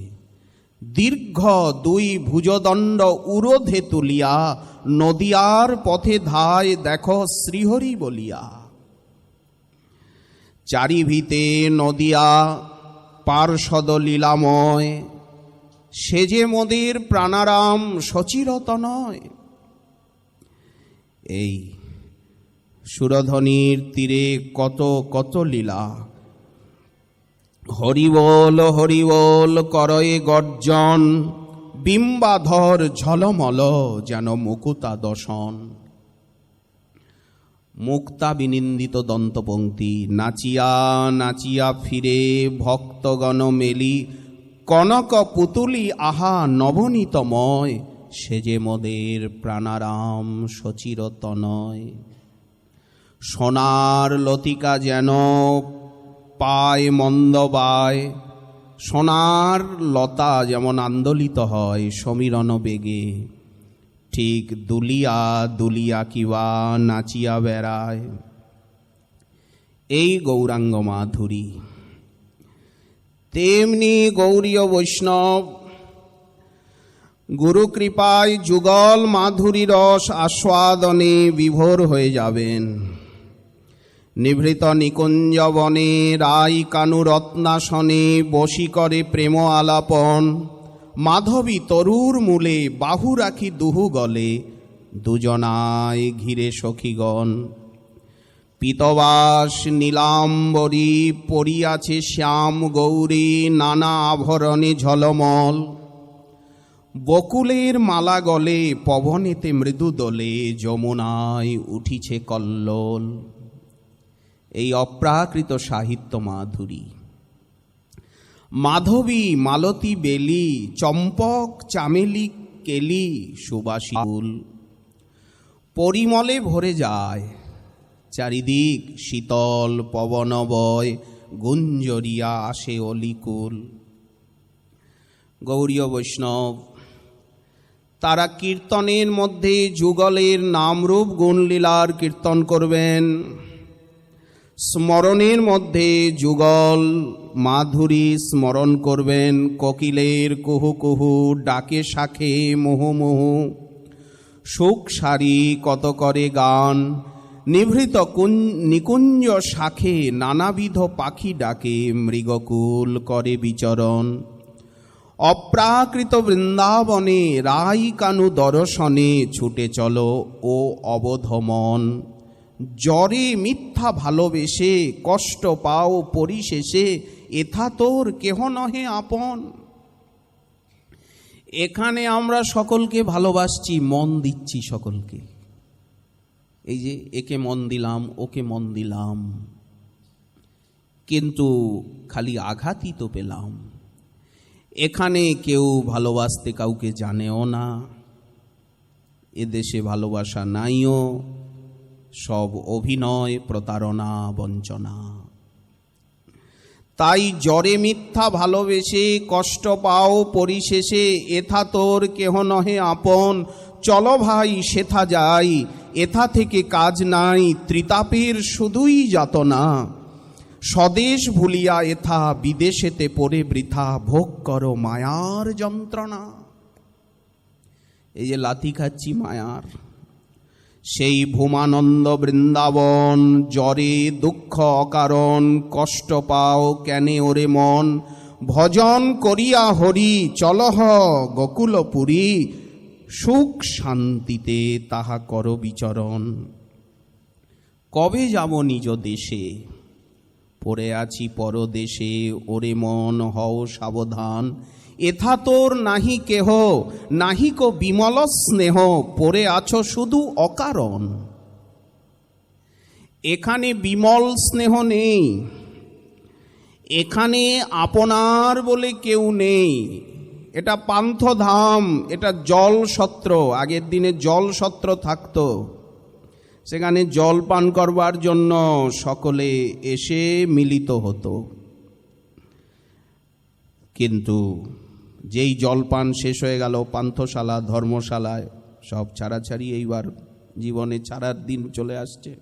দীর্ঘ দুই ভুজদণ্ড উরোধে তুলিয়া নদিয়ার পথে ধায় দেখো শ্রীহরি বলিয়া। চারিভিতে নদিয়া পার্ষদ লীলাময়, সেজে মোদের প্রাণারাম সচিরত নয়। এই সুরধ্বনির তীরে কত কত লীলা। হরিবোল হরিবোল করয়ে গর্জন, বিম্বাধর ঝলমল যেন মুকুতা দশন। মুক্তা বিনিন্দিত দন্তপংক্তি, নাচিয়া নাচিয়া ফিরে ভক্তগণ মেলি, কনক পুতুলি আহা নবনীতময়, সেজে মোদের প্রাণারাম সচিরতনয়। সোনার লতিকা যেন পায় মন্দবায়, সোনার লতা যেমন আন্দোলিত হয় সমীরণ বেগে, ঠিক দুলিয়া দুলিয়া কিবা নাচিয়া বেড়ায়। এই গৌরাঙ্গ মাধুরী। তেমনি গৌরীয় বৈষ্ণব গুরু কৃপায় যুগল মাধুরী রস আস্বাদনে বিভোর হয়ে যাবেন। নিভৃত নিকুঞ্জ বনে রাই কানু রত্নাসনে বশী করে প্রেম আলাপন। মাধবী তরুর মূলে বাহু রাখি দুহু গলে, দুজনায় ঘিরে সখীগণ। পীতবাস নীলাম্বরী পরিয়াছে শ্যাম গৌরী, নানা আভরণে ঝলমল। বকুলের মালা গলে পবনেতে মৃদু দোলে, যমুনায় উঠিছে কল্লোল। এই অপ্রাকৃত সাহিত্য মাধুরী। মাধবী মালতী বেলি, চম্পক চামেলি কেলি, সুবাসী ফুল পরিমলে ভরে যায়। চারিদিক শীতল পবন বয়, গুঞ্জরিয়া আসে অলিকুল। গৌরীয় বৈষ্ণব তারা কীর্তনের মধ্যে যুগলের নামরূপ গুণলীলার কীর্তন করবেন। স্মরণের মধ্যে যুগল মাধুরী স্মরণ করবেন। কোকিলের কুহু কুহু ডাকে শাখে মুহু মুহু, সুখ সারি কত করে গান। নিভৃত নিকুঞ্জ শাখে নানাবিধ পাখি ডাকে, মৃগকুল করে বিচরণ। অপ্রাকৃত বৃন্দাবনে রাই কানু দর্শনে, ছুটে চলো ও অবধমন। জ্বরে মিথ্যা ভালোবেসে কষ্ট পাও পরিশেষে, এথা তোর কেহ নহে আপন। এখানে আমরা সকলকে ভালোবাসছি, মন দিচ্ছি সকলকে। এই যে একে মন দিলাম, ওকে মন দিলাম, কিন্তু খালি আঘাতই তো পেলাম। এখানে কেউ ভালোবাসতে কাউকে জানেও না, এদেশে ভালোবাসা নাইও, সব অভিনয়, প্রতারণা, বঞ্চনা। তাই জ্বরে মিথ্যা ভালোবেসে কষ্ট পাও পরিশেষে, এথা তোর কেহ নহে আপন। চলো ভাই সেথা যাই, এথা থেকে কাজ নাই, ত্রিতাপের শুধুই যাতনা। স্বদেশ ভুলিয়া এথা বিদেশেতে পড়ে বৃথা, ভোগ করো মায়ার যন্ত্রণা। এই যে লাথি খাচ্ছি মায়ার, সেই ভূমানন্দ বৃন্দাবন। জ্বরে দুঃখ অকারণ, কষ্ট পাও কেনে ওরে মন। ভজন করিয়া হরি চলহ গোকুলপুরী, সুখ শান্তিতে তাহা কর বিচরণ। কবে যাব নিজ দেশে, পড়ে আছি পরদেশে, ওরে মন হও সাবধান। এথা তোর নাহি কেহ, নাহি কো বিমল স্নেহ, পড়ে আছো শুধু অকারণ। এখানে বিমল স্নেহ নেই, এখানে আপনার বলে কেউ নেই। এটা পান্থধাম, এটা জল সত্র। আগের দিনে জল সত্র থাকতো, সেখানে জল পান করবার জন্য সকলে এসে মিলিত হতো। কিন্তু যেই জলপান শেষ হয়ে গেল, পান্থশালা ধর্মশালায় সব ছাড়াছাড়ি, এইবার জীবনে ছাড়ার দিন চলে আসছে।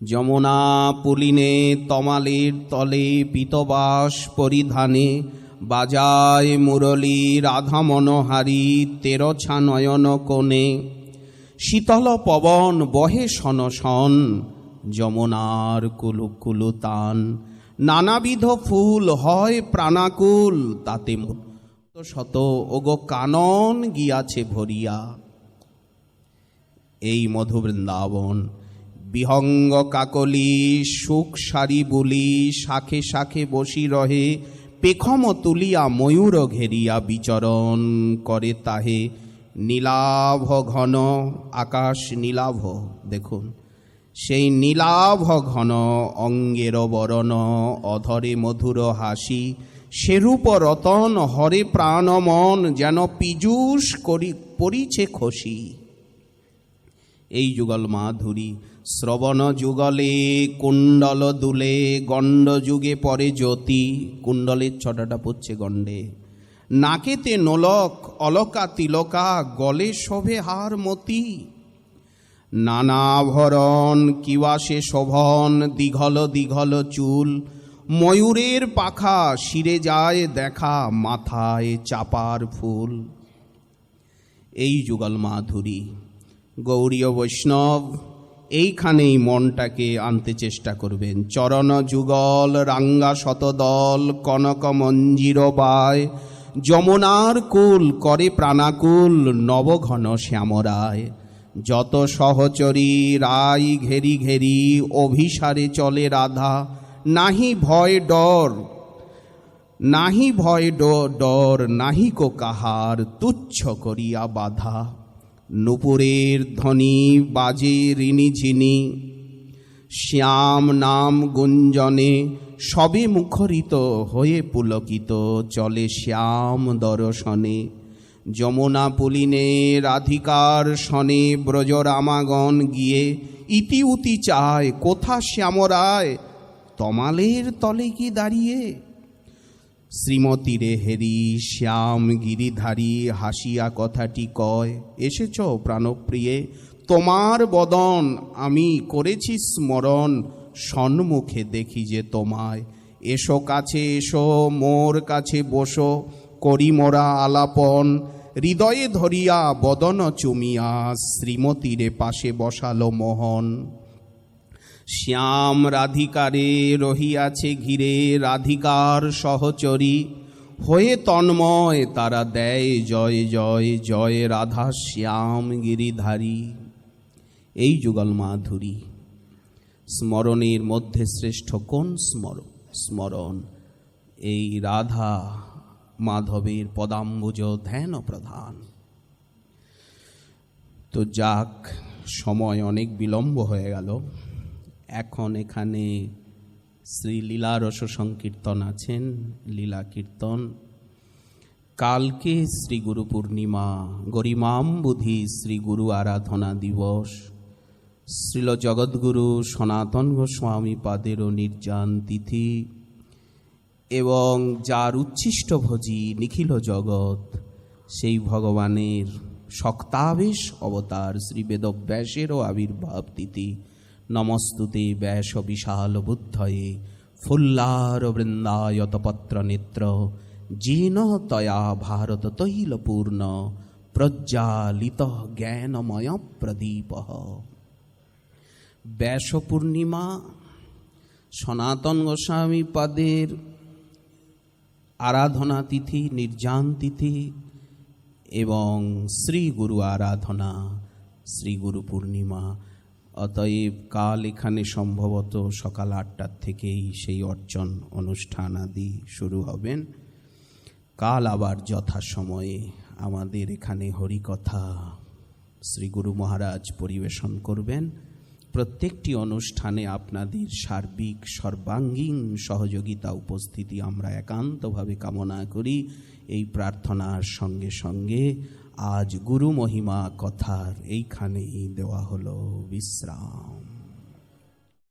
যমুনা পুলিনে তমালের তলে পীতবাস পরিধানে বাজায় মুরলী রাধা মনোহারী তেরছা নয়ন কোণে। শীতল পবন বহে শনশন যমুনার কুলুকুলু তান। নানাবিধ ফুল হয় প্রাণাকুল তাতে শত ওগো কানন গিয়াছে ভরিয়া। এই মধু বৃন্দাবন বিহঙ্গ কাকলি সুখ সারি বুলি শাখে শাখে বসি রহে। পেখম তুলিয়া ময়ূর ঘেরিয়া বিচরণ করে তাহে। নীলাভ ঘন আকাশ নীলাভ, দেখুন সেই নীলাভ ঘন অঙ্গের বরণ অধরে মধুর হাসি। সেরূপ রতন হরে প্রাণ মন যেন পীযূষ করি পরিছে খসি। এই যুগল মাধুরী শ্রবণ যুগলে কুণ্ডল দুলে গণ্ড যুগে পরে জ্যোতি। কুণ্ডলের ছটাটা পড়ছে গণ্ডে। নাকেতে নোলক অলকা তিলকা গলে শোভে হার মতি। নানাভরণ কিবাসে শোভন দীঘল দীঘল চুল। ময়ূরের পাখা শিরে যায় দেখা মাথায় চাপার ফুল। এই যুগল মাধুরী গৌরীয় বৈষ্ণব এইখানেই মনটাকে আনতে চেষ্টা করবেন। চরণ যুগল রাঙ্গা শতদল কনক মঞ্জির বায়। যমুনার কুল করে প্রাণাকুল নবঘন শ্যামরায়। যত সহচরী রাই ঘেরি ঘেরি অভিসারে চলে রাধা। নাহি ভয় ডর নাহি ভয় ডর নাহি কো কাহার তুচ্ছ করিয়া বাধা। নূপুরের ধ্বনি বাজে ঋণী ঝিনি শ্যাম নাম গুঞ্জনে। সবে মুখরিত হয়ে পুলকিত চলে শ্যাম দর্শনে। যমুনা পুলিনে রাধিকার শনে ব্রজরামাগণ গিয়ে। ইতি উতি চায় কোথা শ্যামরায় তমালের তলে কি দাঁড়িয়ে। শ্রীমতীরে হেরি শ্যাম গিরিধারী হাসিয়া কথাটি কয়। এসেছ প্রাণপ্রিয়ে তোমার বদন আমি করেছি স্মরণ। সন্মুখে দেখি যে তোমায়। এসো কাছে এসো মোর কাছে বসো করি মোরা আলাপন। হৃদয়ে ধরিয়া বদন চুমিয়া শ্রীমতীরে পাশে বসালো মোহন। শ্যাম রাধিকারে রহিয়াছে ঘিরে রাধিকার সহচরী। হয়ে তন্ময় তারা দেয় জয় জয় জয় রাধা শ্যাম গিরিধারী। এই যুগল মাধুরী স্মরণের মধ্যে শ্রেষ্ঠ কোন স্মরণ? এই রাধা মাধবের পদাম্বুজ ধ্যান প্রধান। তো যাক, সময় অনেক বিলম্ব হয়ে গেল। এখন এখানে শ্রী লীলা রস সংকীর্তন আছেন, লীলা কীর্তন। কালকে শ্রী গুরু পূর্ণিমা, গরিমাম্বুধি শ্রী গুরু আরাধনা দিবস। শ্রীল জগদ্গুরু সনাতন গোস্বামী পাদেরও নির্যান তিথি এবং যার উচ্ছিষ্টভোজী নিখিল জগৎ সেই ভগবানের শক্তাবেশ অবতার শ্রী বেদব্যাসেরও আবির্ভাব তিথি। নমস্তুতে ব্যাস বিশাল বুদ্ধয়ে ফুল্লার বৃন্দায়ত পত্র নেত্র যেন তয়া ভারত তৈলপূর্ণ প্রজ্জালিত জ্ঞানময় প্রদীপ। ব্যাস পূর্ণিমা সনাতন গোস্বামী পাদের আরাধনা তিথি, নির্যান তিথি এবং শ্রী গুরু আরাধনা, শ্রী গুরু পূর্ণিমা। অতএব কাল এখানে সম্ভবত সকাল 8টার থেকেই সেই অর্চন অনুষ্ঠান আদি শুরু হবেন। কাল আবার যথাসময়ে আমাদের এখানে হরিকথা শ্রী গুরু মহারাজ পরিবেশন করবেন। প্রত্যেকটি অনুষ্ঠানে আপনাদের সার্বিক সর্বাঙ্গীন সহযোগিতা উপস্থিতি আমরা একান্তভাবে কামনা করি। এই প্রার্থনার সঙ্গে সঙ্গে আজ গুরু মহিমা কথার এইখানেই দেওয়া হলো বিশ্রাম।